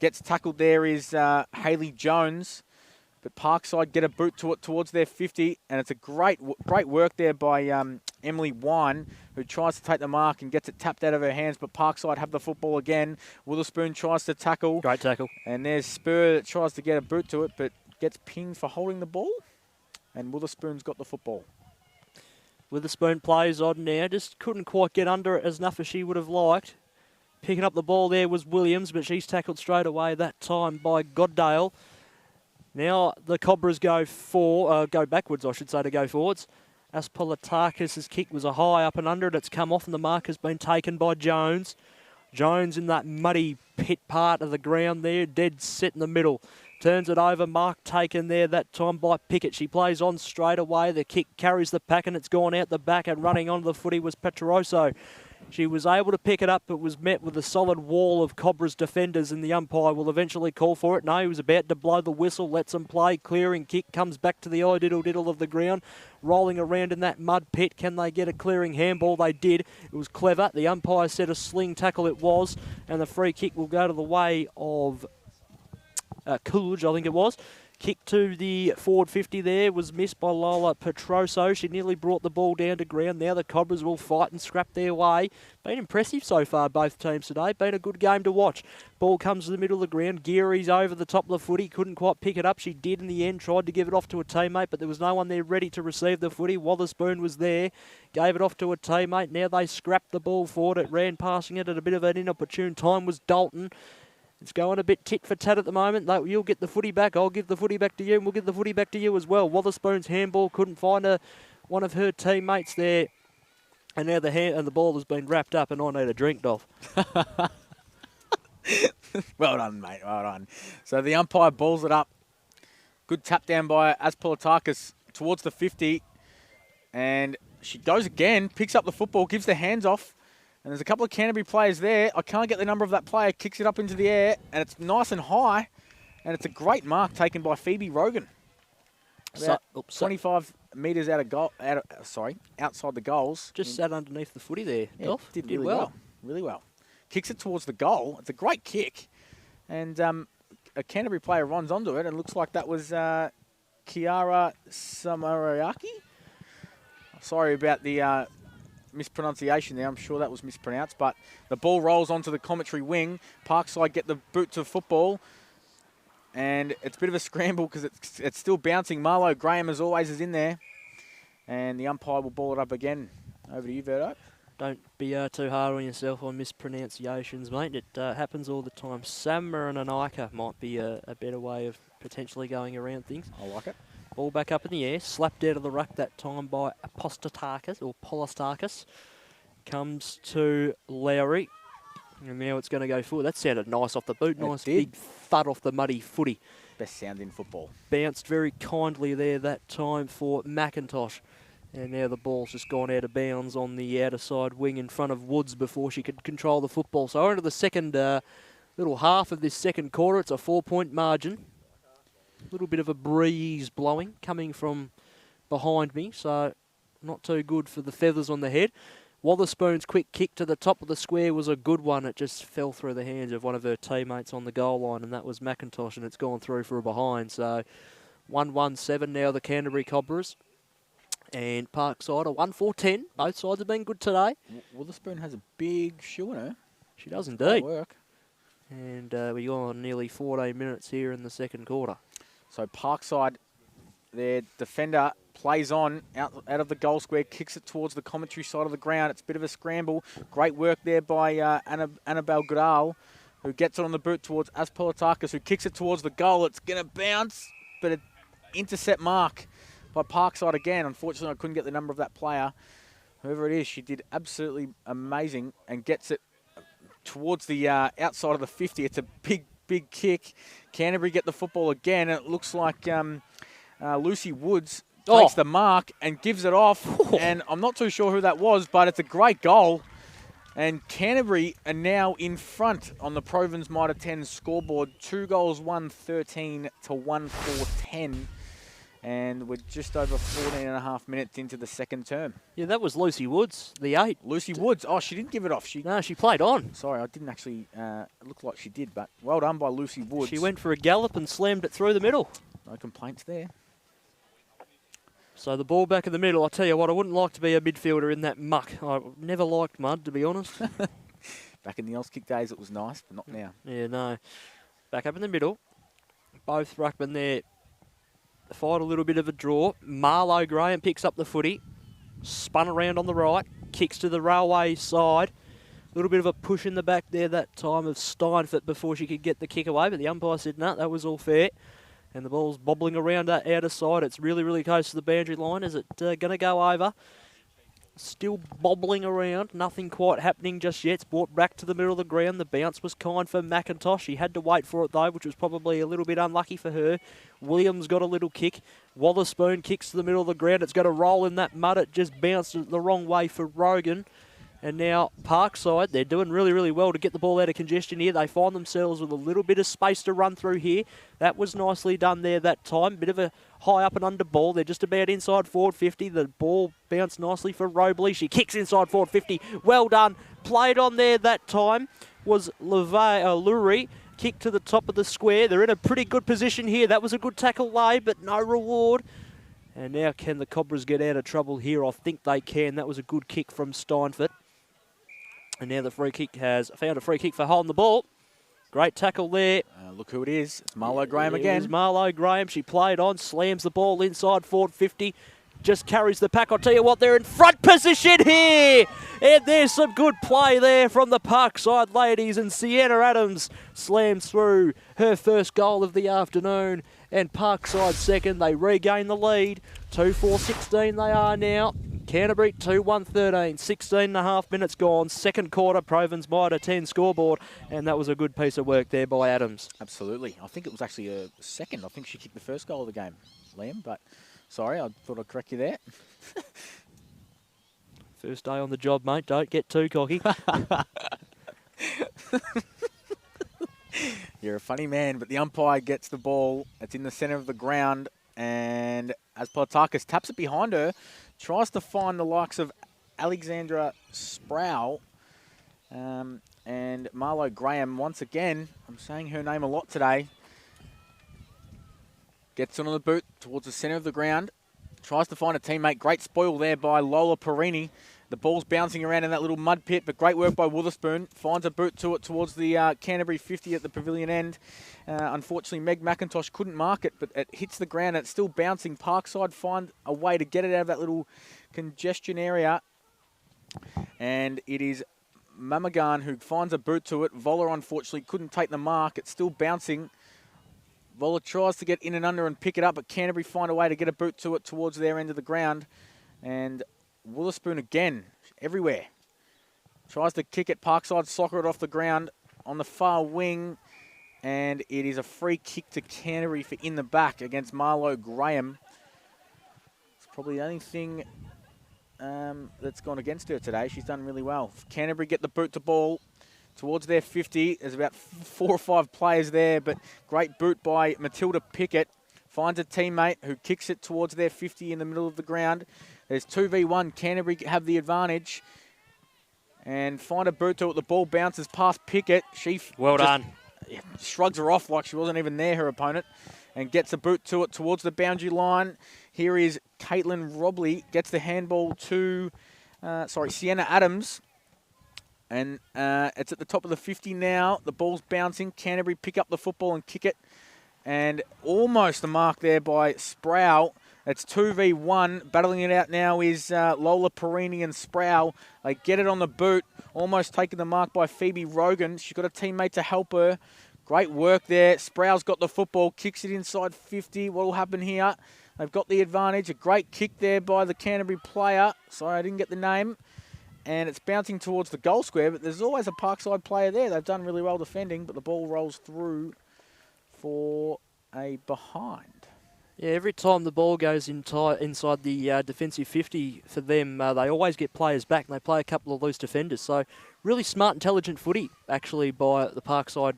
Gets tackled there is Hayley Jones. But Parkside get a boot to it towards their 50. And it's a great work there by Emily Wine, who tries to take the mark and gets it tapped out of her hands. But Parkside have the football again. Witherspoon tries to tackle. Great tackle. And there's Spur that tries to get a boot to it, but gets pinged for holding the ball. And Witherspoon's got the football. Witherspoon plays on now. Just couldn't quite get under it as enough as she would have liked. Picking up the ball there was Williams, but she's tackled straight away that time by Goddale. Now the Cobras go backwards, I should say, to go forwards. Aspolitakis' kick was a high up and under it. It's come off and the mark has been taken by Jones. Jones in that muddy pit part of the ground there, dead set in the middle. Turns it over, mark taken there that time by Pickett. She plays on straight away. The kick carries the pack and it's gone out the back, and running onto the footy was Petroso. She was able to pick it up, but was met with a solid wall of Cobra's defenders, and the umpire will eventually call for it. No, he was about to blow the whistle, lets them play. Clearing kick comes back to the diddle of the ground, rolling around in that mud pit. Can they get a clearing handball? They did. It was clever. The umpire said a sling tackle it was, and the free kick will go to the way of Coolidge, I think it was. Kick to the forward 50 there was missed by Lola Petroso. She nearly brought the ball down to ground. Now the Cobras will fight and scrap their way. Been impressive so far, both teams today. Been a good game to watch. Ball comes to the middle of the ground. Geary's over the top of the footy. Couldn't quite pick it up. She did in the end. Tried to give it off to a teammate, but there was no one there ready to receive the footy. Witherspoon was there. Gave it off to a teammate. Now they scrapped the ball forward. It ran passing it at a bit of an inopportune time was Dalton. It's going a bit tit for tat at the moment. You'll get the footy back. I'll give the footy back to you, and we'll give the footy back to you as well. Witherspoon's handball couldn't find one of her teammates there, and now the ball has been wrapped up, and I need a drink, Dolph. Well done, mate. Well done. So the umpire balls it up. Good tap down by Aspolitakis towards the 50, and she goes again, picks up the football, gives the hands off. And there's a couple of Canterbury players there. I can't get the number of that player. Kicks it up into the air, and it's nice and high. And it's a great mark taken by Phoebe Rogan. About 25 metres outside the goals. Just sat underneath the footy there. Yeah, did really well. Really well. Kicks it towards the goal. It's a great kick. And a Canterbury player runs onto it, and looks like that was Kiara Samariaki. Sorry about the mispronunciation there. I'm sure that was mispronounced, but the ball rolls onto the commentary wing. Parkside get the boot to football, and it's a bit of a scramble because it's still bouncing. Marlo Graham, as always, is in there, and the umpire will ball it up again. Over to you, Verdo. Don't be too hard on yourself on mispronunciations, mate. It happens all the time. Samarananaika might be a better way of potentially going around things. I like it. Ball back up in the air, slapped out of the ruck that time by Polistakis. Comes to Lowry. And now it's going to go forward. That sounded nice off the boot. Nice big thud off the muddy footy. Best sound in football. Bounced very kindly there that time for McIntosh. And now the ball's just gone out of bounds on the outer side wing in front of Woods before she could control the football. So into the second little half of this second quarter, it's a 4-point margin. A little bit of a breeze blowing coming from behind me, so not too good for the feathers on the head. Wotherspoon's quick kick to the top of the square was a good one. It just fell through the hands of one of her teammates on the goal line, and that was McIntosh, and it's gone through for a behind. So 1-1-7 now, the Canterbury Cobras. And Parkside a 1-4-10. Both sides have been good today. Wotherspoon has a big shoe in her. She does indeed. Work. And we go on nearly 14 minutes here in the second quarter. So Parkside, their defender, plays on out of the goal square, kicks it towards the commentary side of the ground. It's a bit of a scramble. Great work there by Annabelle Goodall, who gets it on the boot towards Aspolitakis, who kicks it towards the goal. It's going to bounce, but an intercept mark by Parkside again. Unfortunately, I couldn't get the number of that player. Whoever it is, she did absolutely amazing and gets it towards the outside of the 50. It's a big kick. Canterbury get the football again. And it looks like Lucy Woods takes the mark and gives it off. And I'm not too sure who that was, but it's a great goal. And Canterbury are now in front on the Provins Mitre 10 scoreboard. 2 goals, 1-13 to 1-4-10. And we're just over 14 and a half minutes into the second term. Yeah, that was Lucy Woods, the 8. Lucy Woods. Oh, she didn't give it off. No, she played on. Sorry, I didn't actually look like she did, but well done by Lucy Woods. She went for a gallop and slammed it through the middle. No complaints there. So the ball back in the middle. I tell you what, I wouldn't like to be a midfielder in that muck. I never liked mud, to be honest. Back in the Oz kick days, it was nice, but not now. Yeah, no. Back up in the middle. Both ruckmen there. Fight a little bit of a draw. Marlo Graham picks up the footy. Spun around on the right. Kicks to the railway side. A little bit of a push in the back there that time of Steinfort before she could get the kick away. But the umpire said, no, that was all fair. And the ball's bobbling around that outer side. It's really, really close to the boundary line. Is it going to go over? Still bobbling around. Nothing quite happening just yet. It's brought back to the middle of the ground. The bounce was kind for McIntosh. He had to wait for it, though, which was probably a little bit unlucky for her. Williams got a little kick. Wotherspoon kicks to the middle of the ground. It's going to roll in that mud. It just bounced the wrong way for Rogan. And now Parkside, they're doing really, really well to get the ball out of congestion here. They find themselves with a little bit of space to run through here. That was nicely done there that time. Bit of a high up and under ball. They're just about inside forward 50. The ball bounced nicely for Robley. She kicks inside forward 50. Well done. Played on there that time was Lurie. Kick to the top of the square. They're in a pretty good position here. That was a good tackle lay, but no reward. And now can the Cobras get out of trouble here? I think they can. That was a good kick from Steinfort. And now the free kick has found a free kick for holding the ball. Great tackle there. Look who it is. It's Marlo Graham again. It is Marlo Graham. She played on, slams the ball inside forward 50. Just carries the pack. I'll tell you what, they're in front position here. And there's some good play there from the Parkside ladies. And Sienna Adams slams through her first goal of the afternoon. And Parkside second. They regain the lead. 2-4-16 they are now. Canterbury 2-1-13, 16 and a half minutes gone. Second quarter, Provins Mitre 10 scoreboard. And that was a good piece of work there by Adams. Absolutely. I think it was actually a second. I think she kicked the first goal of the game, Liam. But sorry, I thought I'd correct you there. First day on the job, mate. Don't get too cocky. You're a funny man, but the umpire gets the ball. It's in the centre of the ground. And as Politakis taps it behind her, tries to find the likes of Alexandra Sproul and Marlo Graham once again. I'm saying her name a lot today. Gets on the boot towards the centre of the ground. Tries to find a teammate. Great spoil there by Lola Perini. The ball's bouncing around in that little mud pit, but great work by Wotherspoon. Finds a boot to it towards the Canterbury 50 at the pavilion end. Unfortunately, Meg McIntosh couldn't mark it, but it hits the ground. And it's still bouncing. Parkside find a way to get it out of that little congestion area. And it is Mamagan who finds a boot to it. Voller, unfortunately, couldn't take the mark. It's still bouncing. Voller tries to get in and under and pick it up, but Canterbury find a way to get a boot to it towards their end of the ground. And Wotherspoon again, everywhere. Tries to kick it, Parkside soccer it off the ground on the far wing. And it is a free kick to Canterbury for in the back against Marlo Graham. It's probably the only thing that's gone against her today. She's done really well. Canterbury get the boot to ball towards their 50. There's about 4 or 5 players there, but great boot by Matilda Pickett. Finds a teammate who kicks it towards their 50 in the middle of the ground. There's 2v1. Canterbury have the advantage. And find a boot to it. The ball bounces past Pickett. She done. Shrugs her off like she wasn't even there, her opponent, and gets a boot to it towards the boundary line. Here is Caitlin Robley. Gets the handball to, Sienna Adams. And it's at the top of the 50 now. The ball's bouncing. Canterbury pick up the football and kick it. And almost a mark there by Sproul. It's 2v1. Battling it out now is Lola Perini and Sproul. They get it on the boot. Almost taken the mark by Phoebe Rogan. She's got a teammate to help her. Great work there. Sproul's got the football. Kicks it inside 50. What will happen here? They've got the advantage. A great kick there by the Canterbury player. Sorry, I didn't get the name. And it's bouncing towards the goal square, but there's always a Parkside player there. They've done really well defending, but the ball rolls through for a behind. Yeah, every time the ball goes inside the defensive 50 for them, they always get players back and they play a couple of loose defenders. So really smart, intelligent footy, actually, by the Parkside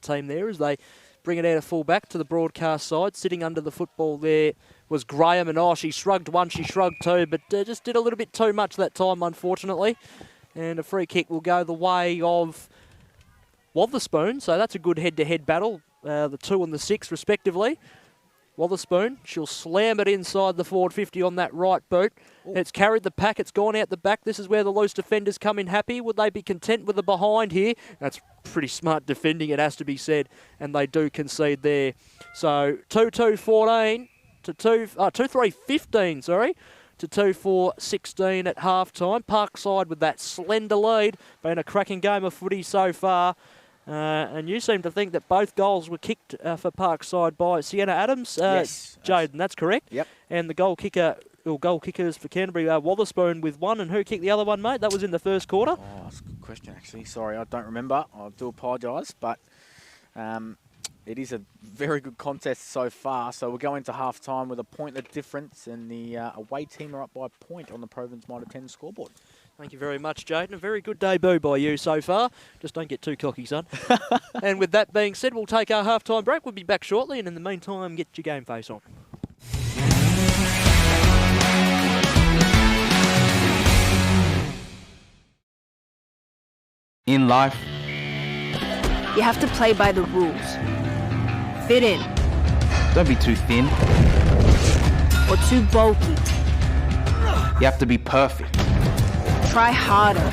team there as they bring it out of full back to the broadcast side. Sitting under the football there was Graham, and she shrugged one, she shrugged two, but just did a little bit too much that time, unfortunately. And a free kick will go the way of Wotherspoon, so that's a good head-to-head battle, the 2 and the 6 respectively. Wotherspoon, she'll slam it inside the forward 50 on that right boot. Ooh. It's carried the pack, it's gone out the back. This is where the loose defenders come in happy. Would they be content with the behind here? That's pretty smart defending, it has to be said, and they do concede there. So 2-2-14 to 2-3-15, sorry, to 2-4-16 at half-time. Parkside with that slender lead. Been a cracking game of footy so far. And you seem to think that both goals were kicked for Parkside by Sienna Adams. Yes. Jaden, that's correct. Yep. And the goal kickers for Canterbury, Wotherspoon with one. And who kicked the other one, mate? That was in the first quarter. Oh, that's a good question, actually. Sorry, I don't remember. I do apologise. But it is a very good contest so far. So we'll go into half-time with a point of difference. And the away team are up by a point on the Province Mitre 10 scoreboard. Thank you very much, Jaden. A very good debut by you so far. Just don't get too cocky, son. And with that being said, we'll take our half-time break. We'll be back shortly, and in the meantime, get your game face on. In life, you have to play by the rules. Fit in. Don't be too thin. Or too bulky. You have to be perfect. Try harder.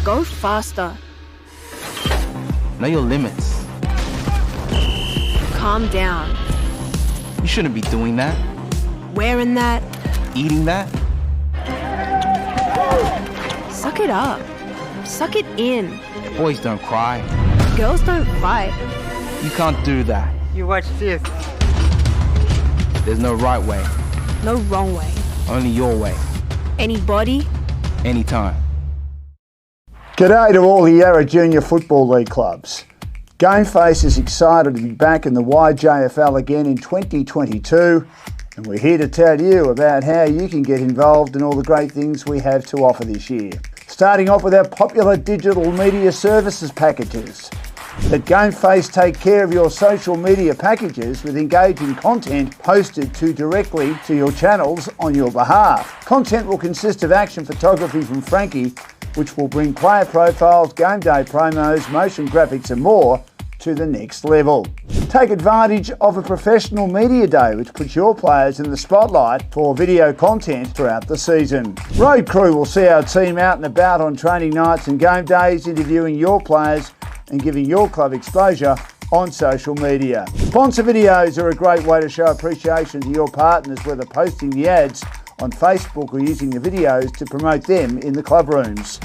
Go faster. Know your limits. Calm down. You shouldn't be doing that. Wearing that. Eating that. Suck it up. Suck it in. Boys don't cry. Girls don't fight. You can't do that. You watch this. There's no right way. No wrong way. Only your way. Anybody. Anytime. G'day to all the Yarra Junior Football League clubs. Gameface is excited to be back in the YJFL again in 2022, and we're here to tell you about how you can get involved in all the great things we have to offer this year. Starting off with our popular digital media services packages. Let Gameface take care of your social media packages with engaging content posted directly to your channels on your behalf. Content will consist of action photography from Frankie, which will bring player profiles, game day promos, motion graphics and more to the next level. Take advantage of a professional media day which puts your players in the spotlight for video content throughout the season. Road Crew will see our team out and about on training nights and game days, interviewing your players and giving your club exposure on social media. Sponsor videos are a great way to show appreciation to your partners, whether posting the ads on Facebook or using the videos to promote them in the club rooms.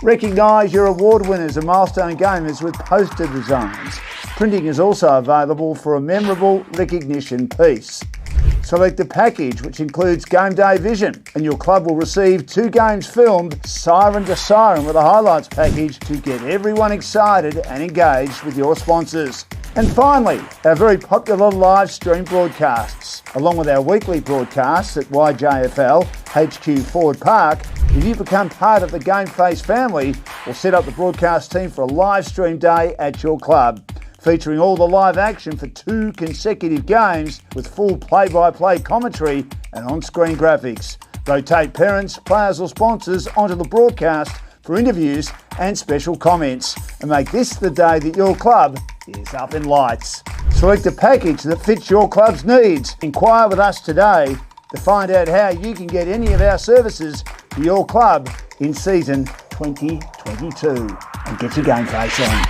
Recognise your award winners and milestone gamers with poster designs. Printing is also available for a memorable recognition piece. Select a package which includes Game Day Vision, and your club will receive 2 games filmed siren to siren with a highlights package to get everyone excited and engaged with your sponsors. And finally, our very popular live stream broadcasts. Along with our weekly broadcasts at YJFL HQ Ford Park, if you become part of the Game Face family, we'll set up the broadcast team for a live stream day at your club, featuring all the live action for 2 consecutive games with full play-by-play commentary and on-screen graphics. Rotate parents, players or sponsors onto the broadcast for interviews and special comments, and make this the day that your club is up in lights. Select a package that fits your club's needs. Inquire with us today to find out how you can get any of our services for your club in season 2022. And get your Game Face on.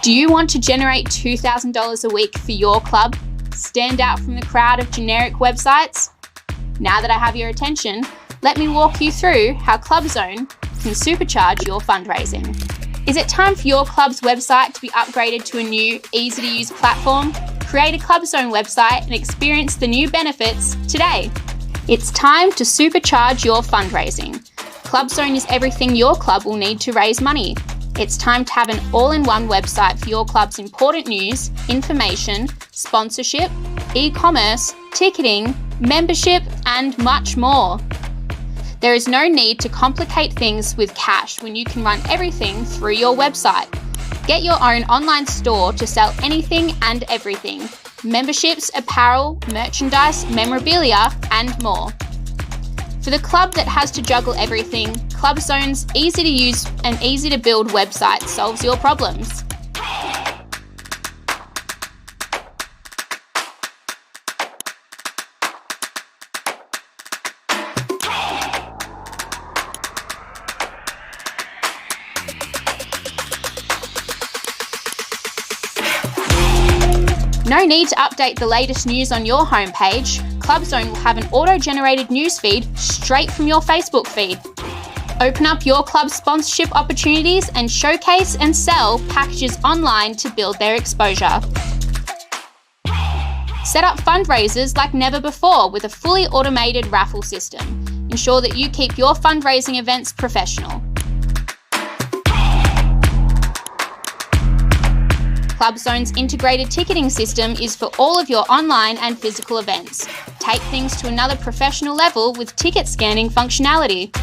Do you want to generate $2,000 a week for your club? Stand out from the crowd of generic websites? Now that I have your attention, let me walk you through how ClubZone can supercharge your fundraising. Is it time for your club's website to be upgraded to a new, easy-to-use platform? Create a ClubZone website and experience the new benefits today. It's time to supercharge your fundraising. ClubZone is everything your club will need to raise money. It's time to have an all-in-one website for your club's important news, information, sponsorship, e-commerce, ticketing, membership, and much more. There is no need to complicate things with cash when you can run everything through your website. Get your own online store to sell anything and everything. Memberships, apparel, merchandise, memorabilia, and more. For the club that has to juggle everything, ClubZone's easy-to-use and easy-to-build website solves your problems. No need to update the latest news on your homepage. ClubZone will have an auto-generated newsfeed straight from your Facebook feed. Open up your club's sponsorship opportunities and showcase and sell packages online to build their exposure. Set up fundraisers like never before with a fully automated raffle system. Ensure that you keep your fundraising events professional. ClubZone's integrated ticketing system is for all of your online and physical events. Take things to another professional level with ticket scanning functionality.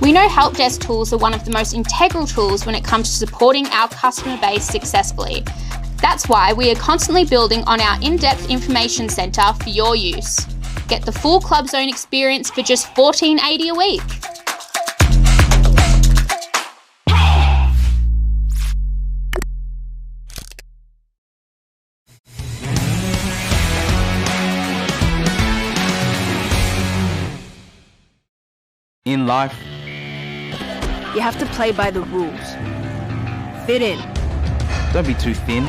We know help desk tools are one of the most integral tools when it comes to supporting our customer base successfully. That's why we are constantly building on our in-depth information centre for your use. Get the full ClubZone experience for just $14.80 a week. In life, You have to play by the rules. Fit in. don't be too thin.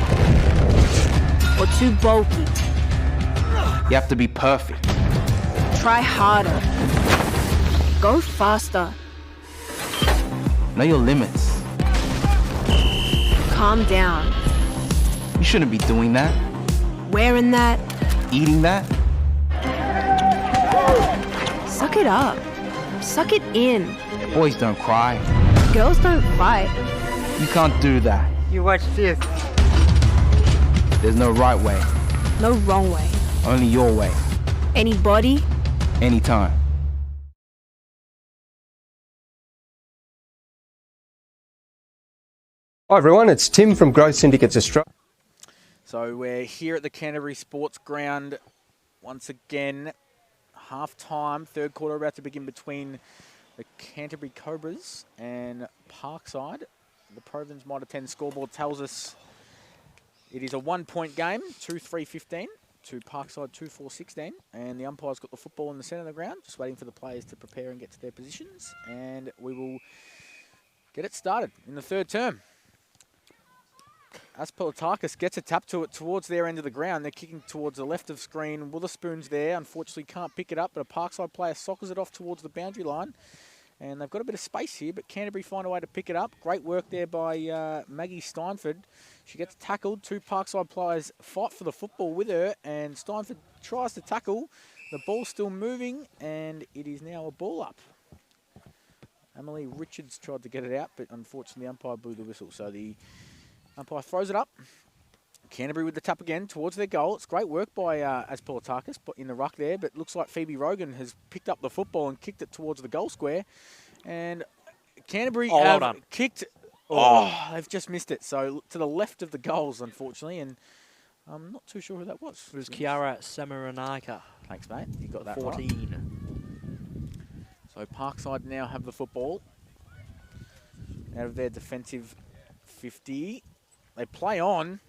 Or too bulky. You have to be perfect. Try harder. Go faster. Know your limits. Calm down. You shouldn't be doing that. Wearing that. Eating that. Suck it up. Suck it in. Boys don't cry. Girls don't fight. You can't do that. You watch this. There's no right way. No wrong way. Only your way. Anybody. Anytime. Hi everyone, it's Tim from Growth Syndicates Australia. So we're here at the Canterbury Sports Ground once again. Half time, third quarter about to begin between the Canterbury Cobras and Parkside. The Province Mitre 10 scoreboard tells us it is a 1 point game, 2-3-15 to Parkside 2-4-16. And the umpire's got the football in the centre of the ground, just waiting for the players to prepare and get to their positions. And we will get it started in the third term. Aspolitakis gets a tap to it towards their end of the ground. They're kicking towards the left of screen. Witherspoon's there. Unfortunately can't pick it up, but a Parkside player soccers it off towards the boundary line. And they've got a bit of space here, but Canterbury find a way to pick it up. Great work there by Maggie Steinford. She gets tackled. Two Parkside players fight for the football with her, and Steinford tries to tackle. The ball's still moving, and it is now a ball up. Emily Richards tried to get it out, but unfortunately the umpire blew the whistle. So the umpire throws it up. Canterbury with the tap again towards their goal. It's great work by Aspolitakis in the ruck there, but looks like Phoebe Rogan has picked up the football and kicked it towards the goal square. And Canterbury have kicked... they've just missed it. So to the left of the goals, unfortunately, and I'm not too sure who that was. It was Kiara Samaranaka. Thanks, mate. You got that 14. Right. So Parkside now have the football out of their defensive 50. They play on.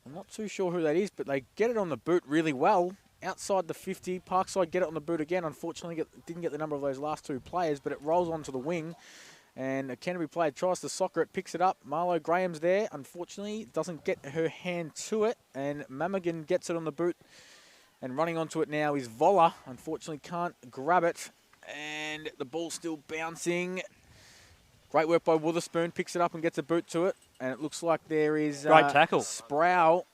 I'm not too sure who that is, but they get it on the boot really well. Outside the 50, Parkside get it on the boot again. Unfortunately, didn't get the number of those last two players, but it rolls onto the wing. And a Canterbury player tries to soccer it, picks it up. Marlo Graham's there. Unfortunately, doesn't get her hand to it. And Mamigan gets it on the boot. And running onto it now is Voller. Unfortunately, can't grab it. And the ball's still bouncing. Great work by Witherspoon. Picks it up and gets a boot to it. And it looks like there is great tackle. Sproul,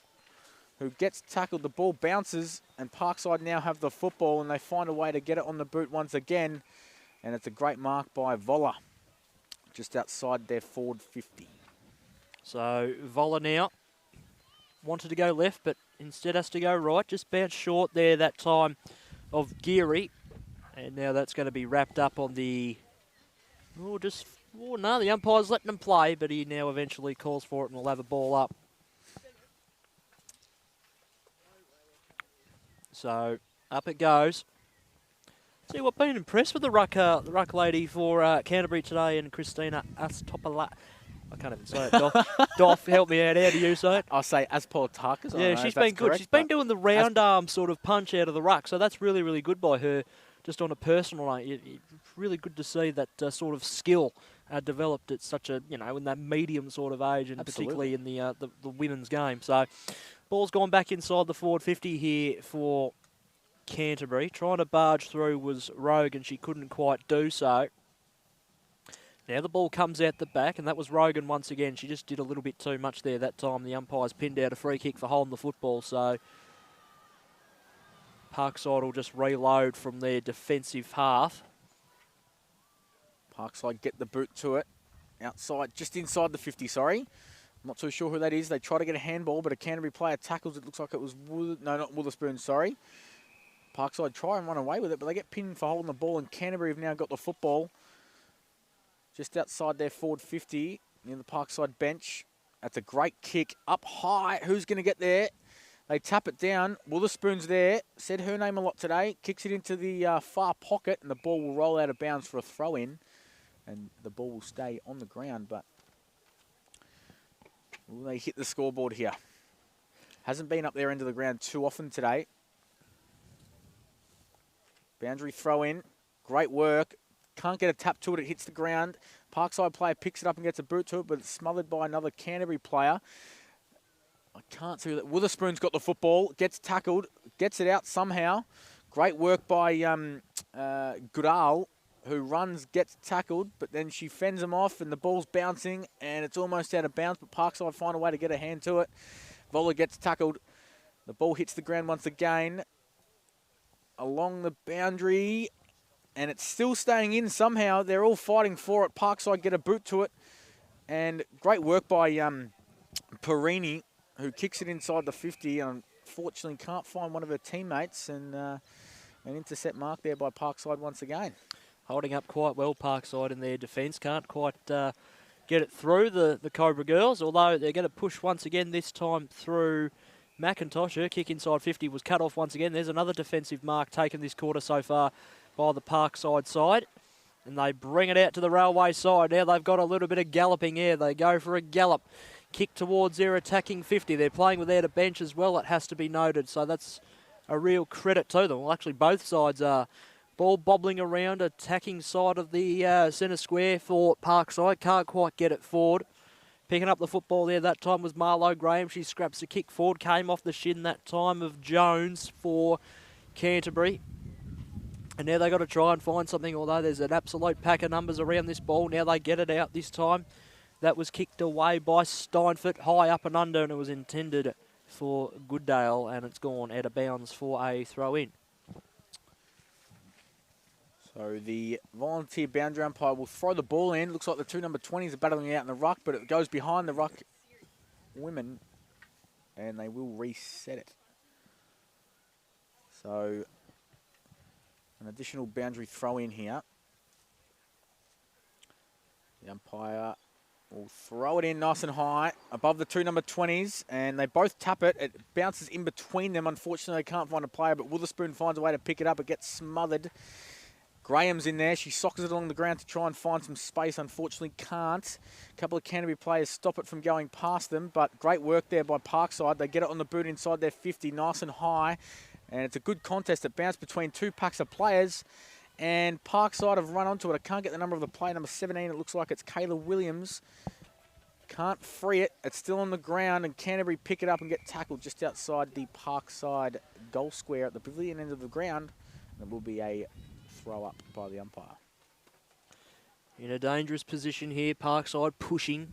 who gets tackled. The ball bounces, and Parkside now have the football, and they find a way to get it on the boot once again. And it's a great mark by Voller, just outside their forward 50. So Voller now wanted to go left, but instead has to go right. Just bounced short there that time of Geary. And now that's going to be wrapped up on the... no, the umpire's letting them play, but he now eventually calls for it and will have a ball up. So, up it goes. See, we've been impressed with the ruck lady for Canterbury today, and Christina Astopala. I can't even say it, Doff, help me out. How do you say it? I'll say Aspolitakis. Yeah, she's been good. She's been doing the round arm sort of punch out of the ruck, so that's really, really good by her. Just on a personal note, it's really good to see that sort of skill developed at such a, in that medium sort of age, and particularly in the women's game. So, ball's gone back inside the forward 50 here for Canterbury. Trying to barge through was Rogan. She couldn't quite do so. Now the ball comes out the back, and that was Rogan once again. She just did a little bit too much there that time. The umpire's pinned out a free kick for holding the football, so Parkside will just reload from their defensive half. Parkside get the boot to it. Outside, just inside the 50, sorry. I'm not too sure who that is. They try to get a handball, but a Canterbury player tackles. It looks like it was... No, not Witherspoon, sorry. Parkside try and run away with it, but they get pinned for holding the ball, and Canterbury have now got the football just outside their forward 50, near the Parkside bench. That's a great kick up high. Who's going to get there? They tap it down. Witherspoon's there. Said her name a lot today. Kicks it into the far pocket, and the ball will roll out of bounds for a throw-in. And the ball will stay on the ground, but will they hit the scoreboard here? Hasn't been up their end of the ground too often today. Boundary throw-in. Great work. can't get a tap to it. It hits the ground. Parkside player picks it up and gets a boot to it, but it's smothered by another Canterbury player. I can't see that. Witherspoon's got the football, gets tackled, gets it out somehow. Great work by Goodall, who runs, gets tackled, but then she fends him off and the ball's bouncing and it's almost out of bounds, but Parkside find a way to get a hand to it. Voller gets tackled. The ball hits the ground once again along the boundary, and it's still staying in somehow. They're all fighting for it. Parkside get a boot to it, and great work by Perini, who kicks it inside the 50 and unfortunately can't find one of her teammates, and an intercept mark there by Parkside once again. Holding up quite well, Parkside, in their defence. Can't quite get it through the Cobra girls, although they're going to push once again, this time through McIntosh. Her kick inside 50 was cut off once again. There's another defensive mark taken this quarter so far by the Parkside side. And they bring it out to the Railway side. Now they've got a little bit of galloping here. They go for a gallop. Kick towards their attacking 50. They're playing without a bench as well, it has to be noted. So that's a real credit to them. Well, actually, both sides are ball bobbling around, attacking side of the centre square for Parkside. Can't quite get it forward. Picking up the football there that time was Marlo Graham. She scraps the kick forward. Came off the shin that time of Jones for Canterbury. And now they've got to try and find something, although there's an absolute pack of numbers around this ball. Now they get it out this time. That was kicked away by Steinfort, high up and under, and it was intended for Goodale, and it's gone out of bounds for a throw-in. So the volunteer boundary umpire will throw the ball in. Looks like the two number 20s are battling out in the ruck, but it goes behind the ruck women, and they will reset it. So an additional boundary throw in here. The umpire will throw it in nice and high above the two number 20s, and they both tap it. It bounces in between them. Unfortunately, they can't find a player, but Witherspoon finds a way to pick it up. It gets smothered. Graham's in there. She sockers it along the ground to try and find some space. Unfortunately, can't. A couple of Canterbury players stop it from going past them, but great work there by Parkside. They get it on the boot inside their 50, nice and high, and it's a good contest. It bounced between two packs of players, and Parkside have run onto it. I can't get the number of the player, number 17. It looks like it's Kayla Williams. Can't free it. It's still on the ground, and Canterbury pick it up and get tackled just outside the Parkside goal square at the pavilion end of the ground. And it will be a throw up by the umpire. In a dangerous position here, Parkside pushing.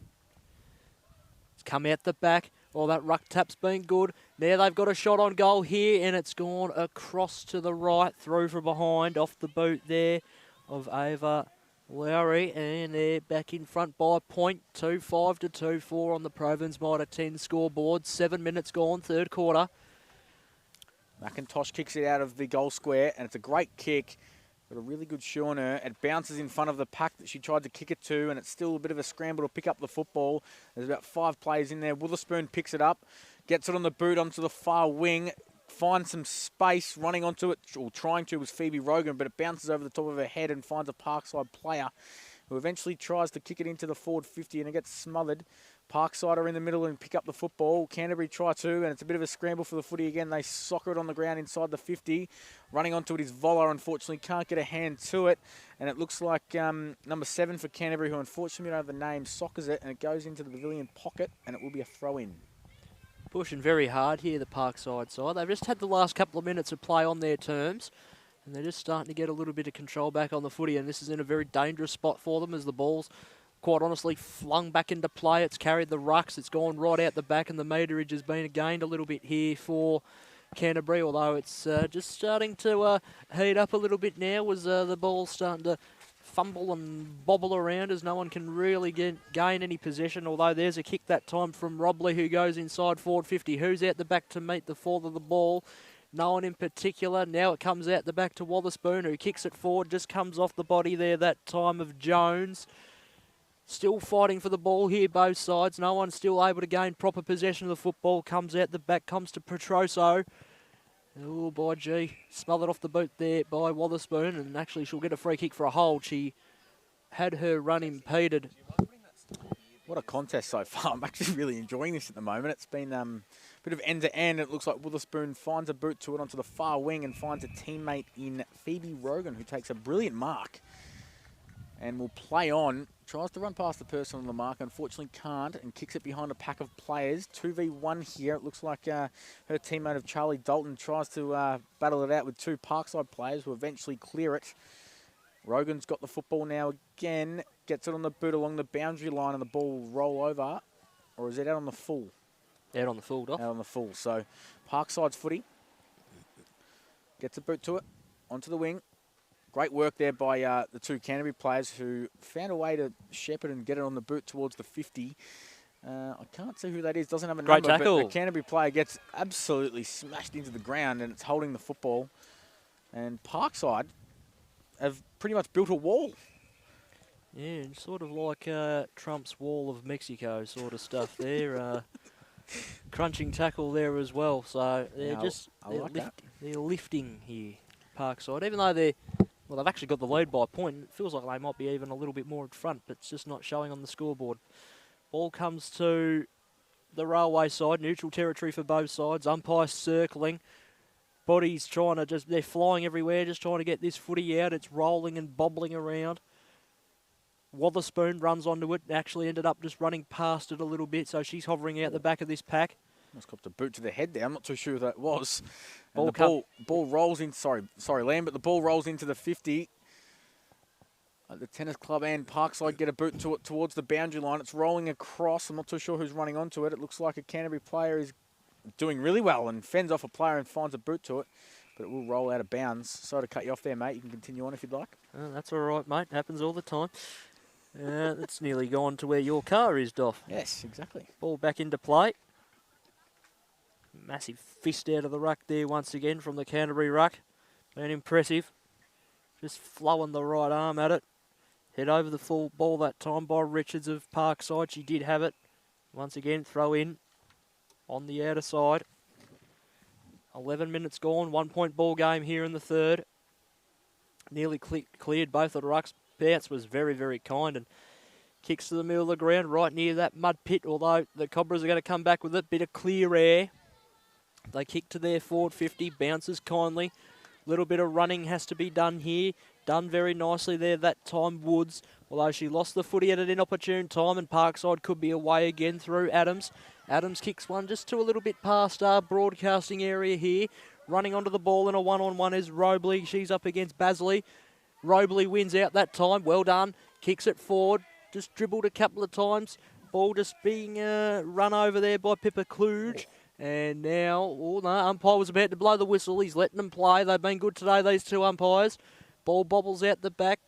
It's come out the back. Oh, that ruck tap's been good. Now they've got a shot on goal here, and it's gone across to the right, through from behind, off the boot there of Ava Lowry, and they're back in front by a point, 2-5 to 2-4 on the Province Mitre 10 scoreboard. 7 minutes gone, third quarter. McIntosh kicks it out of the goal square, and it's a great kick. Got a really good shoe on her. It bounces in front of the pack that she tried to kick it to, and it's still a bit of a scramble to pick up the football. There's about 5 players in there. Witherspoon picks it up, gets it on the boot onto the far wing, finds some space, running onto it, or trying to, was Phoebe Rogan, but it bounces over the top of her head and finds a Parkside player who eventually tries to kick it into the forward 50, and it gets smothered. Parkside are in the middle and pick up the football. Canterbury try to, and it's a bit of a scramble for the footy again. They soccer it on the ground inside the 50. Running onto it is Voller. Unfortunately, can't get a hand to it. And it looks like number 7 for Canterbury, who unfortunately don't have the name, soccers it, and it goes into the pavilion pocket, and it will be a throw-in. Pushing very hard here, the Parkside side. They've just had the last couple of minutes of play on their terms, and they're just starting to get a little bit of control back on the footy, and this is in a very dangerous spot for them as the ball's quite honestly flung back into play. It's carried the rucks. It's gone right out the back, and the meterage has been gained a little bit here for Canterbury, although it's just starting to heat up a little bit now as the ball's starting to fumble and bobble around as no one can really gain any possession, although there's a kick that time from Robley, who goes inside forward 50. Who's out the back to meet the fall of the ball? No one in particular. Now it comes out the back to Witherspoon, who kicks it forward, just comes off the body there that time of Jones. Still fighting for the ball here, both sides. No one's still able to gain proper possession of the football. Comes out the back, comes to Petroso. Oh, by gee. Smothered off the boot there by Witherspoon, and actually she'll get a free kick for a hold. She had her run impeded. What a contest so far. I'm actually really enjoying this at the moment. It's been a bit of end-to-end. It looks like Witherspoon finds a boot to it onto the far wing and finds a teammate in Phoebe Rogan, who takes a brilliant mark. and will play on. Tries to run past the person on the mark, unfortunately can't, and kicks it behind a pack of players. 2v1 here. It looks like her teammate of Charlie Dalton tries to battle it out with 2 Parkside players who eventually clear it. Rogan's got the football now again. Gets it on the boot along the boundary line, and the ball will roll over. Or is it out on the full? Out on the full, Doc. Out on the full. So Parkside's footy. Gets a boot to it. Onto the wing. Great work there by the 2 Canterbury players who found a way to shepherd and get it on the boot towards the 50. I can't see who that is. Doesn't have a Great number, tackle. but the Canterbury player gets absolutely smashed into the ground, and it's holding the football. And Parkside have pretty much built a wall. Yeah, sort of like Trump's Wall of Mexico sort of stuff there. Crunching tackle there as well. So they're they're lifting here, Parkside. Even though they've actually got the lead by a point. It feels like they might be even a little bit more in front, but it's just not showing on the scoreboard. Ball comes to the railway side, neutral territory for both sides. Umpire circling. Bodies trying to they're flying everywhere, just trying to get this footy out. It's rolling and bobbling around. Wotherspoon runs onto it, actually ended up just running past it a little bit, so she's hovering out the back of this pack. Almost copped a boot to the head there. I'm not too sure who that was. Ball rolls in. Sorry, Lamb, but the ball rolls into the 50. The tennis club and Parkside get a boot to it towards the boundary line. It's rolling across. I'm not too sure who's running onto it. It looks like a Canterbury player is doing really well and fends off a player and finds a boot to it, but it will roll out of bounds. Sorry to cut you off there, mate. You can continue on if you'd like. That's all right, mate. Happens all the time. It's nearly gone to where your car is, Doff. Yes, exactly. Ball back into play. Massive fist out of the ruck there once again from the Canterbury ruck. Been impressive. Just flowing the right arm at it. Head over the full ball that time by Richards of Parkside. She did have it. Once again, throw in on the outer side. 11 minutes gone. 1 point ball game here in the third. Nearly cleared both of the rucks. Bounce was very, very kind and kicks to the middle of the ground right near that mud pit, although the Cobras are going to come back with a bit of clear air. They kick to their forward 50, bounces kindly. Little bit of running has to be done here. Done very nicely there that time, Woods, although she lost the footy at an inopportune time, and Parkside could be away again through Adams. Adams kicks one just to a little bit past our broadcasting area here. Running onto the ball in a one-on-one is Robley. She's up against Basley. Robley wins out that time. Well done. Kicks it forward. Just dribbled a couple of times. Ball just being run over there by Pippa Kluge. And now, umpire was about to blow the whistle. He's letting them play. They've been good today, these 2 umpires. Ball bobbles out the back.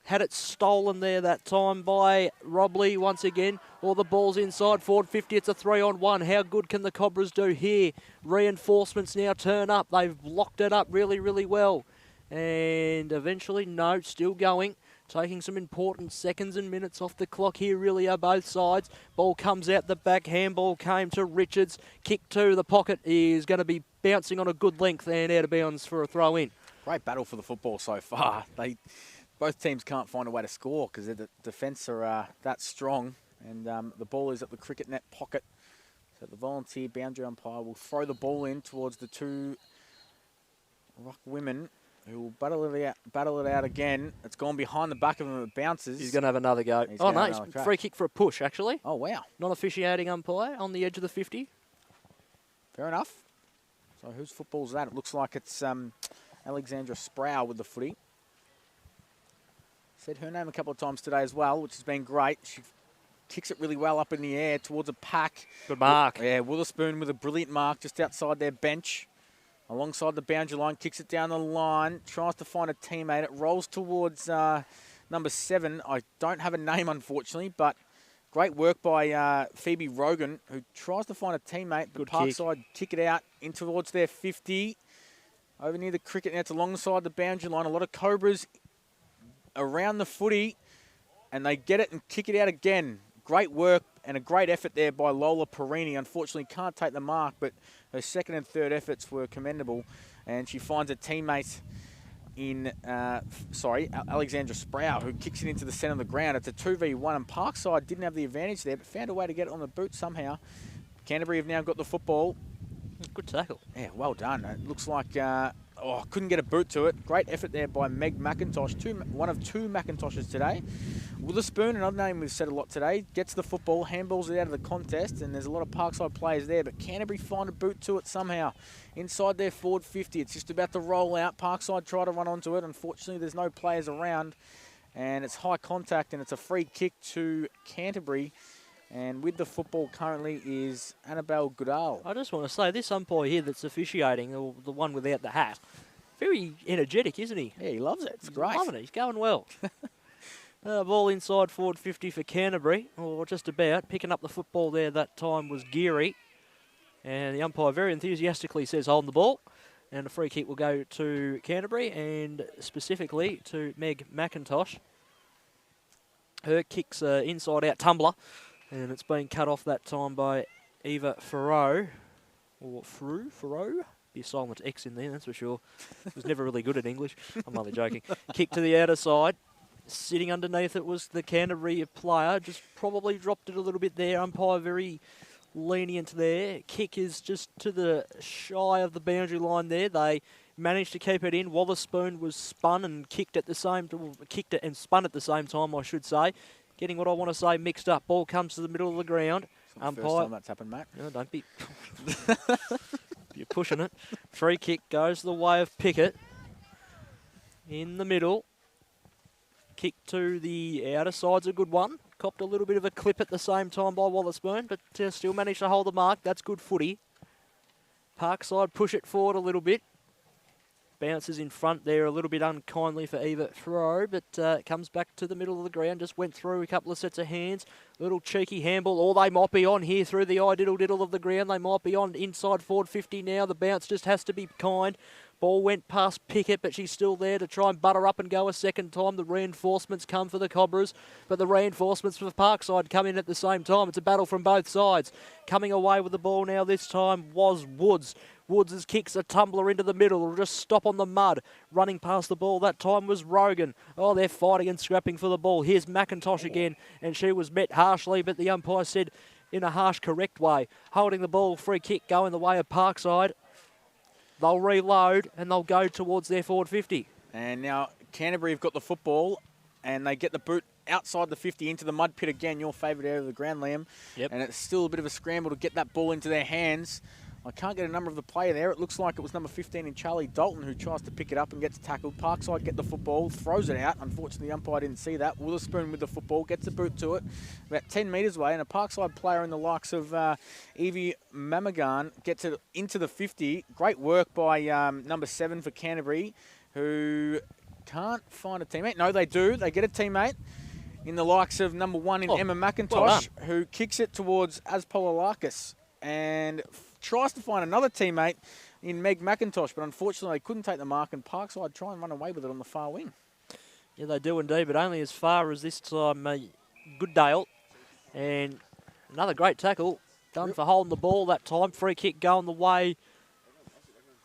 Had it stolen there that time by Robley once again. All the ball's inside. Forward 50. It's a 3-on-1. How good can the Cobras do here? Reinforcements now turn up. They've locked it up really, really well. And eventually, no, still going. Taking some important seconds and minutes off the clock here, really, are both sides. Ball comes out the back. Handball came to Richards. Kick to the pocket is going to be bouncing on a good length and out of bounds for a throw-in. Great battle for the football so far. Both teams can't find a way to score because the defence are that strong. And the ball is at the cricket net pocket. So the volunteer boundary umpire will throw the ball in towards the 2 ruck women, who will battle it out again. It's gone behind the back of him. It bounces. He's going to have another go. It's free kick for a push, actually. Oh, wow. Non-officiating umpire on the edge of the 50. Fair enough. So whose football's that? It looks like it's Alexandra Sproul with the footy. Said her name a couple of times today as well, which has been great. She kicks it really well up in the air towards a pack. Good mark. Yeah, Witherspoon with a brilliant mark just outside their bench. Alongside the boundary line, kicks it down the line, tries to find a teammate. It rolls towards number 7. I don't have a name, unfortunately, but great work by Phoebe Rogan, who tries to find a teammate. Good Parkside kick it out in towards their 50. Over near the cricket net, alongside the boundary line. A lot of Cobras around the footy, and they get it and kick it out again. Great work and a great effort there by Lola Perini. Unfortunately, can't take the mark, but her second and third efforts were commendable, and she finds a teammate in, Alexandra Sproul, who kicks it into the centre of the ground. It's a 2v1, and Parkside didn't have the advantage there, but found a way to get it on the boot somehow. Canterbury have now got the football. Good tackle. Yeah, well done. It looks like, couldn't get a boot to it. Great effort there by Meg McIntosh, one of two McIntoshes today. Witherspoon, another name we've said a lot today, gets the football, handballs it out of the contest, and there's a lot of Parkside players there, but Canterbury find a boot to it somehow. Inside their forward 50, it's just about to roll out. Parkside try to run onto it. Unfortunately, there's no players around, and it's high contact, and it's a free kick to Canterbury. And with the football currently is Annabelle Goodall. I just want to say, this umpire here that's officiating, the one without the hat, very energetic, isn't he? Yeah, he loves it. It's great. He's loving it. He's going well. Ball inside forward 50 for Canterbury, or just about. Picking up the football there that time was Geary. And the umpire very enthusiastically says, hold the ball. And a free kick will go to Canterbury, and specifically to Meg McIntosh. Her kick's inside out tumbler. And it's been cut off that time by Eva Farrow. Or Farrow? Be a silent X in there, that's for sure. Was never really good at English. I'm only joking. Kick to the outer side. Sitting underneath it was the Canterbury player. Just probably dropped it a little bit there. Umpire very lenient there. Kick is just to the shy of the boundary line there. They managed to keep it in. Witherspoon was spun and kicked it and spun at the same time, I should say. Getting what I want to say mixed up. Ball comes to the middle of the ground. First time that's happened, Matt. No, don't be. You're pushing it. Free kick goes the way of Pickett. In the middle. Kick to the outer side's a good one. Copped a little bit of a clip at the same time by Witherspoon, but still managed to hold the mark. That's good footy. Parkside push it forward a little bit. Bounces in front there a little bit unkindly for Eva Farrow, but comes back to the middle of the ground, just went through a couple of sets of hands. Little cheeky handball, or they might be on here through the diddle of the ground. They might be on inside forward 50 now. The bounce just has to be kind. Ball went past Pickett, but she's still there to try and butter up and go a second time. The reinforcements come for the Cobras, but the reinforcements for Parkside come in at the same time. It's a battle from both sides. Coming away with the ball now this time was Woods. Woods' kicks a tumbler into the middle. It'll just stop on the mud. Running past the ball that time was Rogan. Oh, they're fighting and scrapping for the ball. Here's McIntosh again, and she was met harshly, but the umpire said in a harsh, correct way. Holding the ball, free kick going the way of Parkside. They'll reload and they'll go towards their forward 50. And now Canterbury have got the football and they get the boot outside the 50 into the mud pit again, your favourite area of the ground, Liam. Yep. And it's still a bit of a scramble to get that ball into their hands. I can't get a number of the player there. It looks like it was number 15 in Charlie Dalton who tries to pick it up and gets tackled. Parkside get the football, throws it out. Unfortunately, the umpire didn't see that. Witherspoon with the football, gets the boot to it about 10 metres away. And a Parkside player in the likes of Evie Mamagan gets it into the 50. Great work by number 7 for Canterbury, who can't find a teammate. No, they do. They get a teammate in the likes of number 1 in Emma McIntosh, who kicks it towards Aspolalakis and tries to find another teammate in Meg McIntosh, but unfortunately they couldn't take the mark, and Parkside try and run away with it on the far wing. Yeah, they do indeed, but only as far as this time Gooddale. And another great tackle done for holding the ball that time. Free kick going the way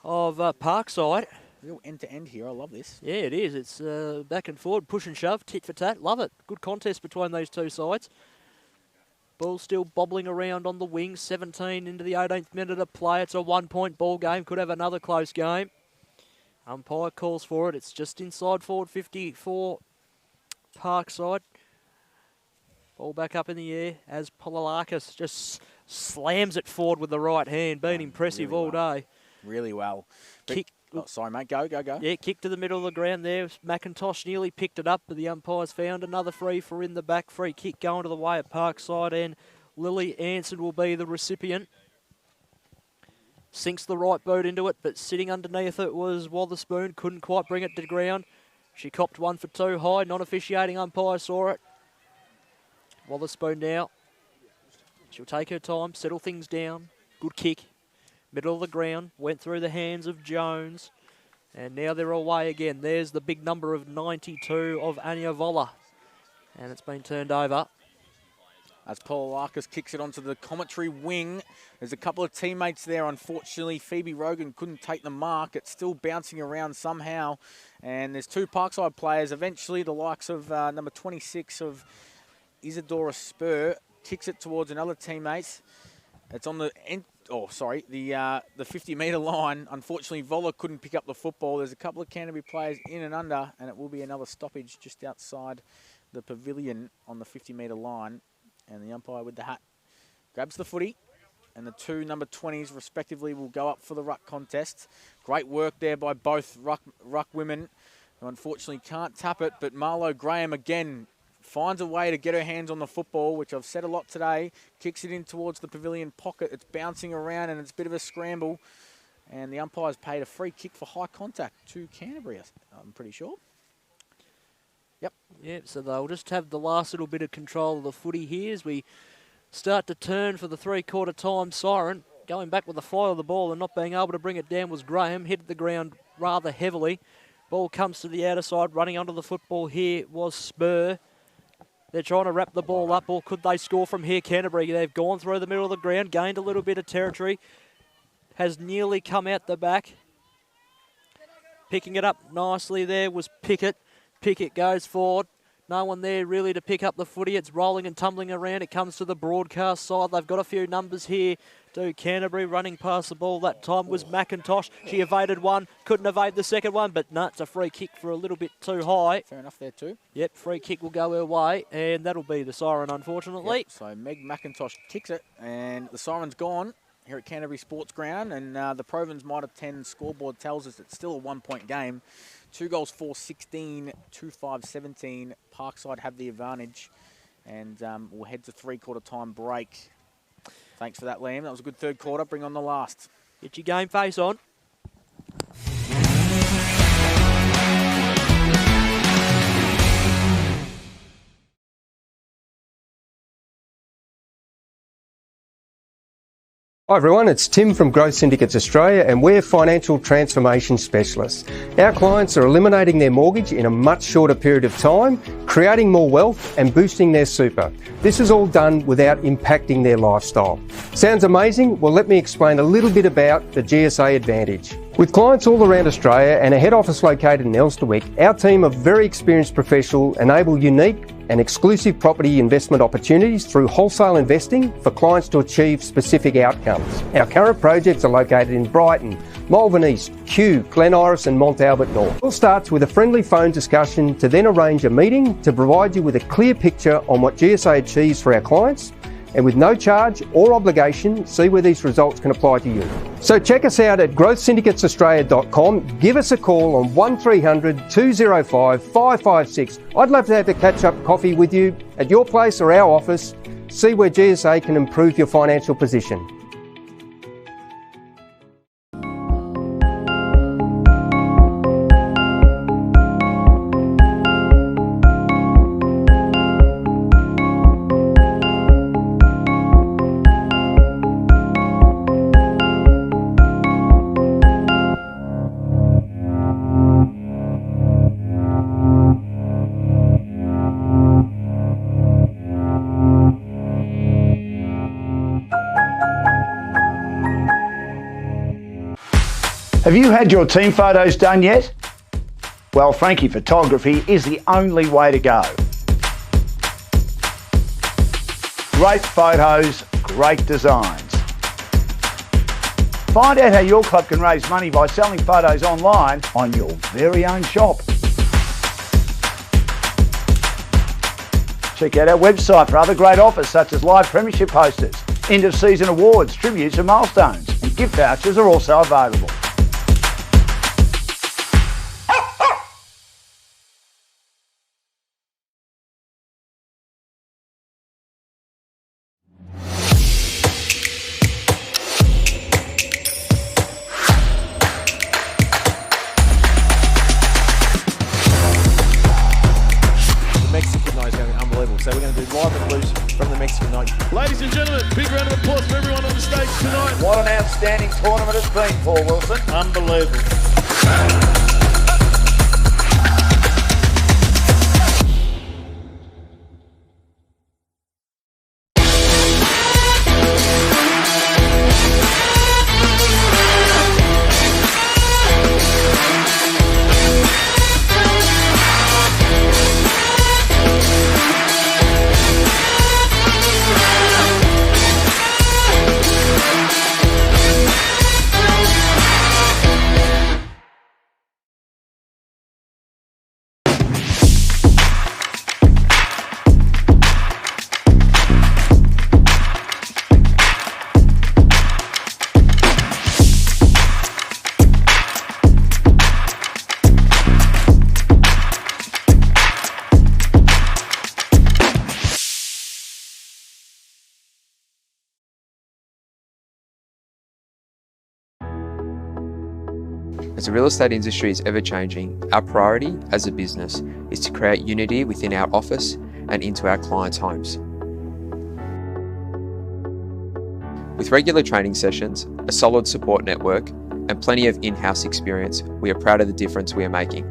of Parkside. Real end-to-end here. I love this. Yeah, it is. It's back and forward, push and shove, tit for tat. Love it. Good contest between those two sides. Ball still bobbling around on the wing. 17 into the 18th minute of play. It's a 1-point ball game. Could have another close game. Umpire calls for it. It's just inside forward 50 for Parkside. Ball back up in the air as Polalakis just slams it forward with the right hand. Been impressive really all day. Really well. Kick. Oh, sorry, mate. Go. Yeah, kick to the middle of the ground there. McIntosh nearly picked it up, but the umpires found another free for in the back. Free kick going to the way of Parkside, and Lily Anson will be the recipient. Sinks the right boot into it, but sitting underneath it was Witherspoon. Couldn't quite bring it to ground. She copped 1 for 2 high. Non-officiating umpire saw it. Witherspoon now. She'll take her time, settle things down. Good kick. Middle of the ground, went through the hands of Jones. And now they're away again. There's the big number of 92 of Anya Voller. And it's been turned over. As Polalakis kicks it onto the commentary wing. There's a couple of teammates there. Unfortunately, Phoebe Rogan couldn't take the mark. It's still bouncing around somehow. And there's 2 Parkside players. Eventually, the likes of number 26 of Isadora Spur kicks it towards another teammate. It's on the the 50-metre line. Unfortunately, Voller couldn't pick up the football. There's a couple of Canterbury players in and under, and it will be another stoppage just outside the pavilion on the 50-metre line. And the umpire with the hat grabs the footy, and the two number 20s respectively will go up for the ruck contest. Great work there by both ruck women, who unfortunately can't tap it, but Marlo Graham again finds a way to get her hands on the football, which I've said a lot today, kicks it in towards the pavilion pocket. It's bouncing around and it's a bit of a scramble, and the umpire's paid a free kick for high contact to Canterbury, I'm pretty sure. Yep, so they'll just have the last little bit of control of the footy here as we start to turn for the three-quarter time siren. Going back with the fly of the ball and not being able to bring it down was Graham. Hit the ground rather heavily. Ball comes to the outer side. Running onto the football here was Spur. They're trying to wrap the ball up, or could they score from here? Canterbury, they've gone through the middle of the ground, gained a little bit of territory, has nearly come out the back. Picking it up nicely there was Pickett. Pickett goes forward. No one there really to pick up the footy. It's rolling and tumbling around. It comes to the broadcast side. They've got a few numbers here. Do Canterbury running past the ball. That time was McIntosh. She evaded one. Couldn't evade the second one, but no, it's a free kick for a little bit too high. Fair enough there too. Yep, free kick will go her way, and that'll be the siren, unfortunately. Yep, so Meg McIntosh kicks it, and the siren's gone here at Canterbury Sports Ground, and the Provins Mitre 10 scoreboard tells us it's still a 1-point game. 2 goals, 4-16, 2-5-17. Parkside have the advantage, and we'll head to three-quarter time break. Thanks for that, Liam. That was a good third quarter. Bring on the last. Get your game face on. Hi everyone, it's Tim from Growth Syndicates Australia, and we're financial transformation specialists. Our clients are eliminating their mortgage in a much shorter period of time, creating more wealth and boosting their super. This is all done without impacting their lifestyle. Sounds amazing? Well, let me explain a little bit about the GSA Advantage. With clients all around Australia and a head office located in Elsternwick, our team of very experienced professionals enable unique and exclusive property investment opportunities through wholesale investing for clients to achieve specific outcomes. Our current projects are located in Brighton, Malvern East, Kew, Glen Iris and Mont Albert North. It all starts with a friendly phone discussion to then arrange a meeting to provide you with a clear picture on what GSA achieves for our clients, and with no charge or obligation, see where these results can apply to you. So check us out at growthsyndicatesaustralia.com. Give us a call on 1300 205 556. I'd love to have a catch-up coffee with you at your place or our office. See where GSA can improve your financial position. Have you had your team photos done yet? Well, Frankie Photography is the only way to go. Great photos, great designs. Find out how your club can raise money by selling photos online on your very own shop. Check out our website for other great offers such as live premiership posters, end of season awards, tributes and milestones, and gift vouchers are also available. Ladies and gentlemen, big round of applause for everyone on the stage tonight. What an outstanding tournament it's been, Paul Wilson. Unbelievable. As the real estate industry is ever changing, our priority as a business is to create unity within our office and into our clients' homes. With regular training sessions, a solid support network, and plenty of in-house experience, we are proud of the difference we are making.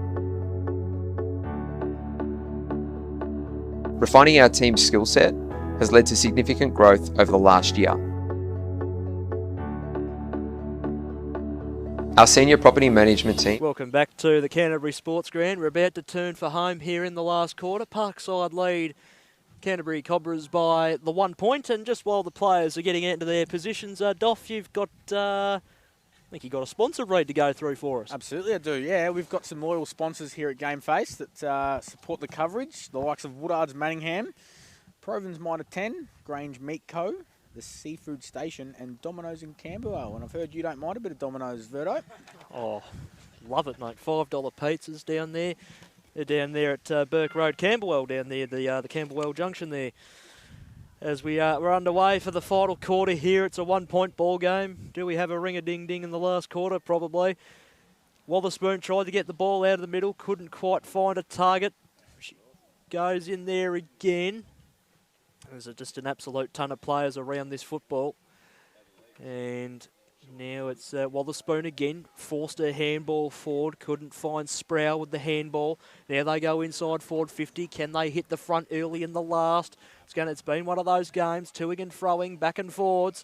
Refining our team's skill set has led to significant growth over the last year. Our senior property management team. Welcome back to the Canterbury Sports Ground. We're about to turn for home here in the last quarter. Parkside lead Canterbury Cobras by the 1 point, and just while the players are getting into their positions, Doff, you've got, I think you've got a sponsor read to go through for us. Absolutely, I do, yeah. We've got some loyal sponsors here at Game Face that support the coverage, the likes of Woodards Manningham, Proven's Mitre 10, Grange Meat Co., the Seafood Station, and Domino's in Camberwell. And I've heard you don't mind a bit of Domino's, Verdo. Oh, love it, mate. $5 pizzas down there. They're down there at Burke Road, Camberwell, down there, the Camberwell Junction there. As we're underway for the final quarter here, it's a 1 point ball game. Do we have a ring-a-ding-ding in the last quarter? Probably. Wotherspoon tried to get the ball out of the middle, couldn't quite find a target. She goes in there again. There's just an absolute ton of players around this football. And now it's Wotherspoon again. Forced a handball forward. Couldn't find Sproul with the handball. Now they go inside forward 50. Can they hit the front early in the last? It's been one of those games. Toing and froing, back and forwards.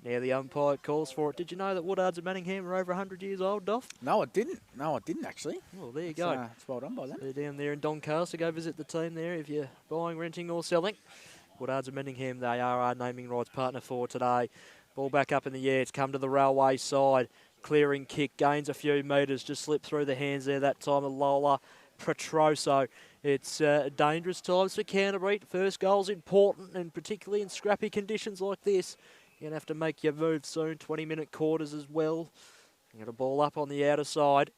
Now the umpire calls for it. Did you know that Woodards and Manningham are over 100 years old, Doff? No, I didn't. actually. Well, there you go. It's well done by them. They're down there in Doncaster. Go visit the team there if you're buying, renting or selling. Woodards and Manningham, they are our naming rights partner for today. Ball back up in the air. It's come to the railway side. Clearing kick, gains a few metres, just slipped through the hands there that time of Lola Petroso. It's dangerous times for Canterbury. First goal's important, and particularly in scrappy conditions like this. You're going to have to make your move soon. 20-minute quarters as well. You got a ball up on the outer side.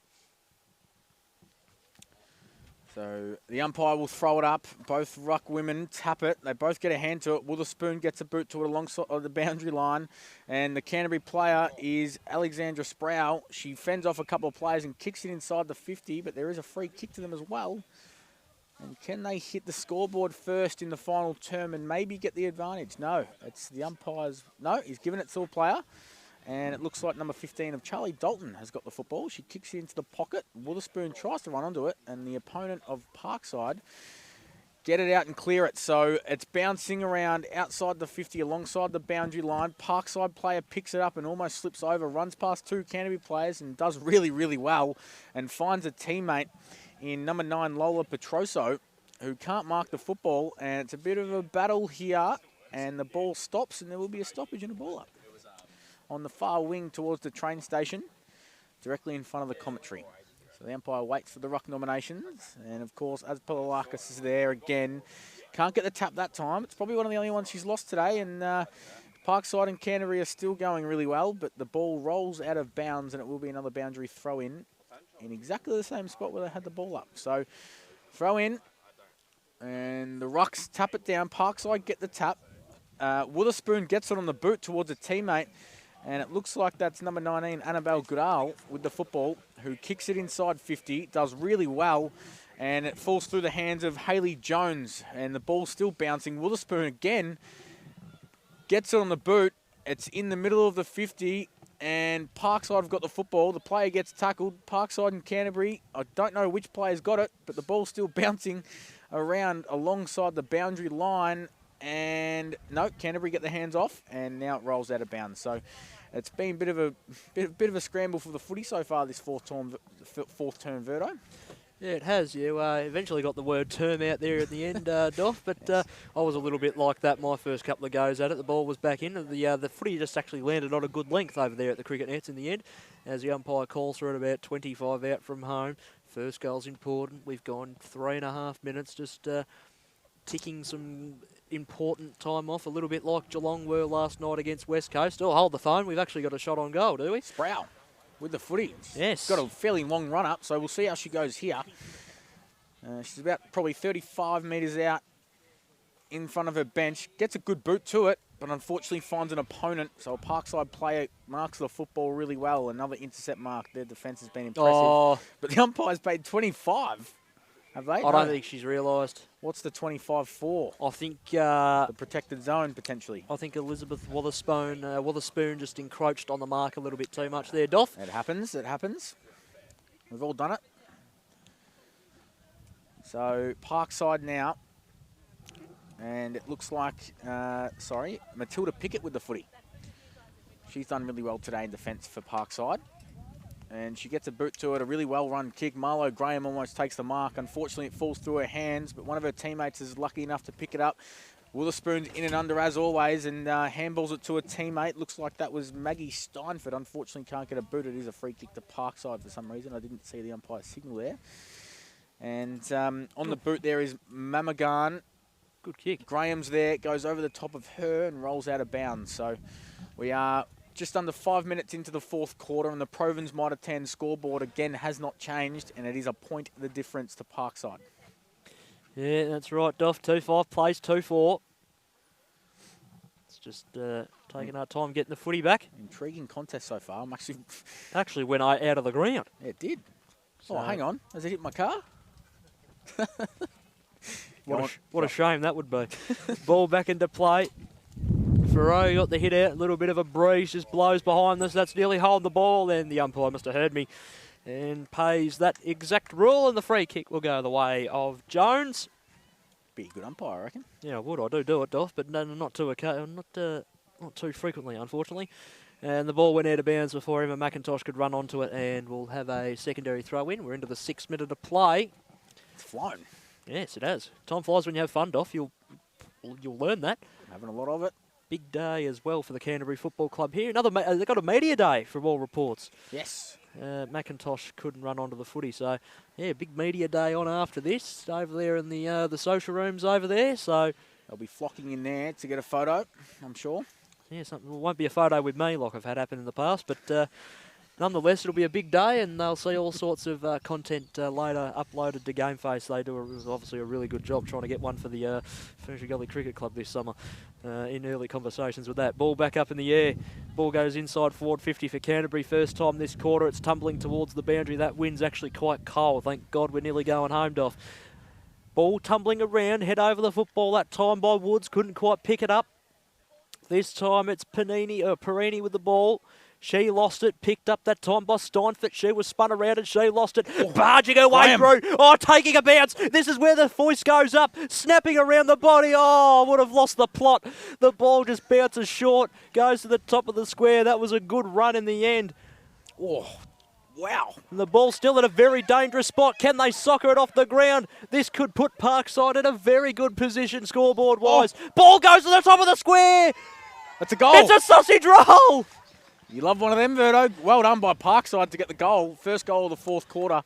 So the umpire will throw it up. Both ruck women tap it. They both get a hand to it. Witherspoon gets a boot to it alongside of the boundary line. And the Canterbury player is Alexandra Sproul. She fends off a couple of players and kicks it inside the 50, but there is a free kick to them as well. And can they hit the scoreboard first in the final term and maybe get the advantage? No, it's the umpire's. No, he's given it to a player. And it looks like number 15 of Charlie Dalton has got the football. She kicks it into the pocket. Witherspoon tries to run onto it, and the opponent of Parkside get it out and clear it. So it's bouncing around outside the 50 alongside the boundary line. Parkside player picks it up and almost slips over, runs past two Canterbury players and does really, really well and finds a teammate in number 9, Lola Petroso, who can't mark the football. And it's a bit of a battle here, and the ball stops, and there will be a stoppage and a ball up on the far wing towards the train station, directly in front of the commentary. So the umpire waits for the ruck nominations, and of course, as Polakis is there again, can't get the tap that time. It's probably one of the only ones she's lost today, and Parkside and Canterbury are still going really well, but the ball rolls out of bounds, and it will be another boundary throw-in exactly the same spot where they had the ball up. So throw in, and the rucks tap it down. Parkside get the tap. Witherspoon gets it on the boot towards a teammate, and it looks like that's number 19, Annabelle Goodall, with the football, who kicks it inside 50, does really well, and it falls through the hands of Hayley Jones, and the ball's still bouncing. Witherspoon again gets it on the boot. It's in the middle of the 50, and Parkside have got the football. The player gets tackled. Parkside and Canterbury, I don't know which player's got it, but the ball's still bouncing around alongside the boundary line. And no, Canterbury get the hands off, and now it rolls out of bounds. So it's been a bit of a scramble for the footy so far this fourth term, Verdo. Yeah, it has. You eventually got the word term out there at the end, Doff, but I was a little bit like that my first couple of goes at it. The ball was back in, and the footy just actually landed on a good length over there at the cricket nets in the end, as the umpire calls for it about 25 out from home. First goal's important. We've gone 3.5 minutes just ticking some important time off, a little bit like Geelong were last night against West Coast. Oh, hold the phone. We've actually got a shot on goal, do we? Sproul with the footy. Yes. Got a fairly long run up, so we'll see how she goes here. She's about probably 35 metres out in front of her bench. Gets a good boot to it, but unfortunately finds an opponent. So a Parkside player marks the football really well. Another intercept mark. Their defence has been impressive. Oh. But the umpire's paid 25. Have they? I don't think she's realised. What's the 25 for? I think the protected zone potentially. I think Elizabeth Witherspoon just encroached on the mark a little bit too much there, Doff. It happens. It happens. We've all done it. So Parkside now, and it looks like Matilda Pickett with the footy. She's done really well today in defence for Parkside. And she gets a boot to it, a really well-run kick. Marlo Graham almost takes the mark. Unfortunately, it falls through her hands, but one of her teammates is lucky enough to pick it up. Witherspoon's in and under as always, and handballs it to a teammate. Looks like that was Maggie Steinford. Unfortunately, can't get a boot. It is a free kick to Parkside for some reason. I didn't see the umpire signal there. And on the boot there is Mamagan. Good kick. Graham's there, goes over the top of her and rolls out of bounds. So we are just under 5 minutes into the fourth quarter, and the Provins Mitre 10 scoreboard again has not changed, and it is a point the difference to Parkside. Yeah, that's right, Duff. 2-5 plays 2-4. It's just taking our time getting the footy back. Intriguing contest so far. I'm actually went out of the ground. Yeah, it did. So oh, hang on. Has it hit my car? What a shame that would be. Ball back into play. Farrow got the hit out, a little bit of a breeze, just blows behind this. That's nearly holding the ball, and the umpire must have heard me and pays that exact rule, and the free kick will go the way of Jones. Be a good umpire, I reckon. Yeah, I would. I do it, Doff, but no, not too frequently, unfortunately. And the ball went out of bounds before Emma McIntosh could run onto it, and we'll have a secondary throw in. We're into the 6th minute of play. It's flown. Yes, it has. Time flies when you have fun, Doff. You'll learn that. I'm having a lot of it. Big day as well for the Canterbury Football Club here. They've got a media day from all reports. Yes. McIntosh couldn't run onto the footy, so yeah, big media day on after this over there in the social rooms over there. So they'll be flocking in there to get a photo, I'm sure. Yeah, it won't be a photo with me like I've had happen in the past, but nonetheless, it'll be a big day, and they'll see all sorts of content later uploaded to Gameface. They do obviously a really good job trying to get one for the Furniture Gully Cricket Club this summer in early conversations with that. Ball back up in the air. Ball goes inside forward 50 for Canterbury. First time this quarter. It's tumbling towards the boundary. That wind's actually quite cold. Thank God we're nearly going home, Doff. Ball tumbling around. Head over the football that time by Woods. Couldn't quite pick it up. This time it's Perini with the ball. She lost it, picked up that time by Steinfurt. She was spun around and she lost it. Oh, barging her way through. Oh, taking a bounce. This is where the voice goes up, snapping around the body. Oh, would have lost the plot. The ball just bounces short, goes to the top of the square. That was a good run in the end. Oh, wow. And the ball's still in a very dangerous spot. Can they soccer it off the ground? This could put Parkside in a very good position scoreboard-wise. Oh. Ball goes to the top of the square. That's a goal. It's a sausage roll. You love one of them, Verdo. Well done by Parkside to get the goal. First goal of the fourth quarter.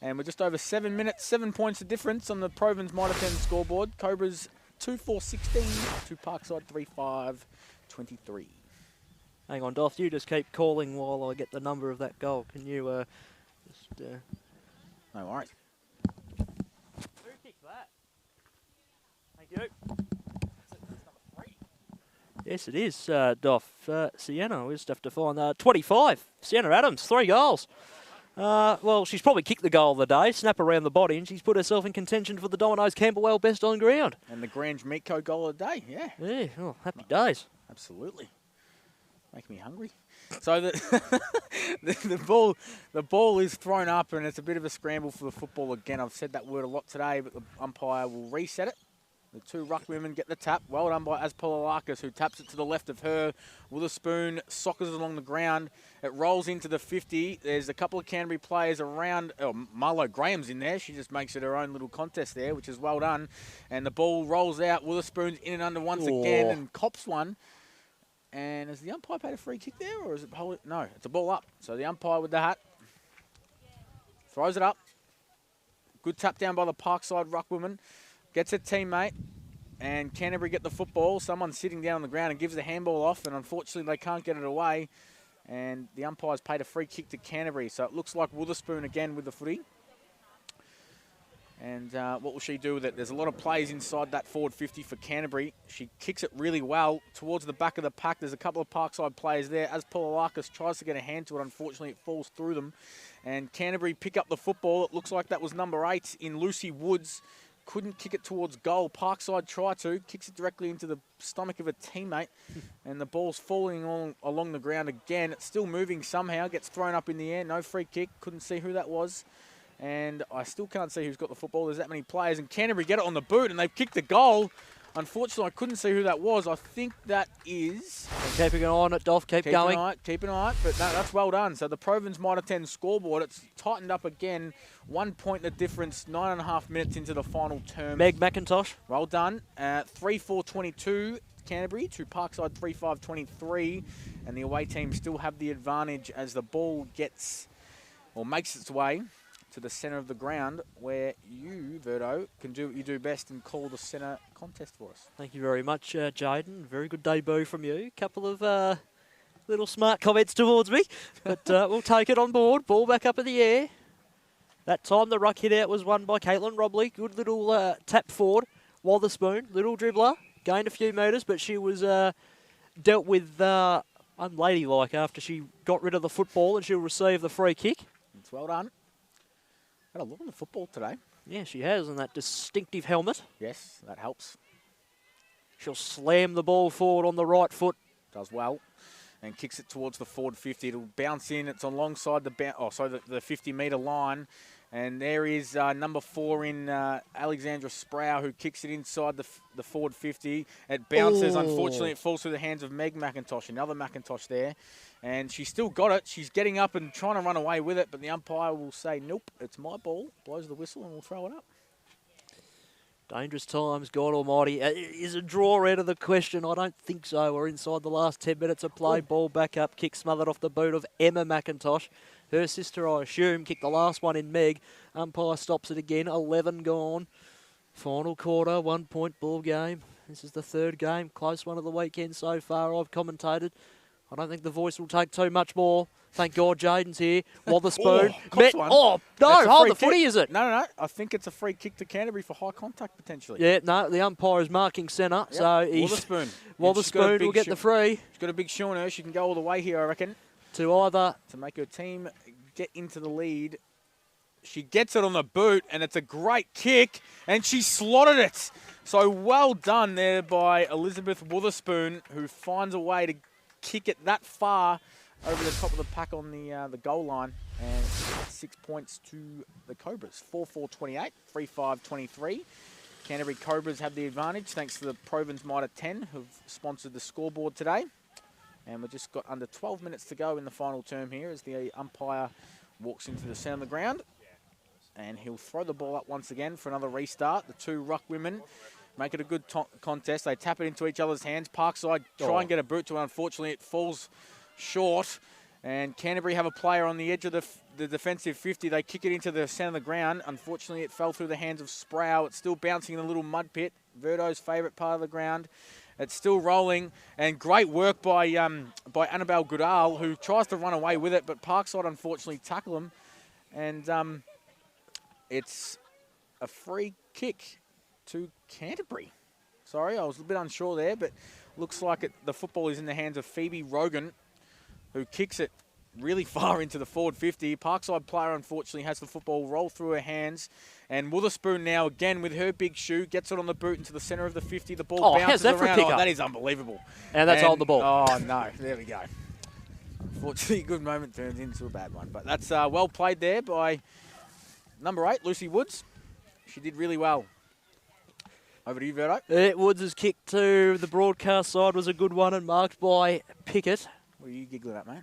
And we're just over 7 minutes, 7 points of difference on the Provins Mitre 10 scoreboard. Cobras 2-4-16 to Parkside 3-5-23. Hang on, Doff. You just keep calling while I get the number of that goal. Can you just... No worries. Who kicked that? Thank you. Yes, it is, Doff. Sienna, we just have to find 25. Sienna Adams, 3 goals. Well, she's probably kicked the goal of the day, snap around the body, and she's put herself in contention for the Domino's Camberwell Best on Ground. And the Grange Meatco goal of the day, yeah. Yeah, oh, happy days. Absolutely. Make me hungry. So the ball is thrown up, and it's a bit of a scramble for the football again. I've said that word a lot today, but the umpire will reset it. The 2 ruck women get the tap. Well done by Aspolalakis, who taps it to the left of her. Witherspoon soccers it along the ground. It rolls into the 50. There's a couple of Canterbury players around. Oh, Marlo Graham's in there. She just makes it her own little contest there, which is well done. And the ball rolls out. Witherspoon's in and under once again and cops one. And has the umpire paid a free kick there, or is it... No, it's a ball up. So the umpire with the hat throws it up. Good tap down by the Parkside ruck woman. Gets a teammate, and Canterbury get the football. Someone's sitting down on the ground and gives the handball off, and unfortunately they can't get it away. And the umpire's paid a free kick to Canterbury, so it looks like Witherspoon again with the footy. And what will she do with it? There's a lot of plays inside that forward 50 for Canterbury. She kicks it really well towards the back of the pack. There's a couple of Parkside players there. As Polalakis tries to get a hand to it, unfortunately it falls through them. And Canterbury pick up the football. It looks like that was number 8 in Lucy Woods. Couldn't kick it towards goal. Parkside tried to. Kicks it directly into the stomach of a teammate. And the ball's falling along the ground again. It's still moving somehow. Gets thrown up in the air. No free kick. Couldn't see who that was. And I still can't see who's got the football. There's that many players. And Canterbury get it on the boot, and they've kicked the goal. Unfortunately, I couldn't see who that was. I think that is... Keeping an eye on it, Dolph. Keep going. Keep an eye. But no, that's well done. So the Provins Mitre 10 scoreboard, it's tightened up again. 1 point the difference, 9.5 minutes into the final term. Meg McIntosh. Well done. 3-4-22 Canterbury to Parkside 3-5-23. And the away team still have the advantage as the ball gets, or makes its way to the centre of the ground, where you, Verdo, can do what you do best and call the centre contest for us. Thank you very much, Jaden. Very good debut from you. Couple of little smart comments towards me, but we'll take it on board. Ball back up in the air. That time the ruck hit out was won by Caitlin Robley. Good little tap forward. Wotherspoon, little dribbler, gained a few metres, but she was dealt with unladylike after she got rid of the football, and she'll receive the free kick. It's well done. Had a look on the football today. Yeah, she has, and that distinctive helmet. Yes, that helps. She'll slam the ball forward on the right foot. Does well. And kicks it towards the forward 50. It'll bounce in. It's alongside the 50-metre line. And there is number 4 in Alexandra Sproul, who kicks it inside the forward 50. It bounces. Unfortunately, it falls through the hands of Meg McIntosh. Another McIntosh there. And she's still got it. She's getting up and trying to run away with it, but the umpire will say, nope, it's my ball. Blows the whistle and we'll throw it up. Dangerous times, God almighty. Is a draw out of the question? I don't think so. We're inside the last 10 minutes of play. Ball back up, kick smothered off the boot of Emma McIntosh. Her sister, I assume, kicked the last one in Meg. Umpire stops it again. 11 gone. Final quarter, 1 point ball game. This is the third game. Close one of the weekend so far. I've commentated. I don't think the voice will take too much more. Thank God Jaden's here. Wotherspoon. No, hold the footy, is it? No. I think it's a free kick to Canterbury for high contact, potentially. Yeah, no, the umpire is marking centre. Yep. So Wotherspoon will get the free. She's got a big shoe on her. She can go all the way here, I reckon. To make her team get into the lead. She gets it on the boot, and it's a great kick, and she slotted it. So well done there by Elizabeth Wotherspoon, who finds a way to kick it that far over the top of the pack on the goal line, and 6 points to the Cobras. 4-4-28, 3-5-23. Canterbury Cobras have the advantage thanks to the Provins Mitre 10 who've sponsored the scoreboard today. And we've just got under 12 minutes to go in the final term here as the umpire walks into the centre of the ground. And he'll throw the ball up once again for another restart. The two ruck women make it a good contest. They tap it into each other's hands. Parkside try and get a boot to it. Unfortunately, it falls short. And Canterbury have a player on the edge of the defensive 50. They kick it into the centre of the ground. Unfortunately, it fell through the hands of Sproul. It's still bouncing in a little mud pit. Verdo's favourite part of the ground. It's still rolling. And great work by Annabelle Goodall, who tries to run away with it. But Parkside, unfortunately, tackle him. And it's a free kick to Canterbury. Sorry, I was a bit unsure there, but looks like the football is in the hands of Phoebe Rogan, who kicks it really far into the forward 50. Parkside player, unfortunately, has the football roll through her hands. And Wotherspoon now, again, with her big shoe, gets it on the boot into the centre of the 50. The ball bounces around. Oh, that is unbelievable. And that's on the ball. Oh, no. There we go. Unfortunately, a good moment turns into a bad one. But that's well played there by number 8, Lucy Woods. She did really well. Over to you, Verdo. Woods' kick to the broadcast side was a good one and marked by Pickett. What are you giggling at, mate?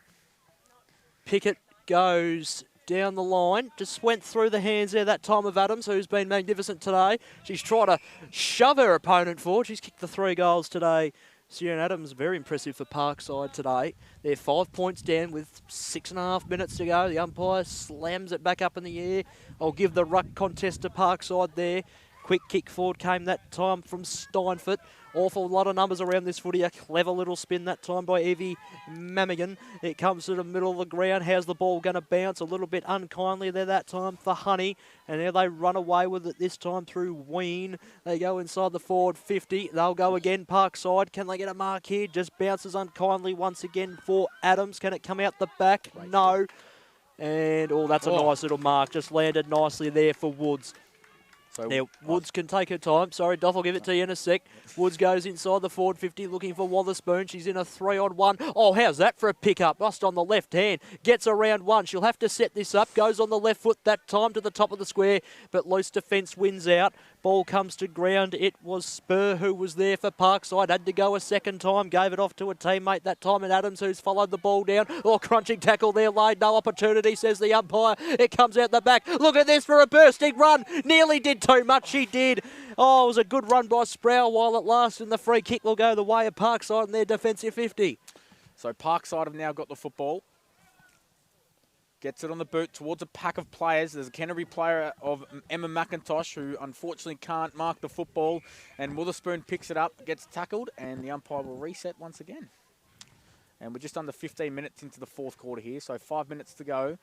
Pickett goes down the line. Just went through the hands there that time of Adams, who's been magnificent today. She's tried to shove her opponent forward. She's kicked the 3 goals today. Sian Adams, very impressive for Parkside today. They're 5 points down with 6.5 minutes to go. The umpire slams it back up in the air. I'll give the ruck contest to Parkside there. Quick kick forward came that time from Steinfort. Awful lot of numbers around this footy. A clever little spin that time by Evie Mamigan. It comes to the middle of the ground. How's the ball going to bounce? A little bit unkindly there that time for Honey. And now they run away with it this time through Ween. They go inside the forward 50. They'll go again Parkside. Can they get a mark here? Just bounces unkindly once again for Adams. Can it come out the back? No. And, that's a nice little mark. Just landed nicely there for Woods. So now, Woods can take her time. Sorry, Doff, I'll give it to you in a sec. Woods goes inside the forward 50, looking for Wotherspoon. She's in a 3-on-1. Oh, how's that for a pick-up? Lost on the left hand. Gets around one. She'll have to set this up. Goes on the left foot that time to the top of the square, but loose defence wins out. Ball comes to ground. It was Spur who was there for Parkside. Had to go a second time. Gave it off to a teammate that time, and Adams, who's followed the ball down. Oh, crunching tackle there laid. No opportunity, says the umpire. It comes out the back. Look at this for a bursting run. Nearly did too much. She did. Oh, it was a good run by Sproul while it lasted, and the free kick will go the way of Parkside in their defensive 50. So Parkside have now got the football. Gets it on the boot towards a pack of players. There's a Canterbury player of Emma McIntosh who unfortunately can't mark the football. And Witherspoon picks it up, gets tackled, and the umpire will reset once again. And we're just under 15 minutes into the fourth quarter here, so 5 minutes to go.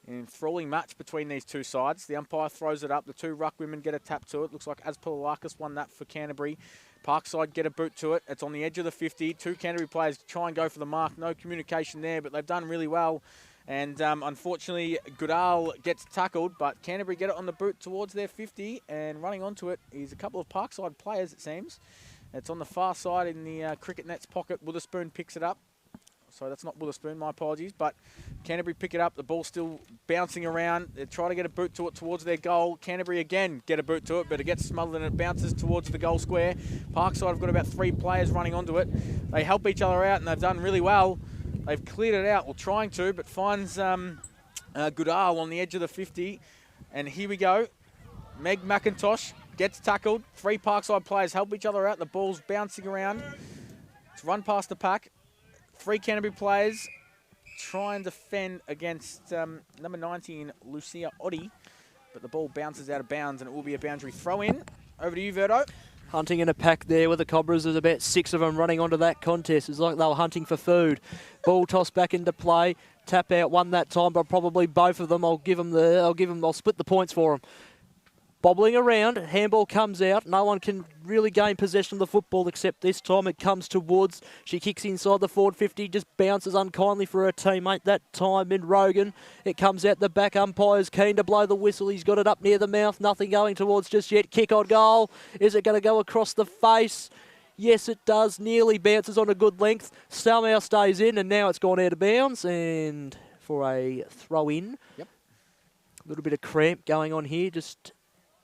An enthralling match between these two sides. The umpire throws it up. The two ruck women get a tap to it. Looks like Aspilakis won that for Canterbury. Parkside get a boot to it. It's on the edge of the 50. Two Canterbury players try and go for the mark. No communication there, but they've done really well. And unfortunately, Goodall gets tackled, but Canterbury get it on the boot towards their 50, and running onto it is a couple of Parkside players, it seems. It's on the far side in the cricket net's pocket. Witherspoon picks it up. So that's not Witherspoon, my apologies. But Canterbury pick it up. The ball's still bouncing around. They try to get a boot to it towards their goal. Canterbury again get a boot to it, but it gets smothered and it bounces towards the goal square. Parkside have got about 3 players running onto it. They help each other out, and they've done really well. They've cleared it out, well, trying to, but finds Goodall on the edge of the 50. And here we go. Meg McIntosh gets tackled. 3 Parkside players help each other out. The ball's bouncing around. It's run past the pack. 3 Canterbury players try and defend against number 19, Lucia Oddie. But the ball bounces out of bounds, and it will be a boundary throw-in. Over to you, Verdo. Hunting in a pack there with the Cobras. There's about 6 of them running onto that contest. It's like they were hunting for food. Ball tossed back into play. Tap out one that time, but probably both of them. I'll split the points for them. Bobbling around, handball comes out. No one can really gain possession of the football except this time it comes to Woods. She kicks inside the forward 50, just bounces unkindly for her teammate that time in Rogan. It comes out the back. Umpire's keen to blow the whistle. He's got it up near the mouth. Nothing going towards just yet. Kick on goal. Is it going to go across the face? Yes, it does. Nearly bounces on a good length. Somehow stays in, and now it's gone out of bounds. And for a throw in. Yep. A little bit of cramp going on here. Just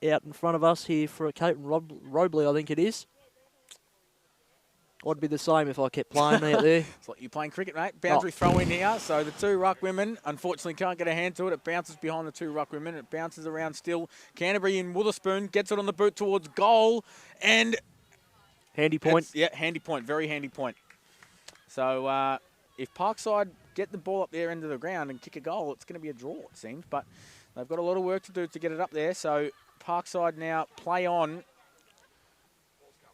out in front of us here for a Kate Robley, I think it is. I'd be the same if I kept playing out there. It's like you're playing cricket, mate. Boundary throw in here. So the 2 ruck women unfortunately can't get a hand to it. It bounces behind the 2 ruck women. It bounces around still. Canterbury in Witherspoon gets it on the boot towards goal. And handy point. Yeah, handy point. Very handy point. So if Parkside get the ball up there into the ground and kick a goal, it's going to be a draw, it seems. But they've got a lot of work to do to get it up there. So Parkside now play on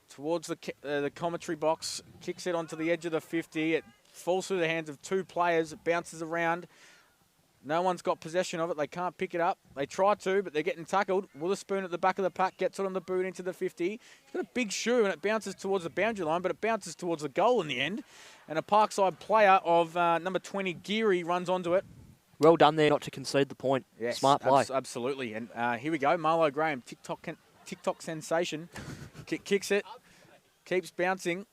towards the commentary box, kicks it onto the edge of the 50. It falls through the hands of 2 players. It bounces around. No one's got possession of it. They can't pick it up. They try to, but they're getting tackled. Witherspoon at the back of the pack gets it on the boot into the 50. He's got a big shoe, and it bounces towards the boundary line, but it bounces towards the goal in the end. And a Parkside player of number 20, Geary, runs onto it. Well done there not to concede the point. Yes, smart play. Absolutely. And here we go. Marlo Graham, TikTok sensation. Kicks it. Keeps bouncing.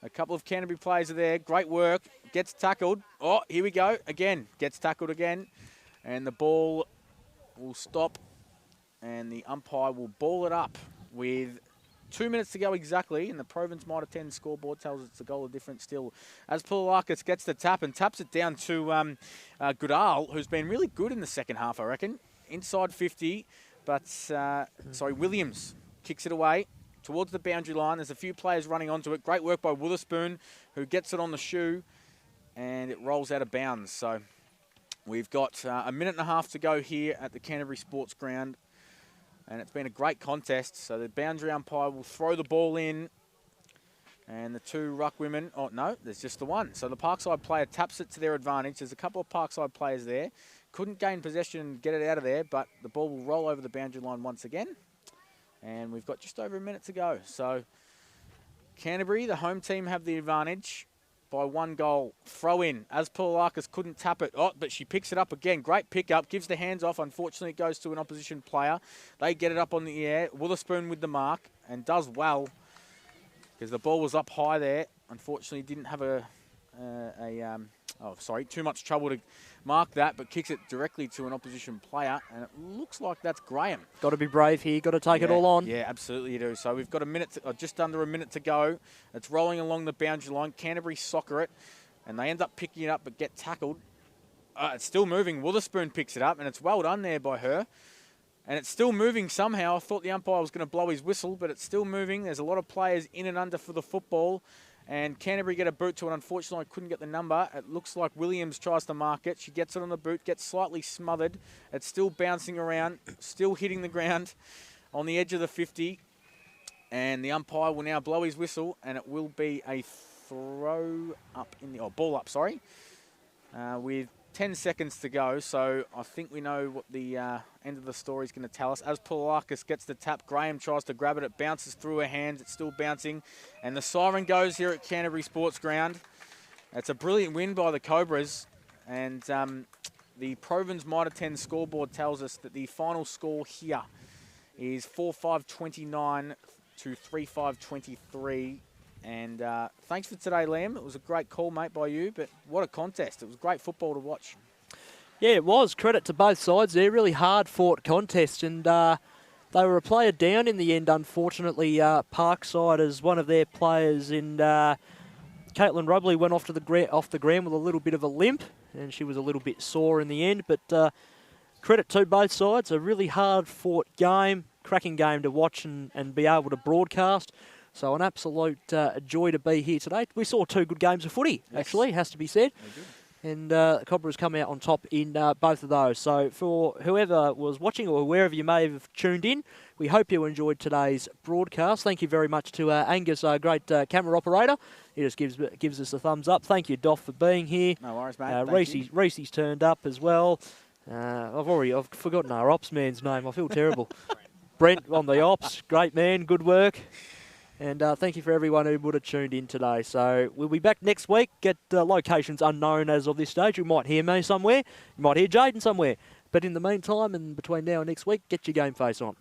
A couple of Canterbury players are there. Great work. Gets tackled. Oh, here we go. Again. Gets tackled again. And the ball will stop. And the umpire will ball it up with 2 minutes to go exactly, and the Provence Mitre 10 scoreboard tells us it's a goal of difference still. As Poulakis gets the tap and taps it down to Goodall, who's been really good in the second half, I reckon. Inside 50, but, Williams kicks it away towards the boundary line. There's a few players running onto it. Great work by Witherspoon, who gets it on the shoe, and it rolls out of bounds. So we've got a minute and a half to go here at the Canterbury Sports Ground. And it's been a great contest. So the boundary umpire will throw the ball in. And the two ruck women, oh no, there's just the one. So the Parkside player taps it to their advantage. There's a couple of Parkside players there. Couldn't gain possession and get it out of there, but the ball will roll over the boundary line once again. And we've got just over a minute to go. So Canterbury, the home team, have the advantage by 1 goal. Throw in, as Poulakis couldn't tap it. Oh, but she picks it up again. Great pick-up, gives the hands off. Unfortunately, it goes to an opposition player. They get it up on the air. Witherspoon with the mark and does well because the ball was up high there. Unfortunately, didn't have too much trouble to mark that, but kicks it directly to an opposition player, and it looks like that's Graham. Got to be brave here. Got to take it all on. Yeah, absolutely you do. So we've got a minute, just under a minute to go. It's rolling along the boundary line. Canterbury soccer it, and they end up picking it up but get tackled. It's still moving. Witherspoon picks it up, and it's well done there by her. And it's still moving somehow. I thought the umpire was going to blow his whistle, but it's still moving. There's a lot of players in and under for the football. And Canterbury get a boot to it. Unfortunately, I couldn't get the number. It looks like Williams tries to mark it. She gets it on the boot, gets slightly smothered. It's still bouncing around, still hitting the ground on the edge of the 50. And the umpire will now blow his whistle, and it will be a throw up in the, ball up, sorry, with 10 seconds to go. So I think we know what the end of the story is going to tell us. As Poulakis gets the tap, Graham tries to grab it. It bounces through her hands. It's still bouncing. And the siren goes here at Canterbury Sports Ground. It's a brilliant win by the Cobras. And the Provins Mitre 10 scoreboard tells us that the final score here is 4-5-29 to 3-5-23. And thanks for today, Liam. It was a great call, mate, by you. But what a contest. It was great football to watch. Yeah, it was. Credit to both sides there. Really hard-fought contest. And they were a player down in the end, unfortunately. Parkside, as one of their players in Caitlin Rubley went off the ground with a little bit of a limp. And she was a little bit sore in the end. But credit to both sides. A really hard-fought game. Cracking game to watch and be able to broadcast. So an absolute joy to be here today. We saw 2 good games of footy, actually, has to be said. And Cobras come out on top in both of those. So for whoever was watching or wherever you may have tuned in, we hope you enjoyed today's broadcast. Thank you very much to Angus, our great camera operator. He just gives us a thumbs up. Thank you, Doff, for being here. No worries, mate. Reese's turned up as well. I've forgotten our ops man's name. I feel terrible. Brent on the ops. Great man. Good work. And thank you for everyone who would have tuned in today. So we'll be back next week. Get locations unknown as of this stage. You might hear me somewhere. You might hear Jaden somewhere. But in the meantime, and between now and next week, get your game face on.